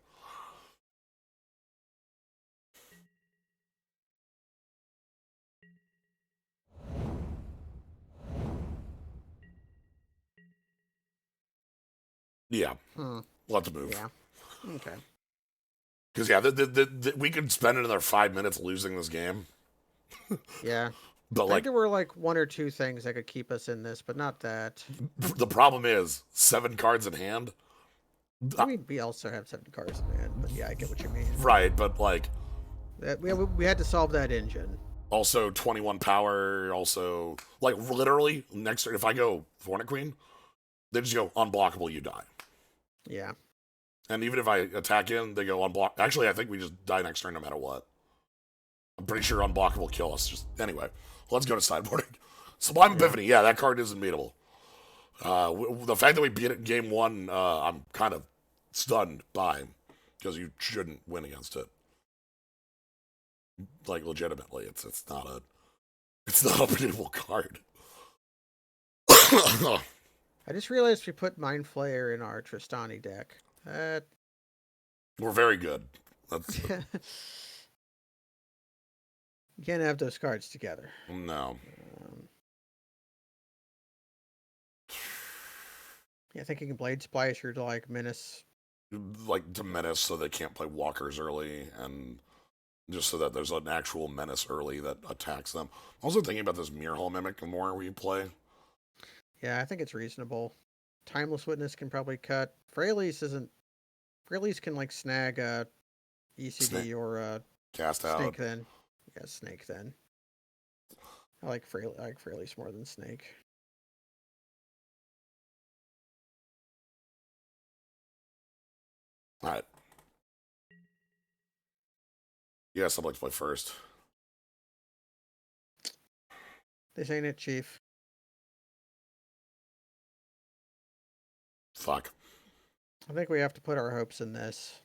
Yeah, let's move. Yeah. Okay. Because yeah, we could spend another 5 minutes losing this game. Yeah. But I think there were like 1 or 2 things that could keep us in this, but not that. The problem is 7 cards in hand. I mean, we also have 7 cards in hand, but yeah, I get what you mean. Right, but like we had to solve that engine. Also 21 power. Also, like literally next turn, if I go Hornet Queen, they just go unblockable. You die. Yeah. And even if I attack in, they go unblock. Actually, I think we just die next turn no matter what. I'm pretty sure unblockable kill us. Just anyway, let's go to sideboarding. Sublime Epiphany. Yeah, that card is unbeatable. The fact that we beat it in game 1, I'm kind of stunned by, because you shouldn't win against it. Like legitimately, it's not a beatable card. I just realized we put Mind Flayer in our Tristani deck. That We're very good. That's you can't have those cards together. no. Um, yeah, thinking Blade Splasher to like Menace. Like to menace so they can't play walkers early, and just so that there's an actual menace early that attacks them. Also thinking about this Mirror Hall Mimic the more we play. Yeah, I think it's reasonable. Timeless Witness can probably cut. Fraley's isn't. Fraley's can like snag a Snake ECD or a cast out. Snake then. Yeah, Snake then. I like Fraley's more than Snake. Alright. Yes, I'd like to play first. This ain't it, Chief. Fuck. I think we have to put our hopes in this.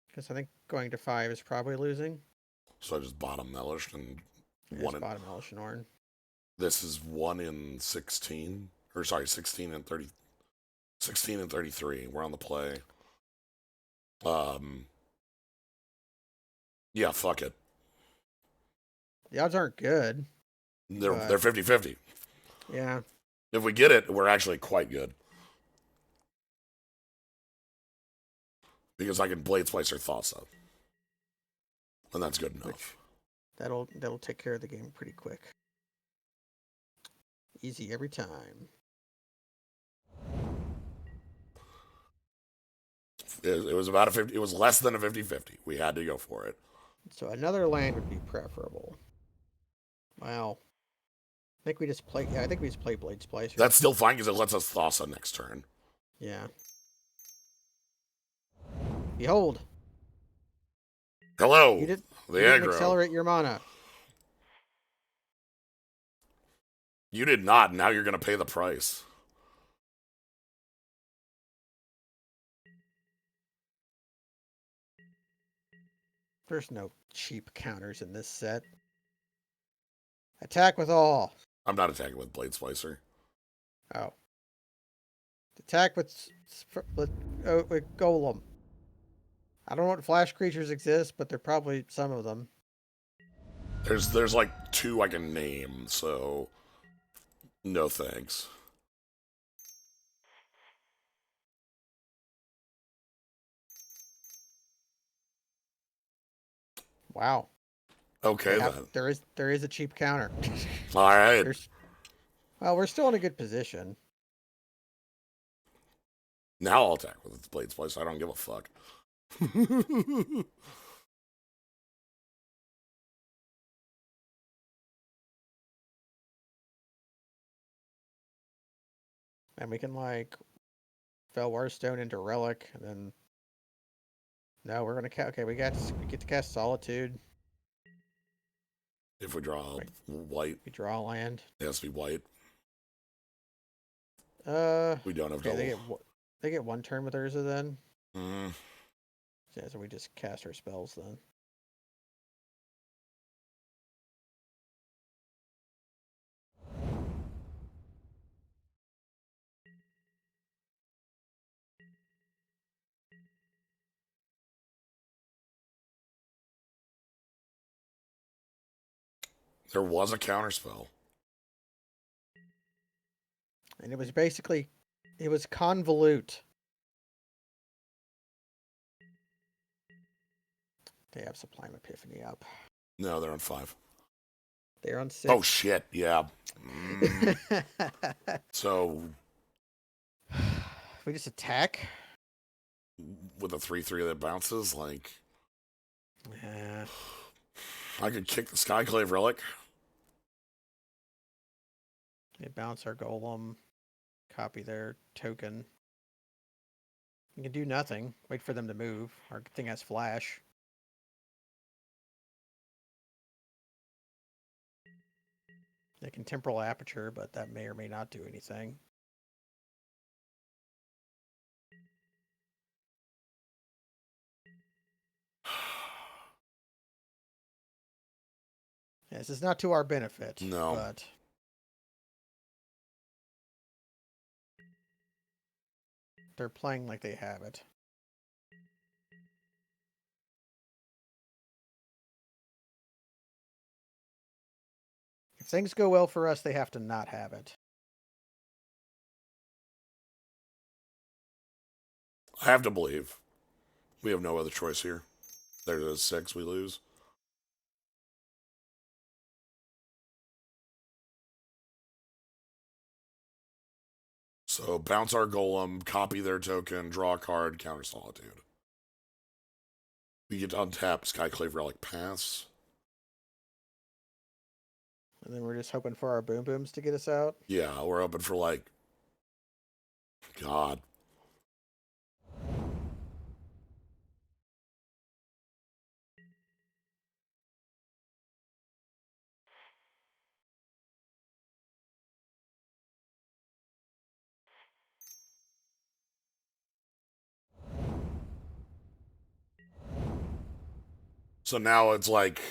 Because I think going to 5 is probably losing. So I just bottom Mellish and Yeah, one it's in bottom Elishanorn. this is 1 in 16. Or sorry, 16 and 30. 16 and 33. We're on the play. Um yeah, fuck it. The odds aren't good, They're but 50-50. yeah. If we get it, we're actually quite good. Because I can Blade Splicer Thassa. And that's good Which enough. that'll take care of the game pretty quick. Easy every time. It was about a 50. It was less than a 50-50. We had to go for it. So another land would be preferable. Wow. I think we just play. Yeah, I think we just play Blade Splicer. That's still fine because it lets us Thassa next turn. Yeah. Behold, Hello, you did. the You didn't aggro. accelerate your mana. You did not. Now you're going to pay the price. There's no cheap counters in this set. Attack with all. I'm not attacking with Blade Splicer. Oh. Attack with Golem. I don't know what flash creatures exist, but there are probably some of them. There's like 2 I can name, so no thanks. Wow. Okay then. There is a cheap counter. All right. There's well, we're still in a good position. Now I'll attack with Blade Splicer. I don't give a fuck. And we can like Fell Warstone into Relic, and then no, we're gonna okay. We get to cast Solitude. If we draw Wait, white, we draw a land. it has to be white. We don't have Okay, double. they get one turn with Urza then. Mm. Yeah, so we just cast our spells then. There was a counterspell. And it was basically it was convolute. They have Sublime Epiphany up. No, they're on 5. They're on 6. Oh shit! Yeah. So We just attack. with a 3/3 that bounces, like Yeah. I could kick the Skyclave Relic. They bounce our golem. Copy their token. You can do nothing. Wait for them to move. Our thing has flash. They can temporal aperture, but that may or may not do anything. Yeah, this is not to our benefit, No. but They're playing like they have it. If things go well for us, they have to not have it. I have to believe. We have no other choice here. There's a 6 we lose. So bounce our golem, copy their token, draw a card, counter Solitude. We get to untap Skyclave Relic pass. And then we're just hoping for our boom booms to get us out. Yeah, we're hoping for like, God. So now it's like,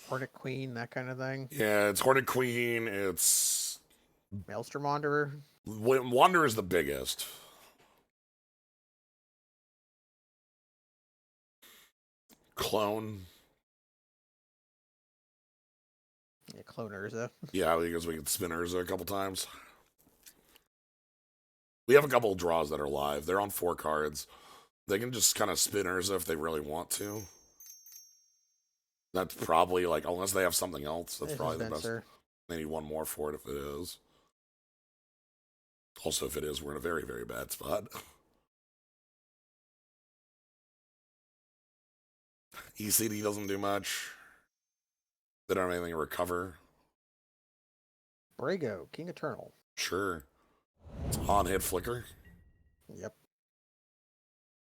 Hornet Queen, that kind of thing. yeah, it's Hornet Queen. It's Maelstrom Wanderer. Wander is the biggest. Clone. Yeah, Clone Urza. Yeah, because we can spin Urza a couple times. We have a couple of draws that are live. They're on 4 cards. They can just kind of spin Urza if they really want to. That's probably like, unless they have something else, that's This probably is the best. Venser. They need one more for it if it is. Also, if it is, we're in a very, very bad spot. ECD doesn't do much. They don't have anything to recover. Brago, King Eternal. Sure. It's on hit flicker. Yep.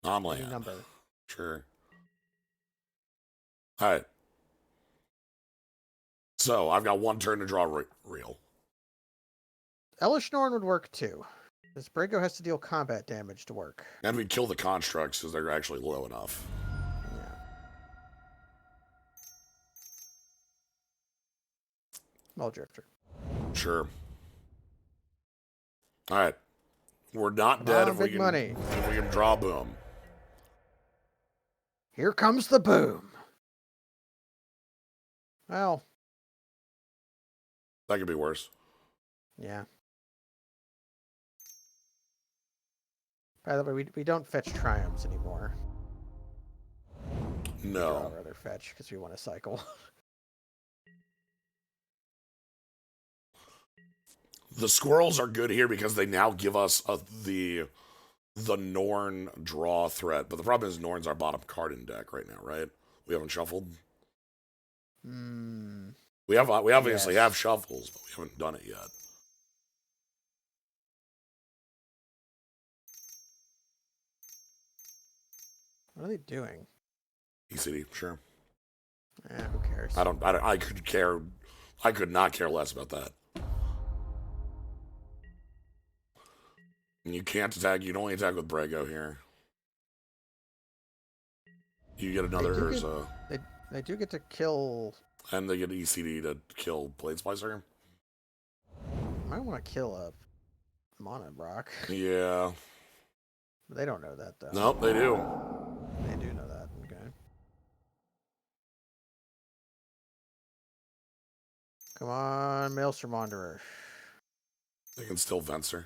On Any land. number. Sure. Alright. So, I've got 1 turn to draw real. Elish Norn would work too. This Brago has to deal combat damage to work. And we kill the constructs because they're actually low enough. Yeah. Small Drifter. Sure. Alright. We're not Come dead on, big money. if we can draw boom. Here comes the boom. Well, That could be worse. yeah. By the way, we don't fetch Triumphs anymore. No. I'd rather fetch because we want to cycle. The squirrels are good here because they now give us the Norn draw threat. But the problem is Norn's our bottom card in deck right now, right? We haven't shuffled. We obviously have shuffles, but we haven't done it yet. What are they doing? ECD, sure. Who cares? I could not care less about that. And you can't attack. You can only attack with Brago here. You get another Urza. They do get to kill. And they get ECD to kill Blade Splicer. Might want to kill a Mana Brock. Yeah. They don't know that though. Nope, they do. They do know that. Okay. Come on, Maelstrom Wanderer. They can still Venser.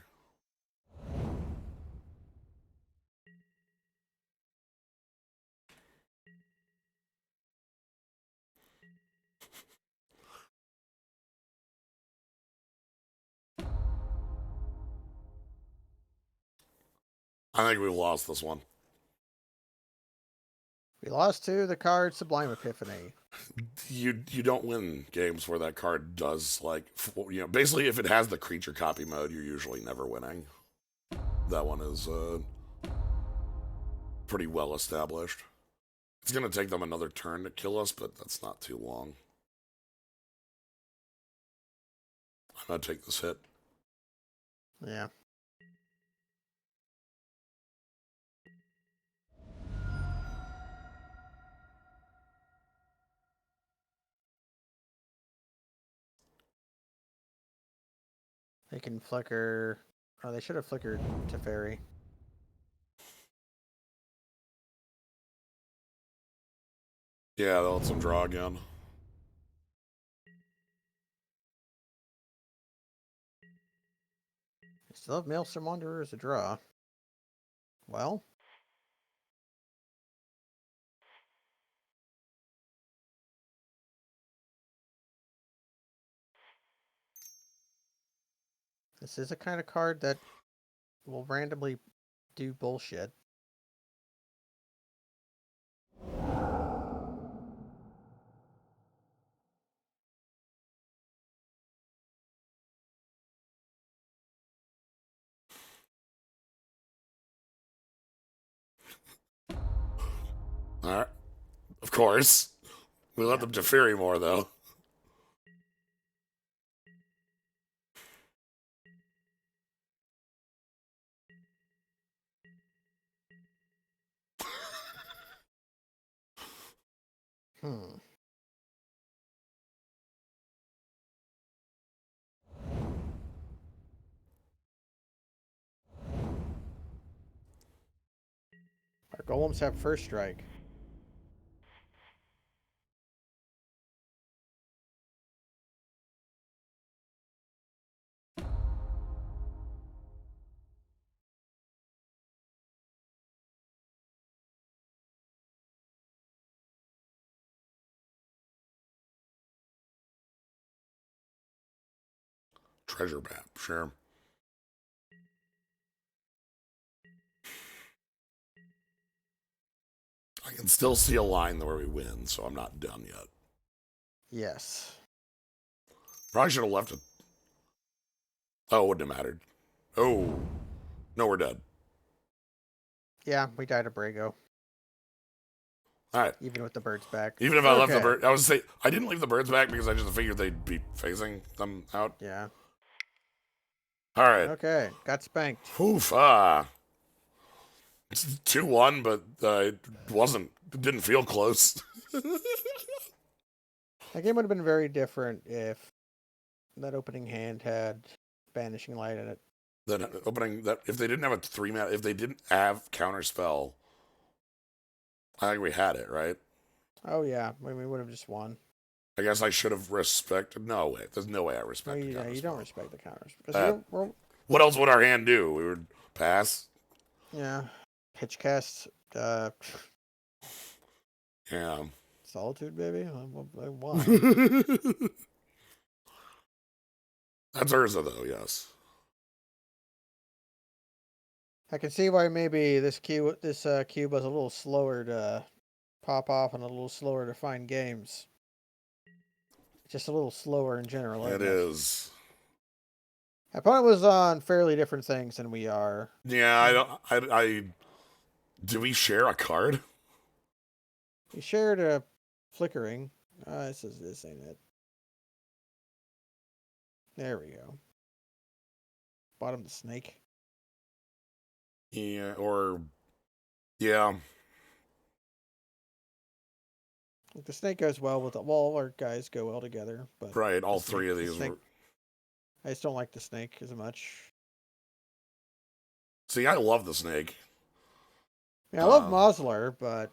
I think we lost this one. We lost to the card Sublime Epiphany. You don't win games where that card does basically if it has the creature copy mode, you're usually never winning. That one is pretty well established. It's gonna take them another turn to kill us, but that's not too long. I'm gonna take this hit. Yeah. They can flicker. Oh, they should have flickered Teferi. Yeah, they'll let them draw again. I still have Maelstrom Wanderer as a draw. Well, this is a kind of card that will randomly do bullshit. All right. Of course. We let Yeah. them Teferi more, though. Hmm. Our golems have first strike. Treasure map, sure. I can still see a line where we win, so I'm not done yet. Yes. Probably should have left it. Oh, it wouldn't have mattered. Oh, no, we're dead. Yeah, we died a Brago, All right. even with the birds back. Even if I left the Okay. bird, I was say I didn't leave the birds back because I just figured they'd be phasing them out. Yeah. All right. Okay. Got spanked. Oof. It's 2-1, but it wasn't. It didn't feel close. That game would have been very different if that opening hand had Banishing Light in it. Then opening that if they didn't have a 3-mana, if they didn't have counter spell, I think we had it right. Oh yeah, we would have just won. I guess I should have respected. No way. There's no way I No, respect the you, counter you spell. don't respect the counters because Uh, we're what else would our hand do? We would pass. yeah, pitch cast, Yeah. Solitude, baby. Why? That's Urza though. Yes. I can see why maybe this cube was a little slower to pop off and a little slower to find games. Just a little slower in general, It isn't it? is. Opponent was on fairly different things than we are. Yeah. I don't. I. Do we share a card? We shared a flickering. This ain't it. There we go. Bottom the snake. Yeah. Or. Yeah. The snake goes well with all our guys go well together, but Right. the All snake, three of the these snake. were. I just don't like the snake as much. See, I love the snake. I love Mosler, but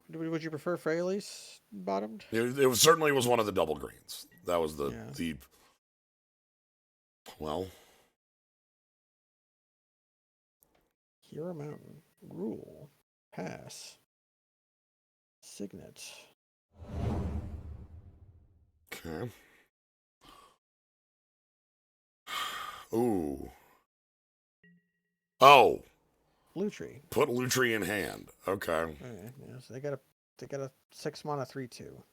would you prefer Fraley's bottomed? It was certainly was one of the double greens. That was the Yeah. the. Well. Hero Mountain. Rule. Pass. Signet. Okay. Ooh. Oh. Lutri. Put Lutri in hand. Okay. Okay, yeah, so they got a 6 mana 3/2.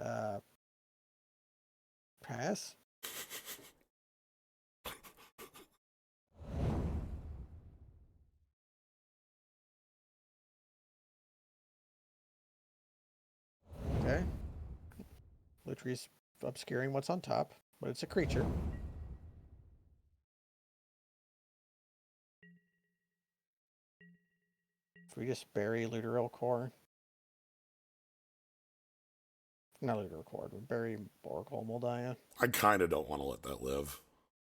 Uh pass? Okay. Lutri's obscuring what's on top, but it's a creature. If we just bury Luteral Core. Not Luteral Core, we bury Oracle Moldiah. I kind of don't want to let that live.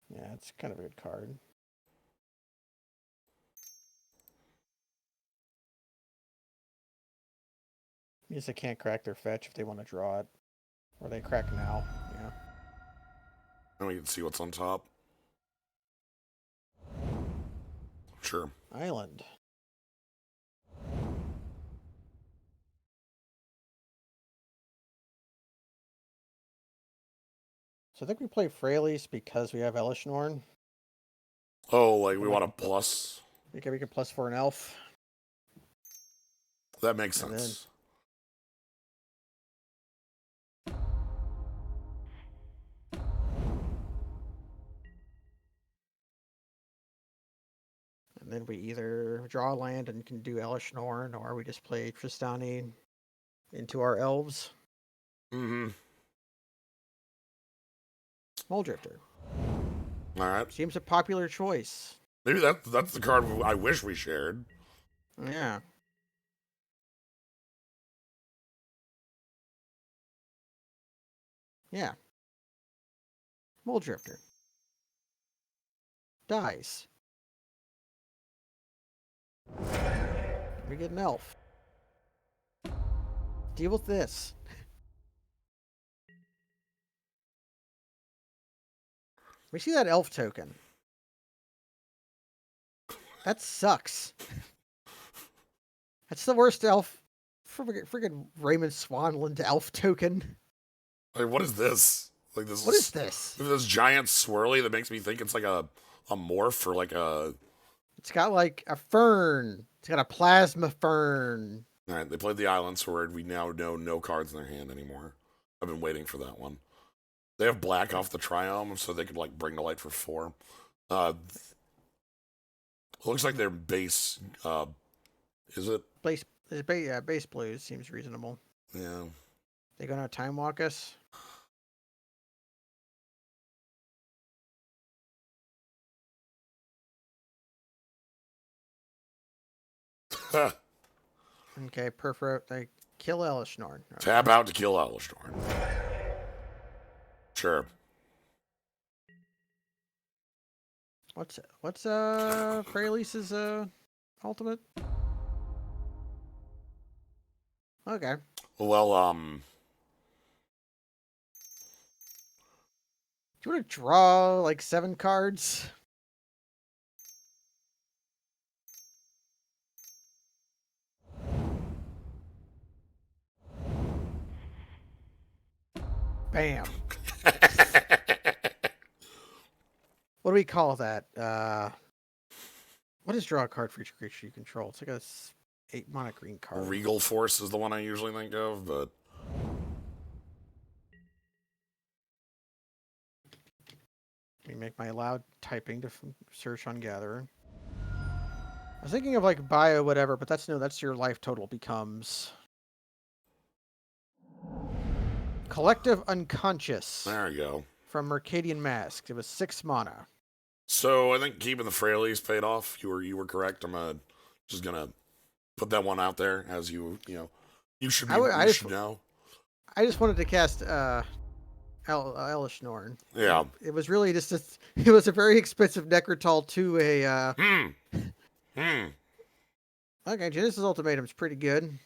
Yeah, it's kind of a good card. Means they can't crack their fetch if they want to draw it. Or they crack now. Yeah. And we can see what's on top. Sure. Island. So I think we play Freyalise because we have Elishnorn. Oh, like we And we want a can, plus? we can plus for an elf. That makes And then sense. and then we either draw land and can do Elishnorn, or we just play Tristani into our elves. Mm-hmm. Mulldrifter. All right. Seems a popular choice. Maybe that's the card I wish we shared. Yeah. Yeah. Mulldrifter. Dies. We get an elf. Deal with this. We see that elf token. That sucks. That's the worst elf. Friggin' Raymond Swanland elf token. Like, what is this? Like What is this? this giant swirly that makes me think it's like a morph or like a. It's got like a fern. It's got a plasma fern. All right, they played the Island Sword. We now know no cards in their hand anymore. I've been waiting for that one. They have black off the Triome, so they could like bring to light for 4. It looks like their base. Is it? Base blues seems reasonable. Yeah. They gonna time walk us? Okay, perforate. They kill Elishnorn. Okay. Tap out to kill Alistorn. Sure. What's Freyalise's ultimate? Okay. Well, Do you want to draw like 7 cards? Bam. What do we call that? What is draw a card for each creature you control? It's like a 8 mana green card. Regal Force is the one I usually think of, but Let me make my loud typing to search on Gatherer. I was thinking of like bio whatever, but that's your life total becomes. Collective Unconscious there you go. from Mercadian Mask. It was 6 mana. So I think keeping the Freyalise paid off. You were correct. I'm just gonna put that one out there as you should know. I just wanted to cast Elishnorn. Yeah. It was really just it was a very expensive Necrotal to a Okay, Genesis Ultimatum's pretty good.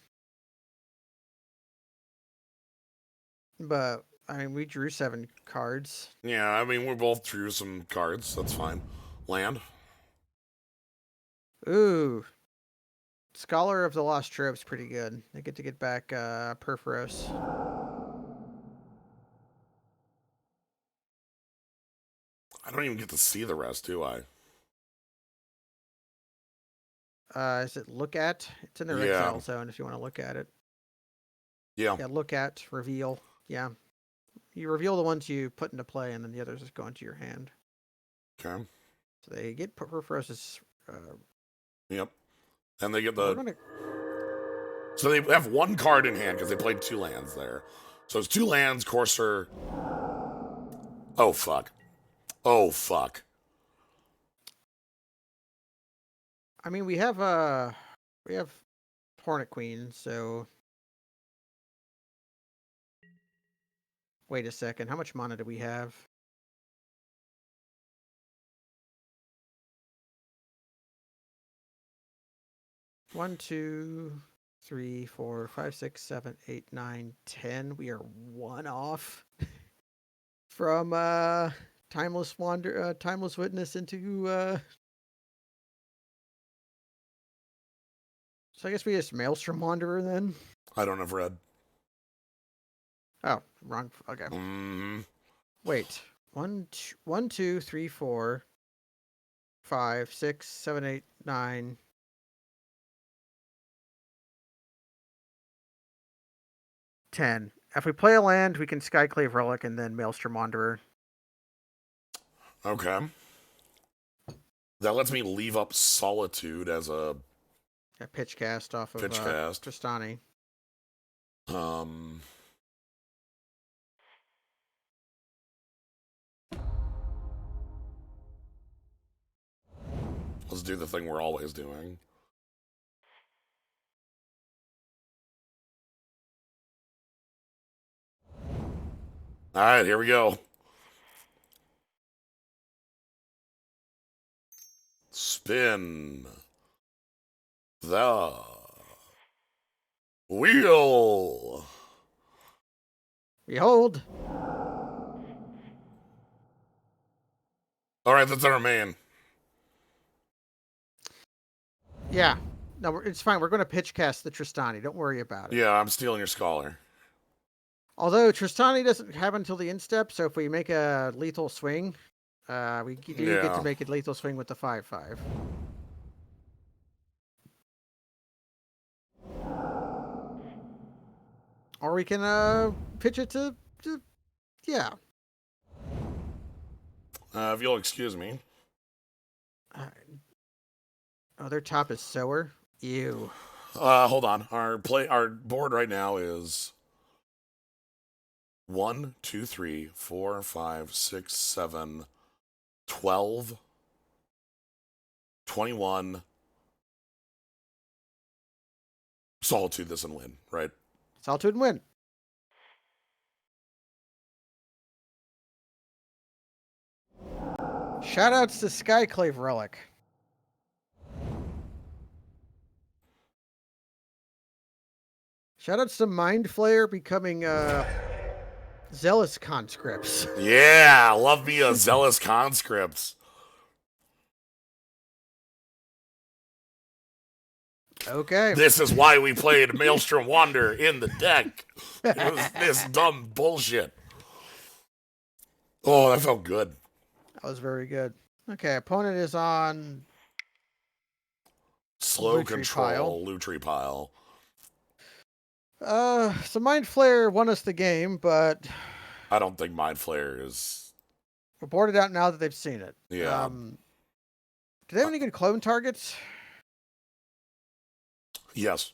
But I mean we drew 7 cards. Yeah, I mean we both drew some cards. That's fine. Land. Ooh. Scholar of the Lost Trope's pretty good. They get to get back Perforos. I don't even get to see the rest, do I? Is it look at? It's in their Yeah. exile zone if you want to look at it. Yeah. Yeah, look at, reveal. Yeah. You reveal the ones you put into play, and then the others just go into your hand. Okay. So they get Perforos's. Yep. And they get We're the. gonna... So they have 1 card in hand because they played 2 lands there. So it's 2 lands, Courser. Oh fuck. Oh fuck. I mean, we have Hornet Queen, so wait a second. How much mana do we have? One, 2, 3, 4, 5, 6, 7, 8, 9, 10. We are one off from Timeless Witness into so I guess we just Maelstrom Wanderer then. I don't have red. Oh, wrong. Okay. Mm-hmm. Wait. 1, 2, 3, 4, 5, 6, 7, 8, 9. 10. If we play a land, we can Skyclave Relic and then Maelstrom Wanderer. Okay. That lets me leave up Solitude as a A pitch cast off of pitch cast. Tristani. Let's do the thing we're always doing. All right, here we go. Spin the wheel. Behold! All right, that's our main. Yeah. No, it's fine. We're going to pitch cast the Tristani. Don't worry about it. Yeah, I'm stealing your scholar. Although Tristani doesn't have until the end step, so if we make a lethal swing, we do get to make a lethal swing with the 5/5. Or we can pitch it to yeah. If you'll excuse me. Oh, their top is Sower. Ew. Hold on. Our board right now is 1, 2, 3, 4, 5, 6, 7, 12, 21. Solitude this and win, right? Solitude and win. Shoutouts to Skyclave Relic. Shoutouts to Mind Flayer becoming Zealous Conscripts. Yeah, love me a Zealous Conscripts. Okay. This is why we played Maelstrom Wander in the deck. It was this dumb bullshit. Oh, that felt good. That was very good. Okay, opponent is on Slow Lutri control, Lutri pile. So Mind Flayer won us the game, but I don't think Mind Flayer is. we're boarded out now that they've seen it. Yeah. Do they have any good clone targets? Yes.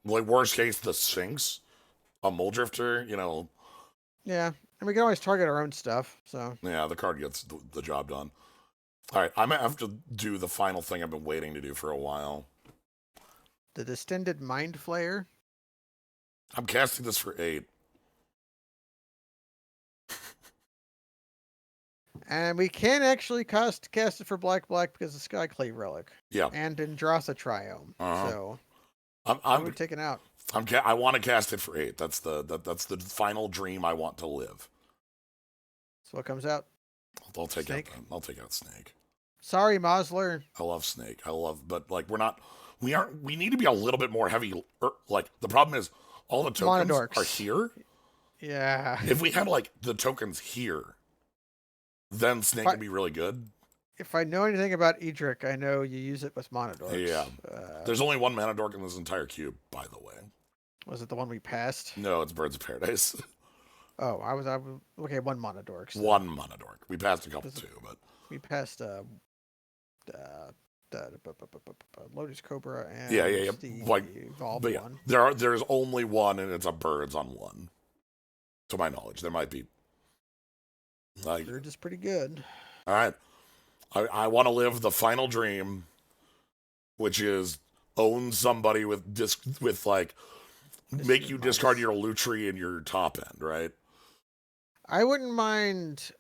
Like, worst case, the Sphinx. A Muldrifter, you know. Yeah, and we can always target our own stuff, so. Yeah, the card gets the job done. All right, I might have to do the final thing I've been waiting to do for a while. The Distended Mind Flayer. I'm casting this for 8. And we can actually cast it for black because of Skyclave Relic. Yeah. And Andrasa Triome. So I'm taken out. I want to cast it for 8. That's the final dream I want to live. So what comes out? I'll take Snake? I'll take out Snake. Sorry, Mosler. I love Snake. But like we need to be a little bit more heavy. Like, the problem is all the tokens Monodorks. are here. Yeah. If we had like the tokens here, then Snake would be really good. If I know anything about Edric, I know you use it with Monodorks. Yeah. There's only one mana dork in this entire cube, by the way. Was it the one we passed? No, it's Birds of Paradise. Oh, I was okay. One Monodork. So. One mana dork. We passed a couple too, but we passed Lotus Cobra and yeah. the Like, evolved but yeah, one. there's only one, and it's a Birds on 1. To my knowledge, there might be. Like, Birds is pretty good. All right, I want to live the final dream, which is own somebody with like make you discard your Lutri and your top end, right? I wouldn't mind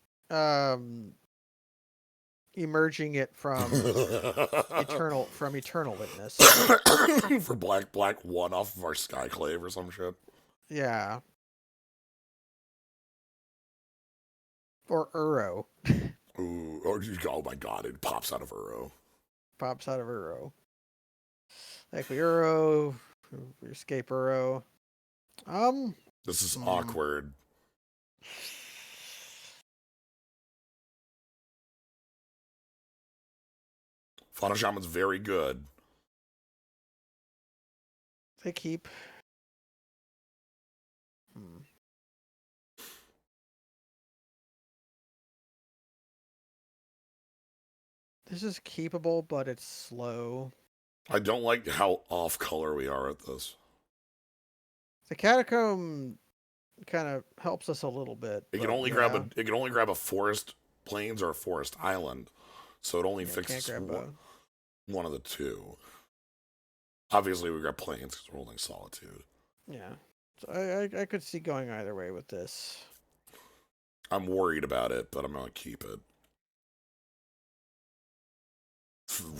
emerging it from eternal witness. For black one off of our Skyclave or some shit. Yeah. Or Uro. Ooh, or oh my god, it pops out of Uro. Pops out of Uro. Like we Uro, we escape Uro. This is Hmm. awkward. Fauna Shaman's very good. They keep. Hmm. This is keepable, but it's slow. I don't like how off color we are at this. The catacomb kind of helps us a little bit, It can but only grab yeah. a it can only grab a forest plains or a forest island, so it only Yeah, can't fixes grab both. one of the two. Obviously, we grab plains because we're holding solitude. Yeah. So I could see going either way with this. I'm worried about it, but I'm gonna keep it.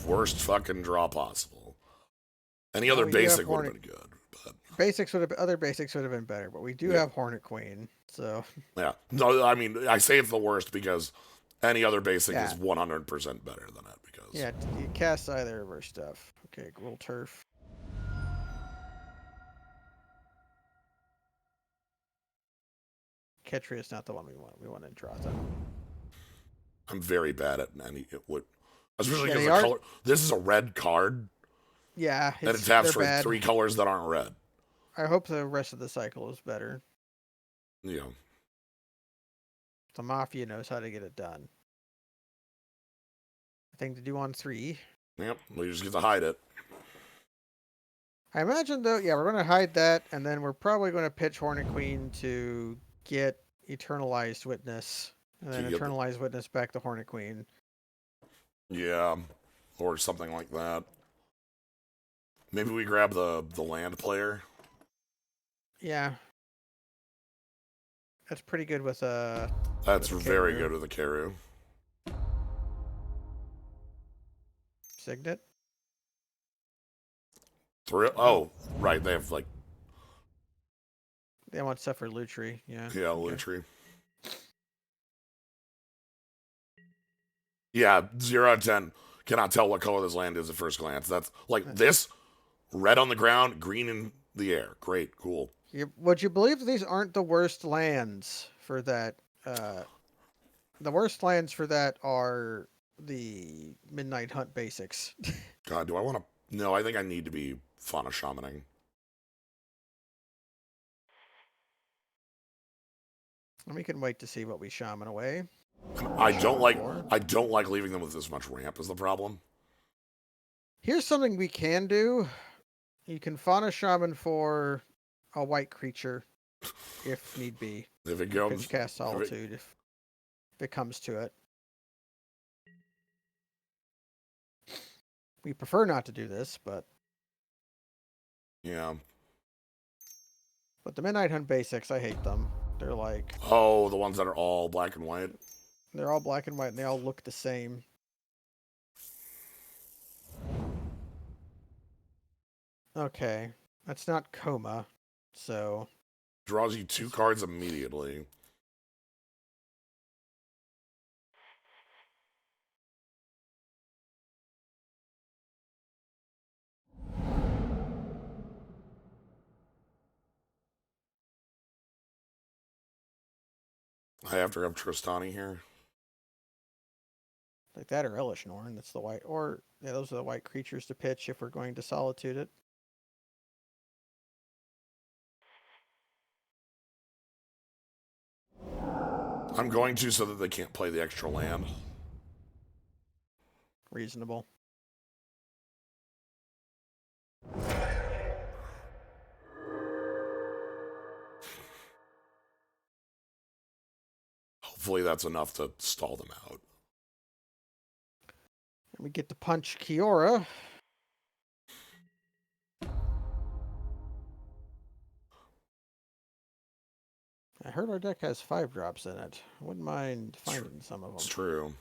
Worst fucking draw possible. Any Well, other we do have basic would Hornet. have been good, but Other basics would have been better, but we do yeah, have Hornet Queen, so yeah. No, I mean I say it's the worst because any other basic is yeah, 100% better than it because yeah. You cast either of our stuff. Okay, Gruul Turf. Ketria is not the one we want. We want Androtha. I'm very bad at any especially Yeah, because they the are. color. This is a red card, Yeah, and it taps they're for bad. three colors that aren't red. I hope the rest of the cycle is better. You know, The Mafia knows how to get it done. Thing to do on 3. yep. We just get to hide it. I imagine though, yeah, we're going to hide that, and then we're probably going to pitch Hornet Queen to get Eternalized Witness, and To then get the Eternalized Witness back to Hornet Queen. yeah, or something like that. Maybe we grab the land player. Yeah, that's pretty good That's with a very Karu. good with a Karu. Signet. Oh, Oh, right. They have like they want stuff for Lutri. Yeah. yeah, Okay. Lutri. Yeah, 0 out of 10. Cannot tell what color this land is at first glance. That's like this red on the ground, green in the air. Great, cool. Would you believe that these aren't the worst lands for that? The worst lands for that are the Midnight Hunt basics. God, do I want to? No, I think I need to be fauna shamaning. And we can wait to see what we shaman away. I don't Shaman like. 4. I don't like leaving them with this much ramp. Is the problem? Here's something we can do. You can fauna shaman for a white creature if need be. If it Pitch comes, cast if it, Solitude if it comes to it. We prefer not to do this, but yeah. the Midnight Hunt basics, I hate them. They're like Oh, the ones that are all black and white. they're all black and white and they all look the same. Okay. That's not coma. So Draws you 2 cards immediately. I have to have Tristani here. like that or Elishnorn, that's the white or yeah, those are the white creatures to pitch if we're going to solitude it. I'm going to so that they can't play the extra land. Reasonable. Hopefully that's enough to stall them out. And we get to punch Kiora. I heard our deck has 5 drops in it. I wouldn't mind finding some of It's them. true.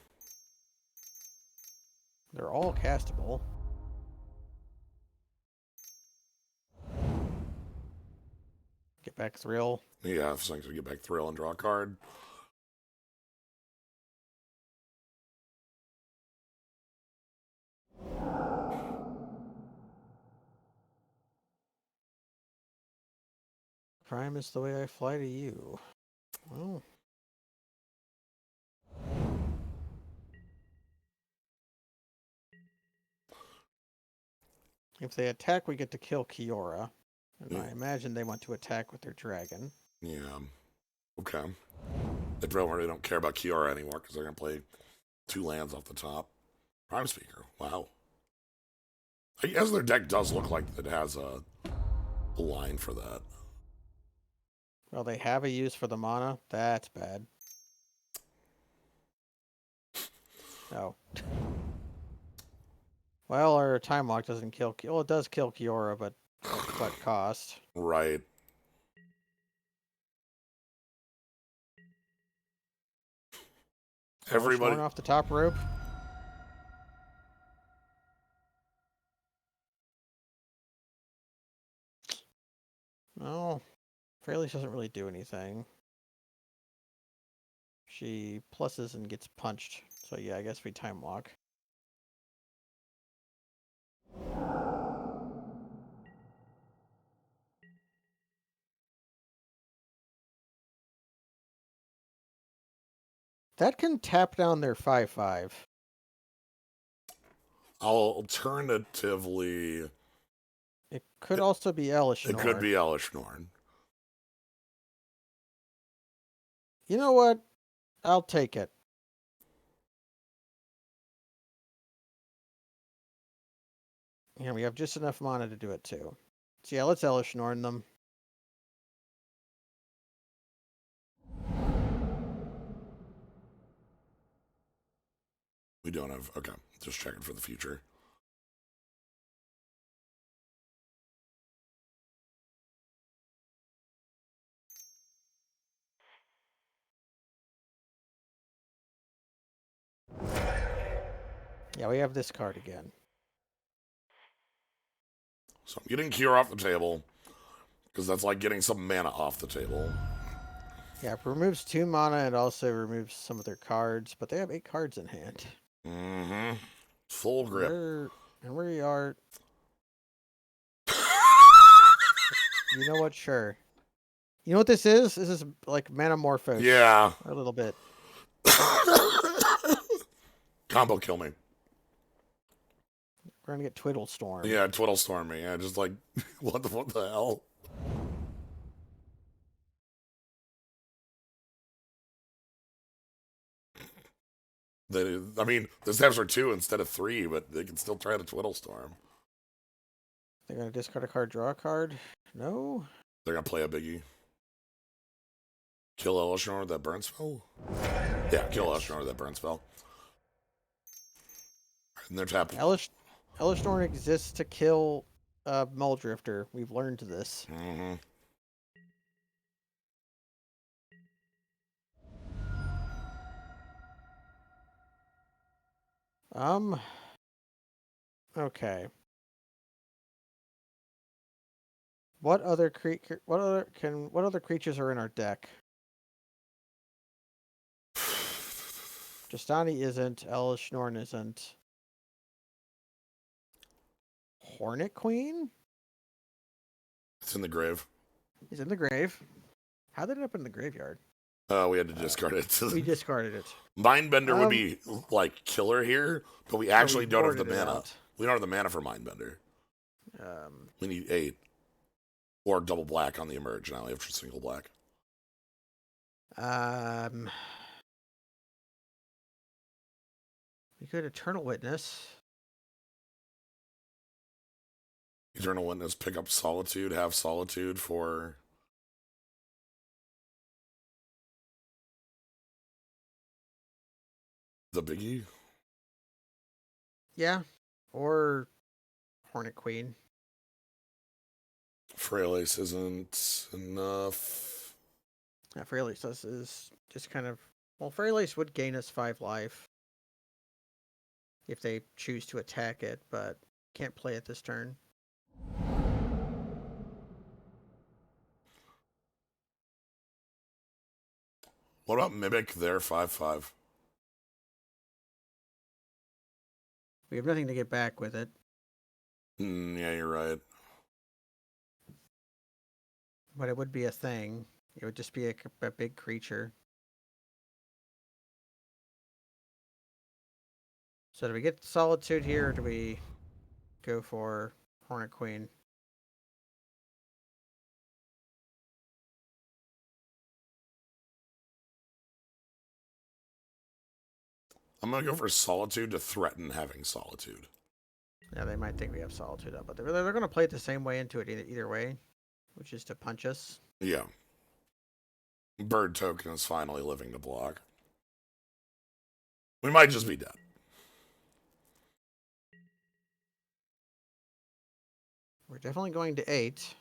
They're all castable. Get back Thrill. Yeah, so I can get back Thrill and draw a card. Crime is the way I fly to you. Well, if they attack, we get to kill Kiora. And I imagine they want to attack with their dragon. Yeah. Okay. They really don't care about Kiara anymore because they're going to play 2 lands off the top. Prime Speaker. Wow. I guess their deck does look like it has a line for that. Well, they have a use for the mana. That's bad. No. Well, our time lock doesn't kill. Well, it does kill Kiora, but at what cost? Right. Everybody. Off the top rope. No, Fraley's doesn't really do anything. She pluses and gets punched. So yeah, I guess we time lock. That can tap down their 5/5. Alternatively, It could also be Elishnorn. it could be Elishnorn. You know what? I'll take it. Yeah, we have just enough mana to do it too. So yeah, let's Elishnorn them. We don't have. Okay, just checking for the future. Yeah, we have this card again. So I'm getting Kiora off the table because that's like getting some mana off the table. Yeah, it removes 2 mana and also removes some of their cards, but they have 8 cards in hand. Mm-hmm. Full grip. And we are. You know what? Sure. You know what this is? This is like Manamorphose. Yeah. A little bit. Combo kill me. We're gonna get Twiddle Storm. Yeah, Twiddle Storm me. Yeah, just like what the hell? I mean, the steps are 2 instead of 3, but they can still try to Twiddle Storm. They're gonna discard a card, draw a card. No. They're gonna play a biggie. Kill Elishnorn with that burn spell? Yeah, kill Elishnorn with that burn spell. And they're tapped. Elishnorn exists to kill Muldrifter. We've learned this. Mm-hmm. Okay. What other creatures are in our deck? Justani isn't. Elishnorn isn't. Hornet Queen? It's in the grave. He's in the grave. How did it end up in the graveyard? We had to discard it. We discarded it. Mindbender would be like killer here, but we actually don't have the mana. Out. We don't have the mana for Mindbender. We need 8. Or double black on the emerge. Now we have single black. We could Eternal Witness. Eternal Witness, pick up Solitude, have Solitude for the biggie. Yeah. Or Hornet Queen. Frail Ace isn't enough. Yeah, Frail Ace is just kind of... Well, Frail Ace would gain us 5 life. if they choose to attack it, but can't play it this turn. What about Mimic? They're 5/5. We have nothing to get back with it. Yeah, you're right. But it would be a thing. It would just be a big creature. So do we get Solitude here, or do we go for Hornet Queen? I'm gonna go for Solitude to threaten having Solitude. Yeah, they might think we have Solitude up, but they're going to play it the same way into it either way, which is to punch us. Yeah. Bird token is finally living to block. We might just be dead. We're definitely going to 8.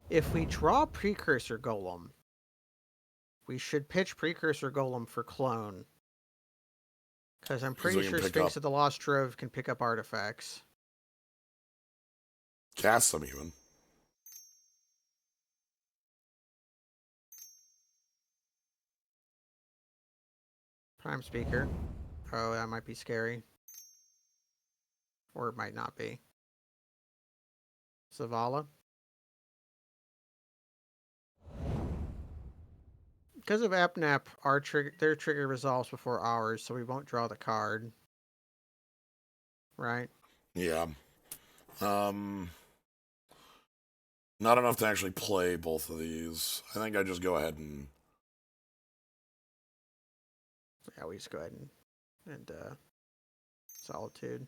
If we draw Precursor Golem, we should pitch Precursor Golem for Clone. Because I'm Because pretty we can sure pick Sphinx up, of the Lost Trove can pick up artifacts. cast them even. Prime Speaker. Oh, that might be scary. Or it might not be. Zavala. Because of Apnap, their trigger resolves before ours, so we won't draw the card. Right? Yeah. Um, Not enough to actually play both of these. I think I just go ahead and. Yeah, we just go ahead and Solitude.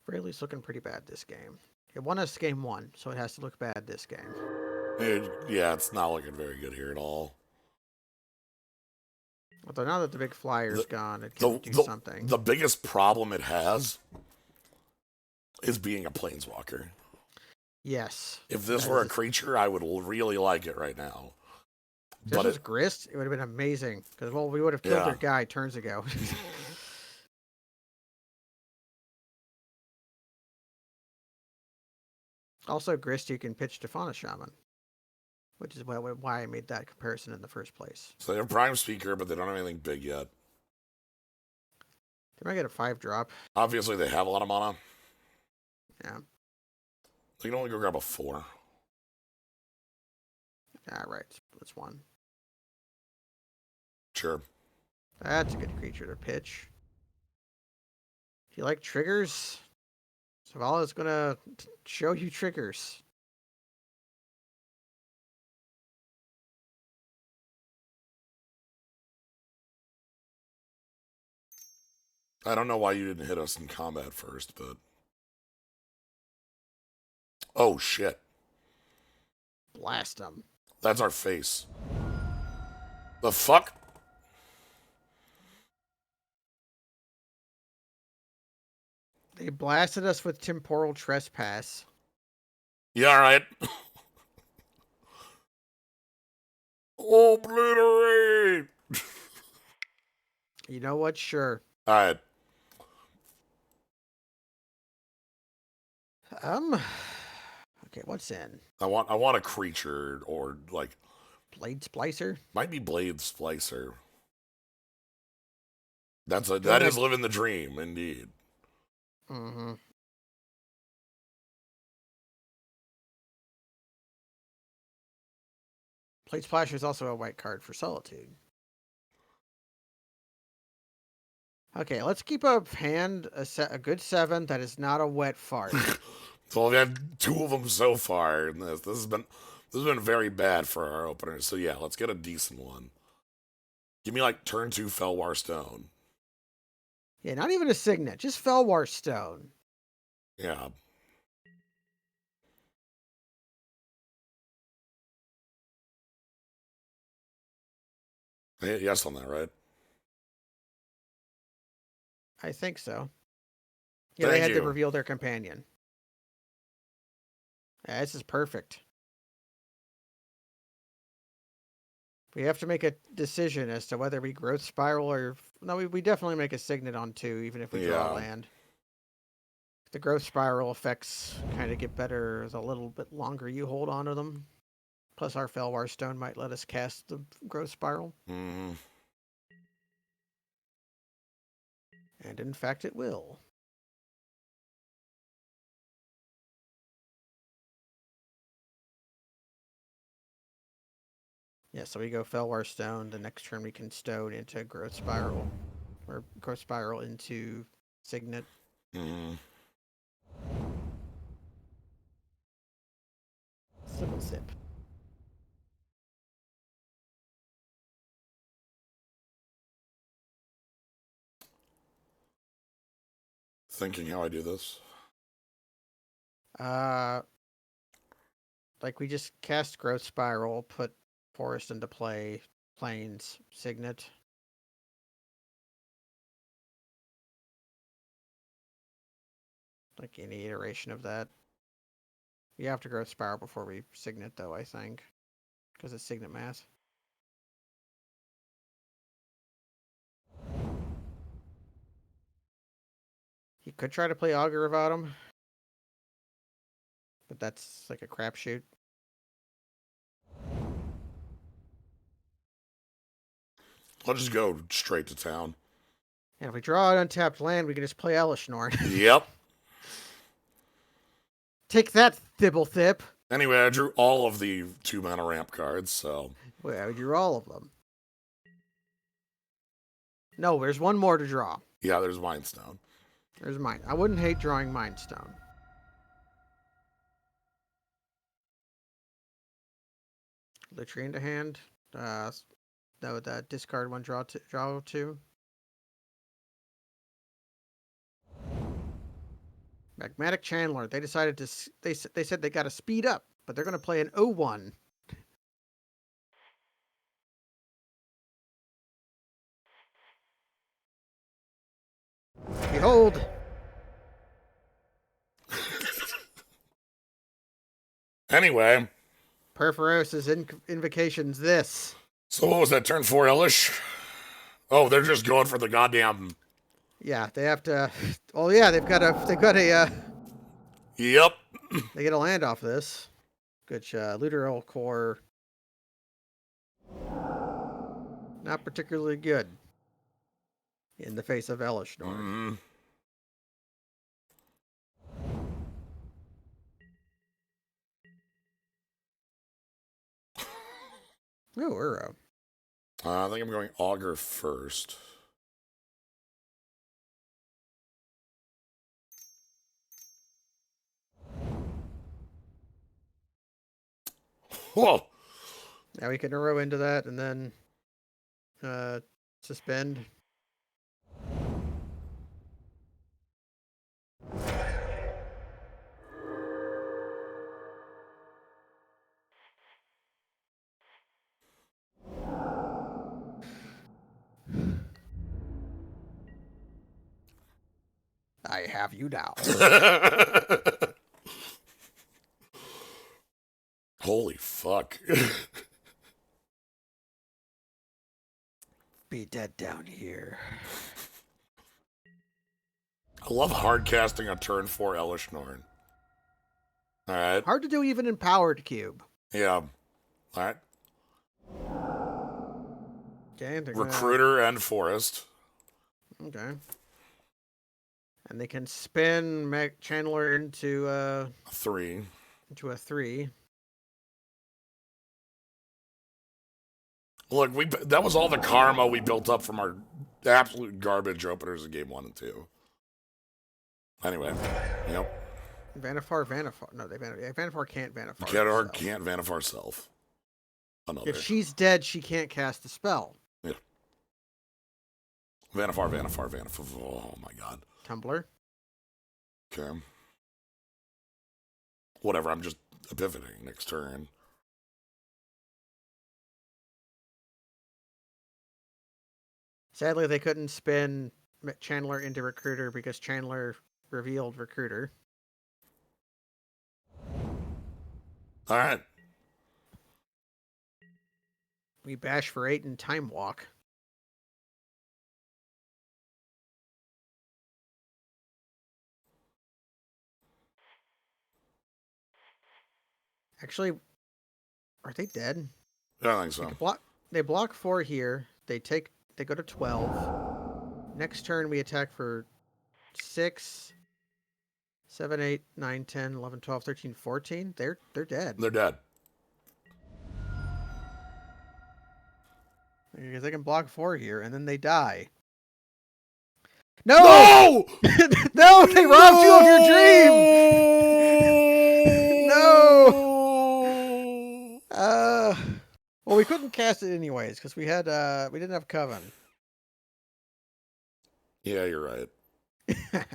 Fraley's looking pretty bad this game. It won us game 1, so it has to look bad this game. Yeah, it's not looking very good here at all. Although now that the big flyer's The, gone, it can the, do the, something. the biggest problem it has is being a planeswalker. Yes. If this were a creature, I would really like it right now. If this But was it, Grist, it would have been amazing. Because, well, we would have killed yeah, their guy turns ago. Also, Grist, you can pitch to Fauna Shaman, which is why I made that comparison in the first place. so they have Prime Speaker, but they don't have anything big yet. They might get a 5-drop. Obviously, they have a lot of mana. Yeah. They can only go grab a 4. Ah, right. That's 1. Sure. That's a good creature to pitch. Do you like triggers? Zavala's gonna show you triggers. I don't know why you didn't hit us in combat first, but. Oh, shit. Blast them. That's our face. The fuck? They blasted us with Temporal Trespass. Yeah, alright. Obliterate! You know what? Sure. Alright. Okay, what's in? I want a creature or like Blade Splicer? might be Blade Splicer. Don't That have... is living the dream, indeed. Mm-hmm. Blade Splasher is also a white card for Solitude. Okay, let's keep a hand a good 7 that is not a wet fart. So we've had 2 of them so far, and this has been very bad for our openers. So yeah, let's get a decent one. Give me like turn 2 Felwar Stone. Yeah, not even a Signet, just Felwar Stone. Yeah. I hit yes on that, right? I think so. Yeah, they Thank had to you. reveal their companion. Yeah, this is perfect. We have to make a decision as to whether we growth spiral or no. We definitely make a signet on 2, even if we draw Yeah. land. The growth spiral effects kind of get better the little bit longer you hold on to them. Plus, our Felwar Stone might let us cast the growth spiral. Mm-hmm. And in fact, it will. Yeah, so we go Felwar Stone. The next turn, we can stone into growth spiral. Or growth spiral into signet. Mm-hmm. Sybil Sip. Thinking how I do this. Uh, like we just cast growth spiral, put forest into play, plains, signet. Like any iteration of that. We have to growth spiral before we signet, though, I think. Because it's signet mass. He could try to play Augur of Autumn, but that's like a crapshoot. I'll just go straight to town. And if we draw an untapped land, we can just play Elishnorn. Yep. Take that, Thibblethip. Anyway, I drew all of the 2-mana ramp cards, so. Well, we drew all of them. No, there's one more to draw. Yeah, there's Mind Stone. There's mine. I wouldn't hate drawing Mind Stone. Literally into hand. No, the discard one, draw two. Magmatic Chandler. They decided to. They said they got to speed up, but they're going to play an 0-1. Behold, Anyway, Perforos' invocations. This. so what was that, turn 4 Elish? Oh, they're just going for the goddamn. Yeah, they have to. Oh yeah, they've got a. They got a. Yep. They get a land off this. Good Literal Core. Not particularly good in the face of Elishnorn. Mm. Oh, Uro. I think I'm going Augur first. Whoa. Now we can Uro into that and then suspend. I have you now. Holy fuck. Be dead down here. I love hard casting a turn 4 Elishnorn. Alright. Hard to do even in Powered Cube. Yeah. Alright. Okay, Recruiter and Forest. Okay. And they can spin Chandler into 3. into a 3. Look, that was all the karma we built up from our absolute garbage openers in game 1 and 2. Anyway, yep. Vanifar. No, Vanifar can't Vanifar. Can't Vanifar self. Another. If she's dead, she can't cast the spell. Yeah. Vanifar. Oh my god. Tumbler. Okay. Whatever, I'm just epiphanying next turn. Sadly, they couldn't spin Chandler into Recruiter because Chandler revealed Recruiter. All right. We bash for 8 and Time Walk. Actually, are they dead? I don't think They so. could block. They block 4 here. They take. They go to 12. Next turn, we attack for 6, 7, 8, 9, 10, 11, 12, 13, 14. They're dead. They're dead. Because they can block 4 here, and then they die. No! No! No! They robbed you of your dream! No! Well, we couldn't cast it anyways, because we didn't have Coven. Yeah, you're right.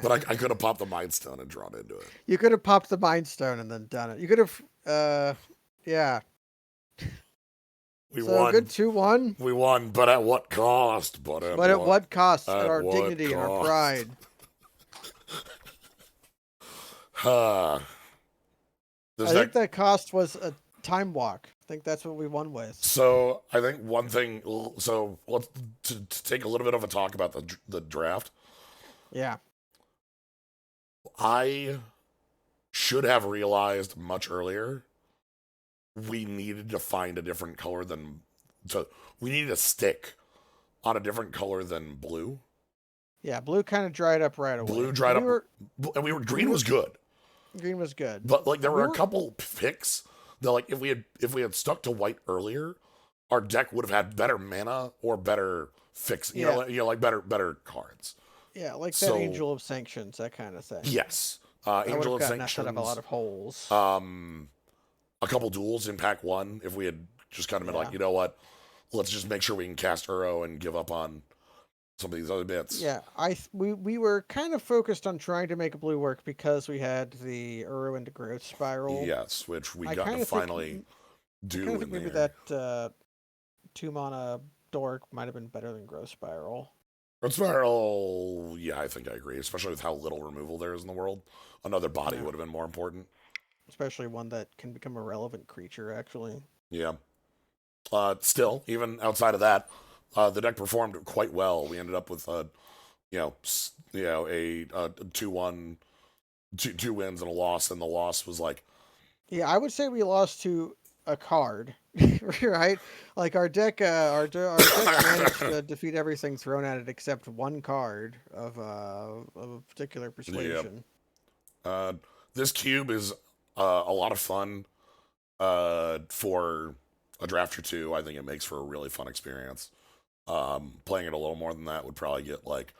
But I could have popped the Mind Stone and drawn into it. You could have popped the Mind Stone and then done it. You could have, yeah. We So won. good 2-1. We won, but at what cost? But at what cost? At our what dignity and our pride. I think that cost was a time walk. I think that's what we won with. So I think one thing. So let's to take a little bit of a talk about the draft. Yeah. I should have realized much earlier we needed to find a different color than. So we needed a stick on a different color than blue. Yeah, blue kind of dried up right away. Blue dried up, and green was good. Green was good, but like there were a couple picks that like if we had stuck to white earlier, our deck would have had better mana or better fix. You know, like better cards. Yeah, like that Angel of Sanctions, that kind of thing. Yes, Angel of Sanctions. Out of a lot of holes. A couple duels in pack 1. If we had just kind of been like, you know what, let's just make sure we can cast Uro and give up on some of these other bits. Yeah, we were kind of focused on trying to make blue work because we had the Uro into Growth Spiral. Yes, which we got to finally do. I kind of think maybe that 2-mana Dork might have been better than Growth Spiral. Growth Spiral, yeah, I think I agree, especially with how little removal there is in the world. Another body would have been more important. Especially one that can become a relevant creature, actually. Yeah. Still, even outside of that, the deck performed quite well. We ended up with a 2-1, two wins and a loss, and the loss was like. Yeah, I would say we lost to a card, right? Like our deck managed to defeat everything thrown at it except one card of a particular persuasion. Yep. This cube is a lot of fun for a draft or two. I think it makes for a really fun experience. Playing it a little more than that would probably get like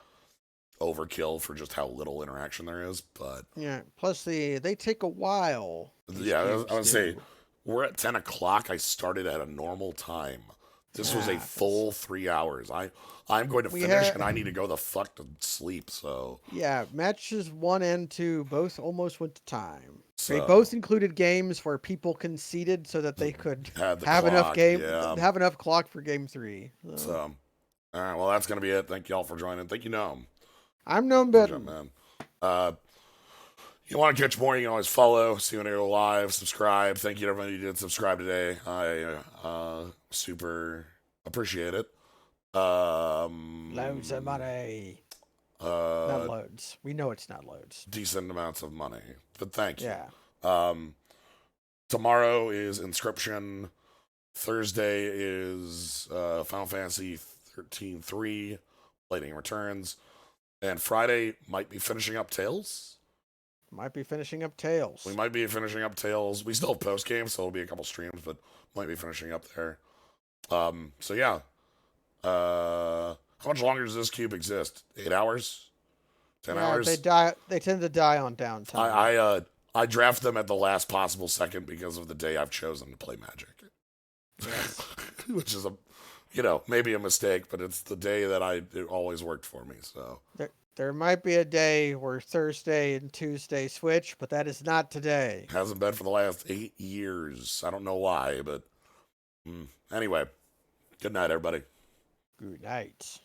overkill for just how little interaction there is. But yeah, plus they take a while. Yeah, I would say we're at 10 o'clock. I started at a normal time. This was a full 3 hours. I'm going to finish, and I need to go the fuck to sleep. So yeah, matches 1 and 2 both almost went to time. So, they both included games where people conceded so that they could have enough clock for game 3. So, all right, well that's gonna be it. Thank you all for joining. Thank you, Gnome. I'm Gnomebitten. Man. You want to catch more? You can always follow, see when I go live, subscribe. Thank you to everybody who did subscribe today. I super appreciate it. Loads of money. Not loads. We know it's not loads. Decent amounts of money, but thank you. Yeah. Tomorrow is Inscription. Thursday is Final Fantasy 13-3, Lightning Returns, and Friday might be finishing up Tales. Might be finishing up Tales. We might be finishing up Tales. We still have post game, so it'll be a couple streams, but might be finishing up there. So yeah. How much longer does this cube exist? 8 hours? 10 hours? They tend to die on downtime. I draft them at the last possible second because of the day I've chosen to play Magic. Yes. Which is maybe a mistake, but it's the day that it always worked for me. So there might be a day where Thursday and Tuesday switch, but that is not today. Hasn't been for the last 8 years. I don't know why, but anyway. Good night, everybody. Good night.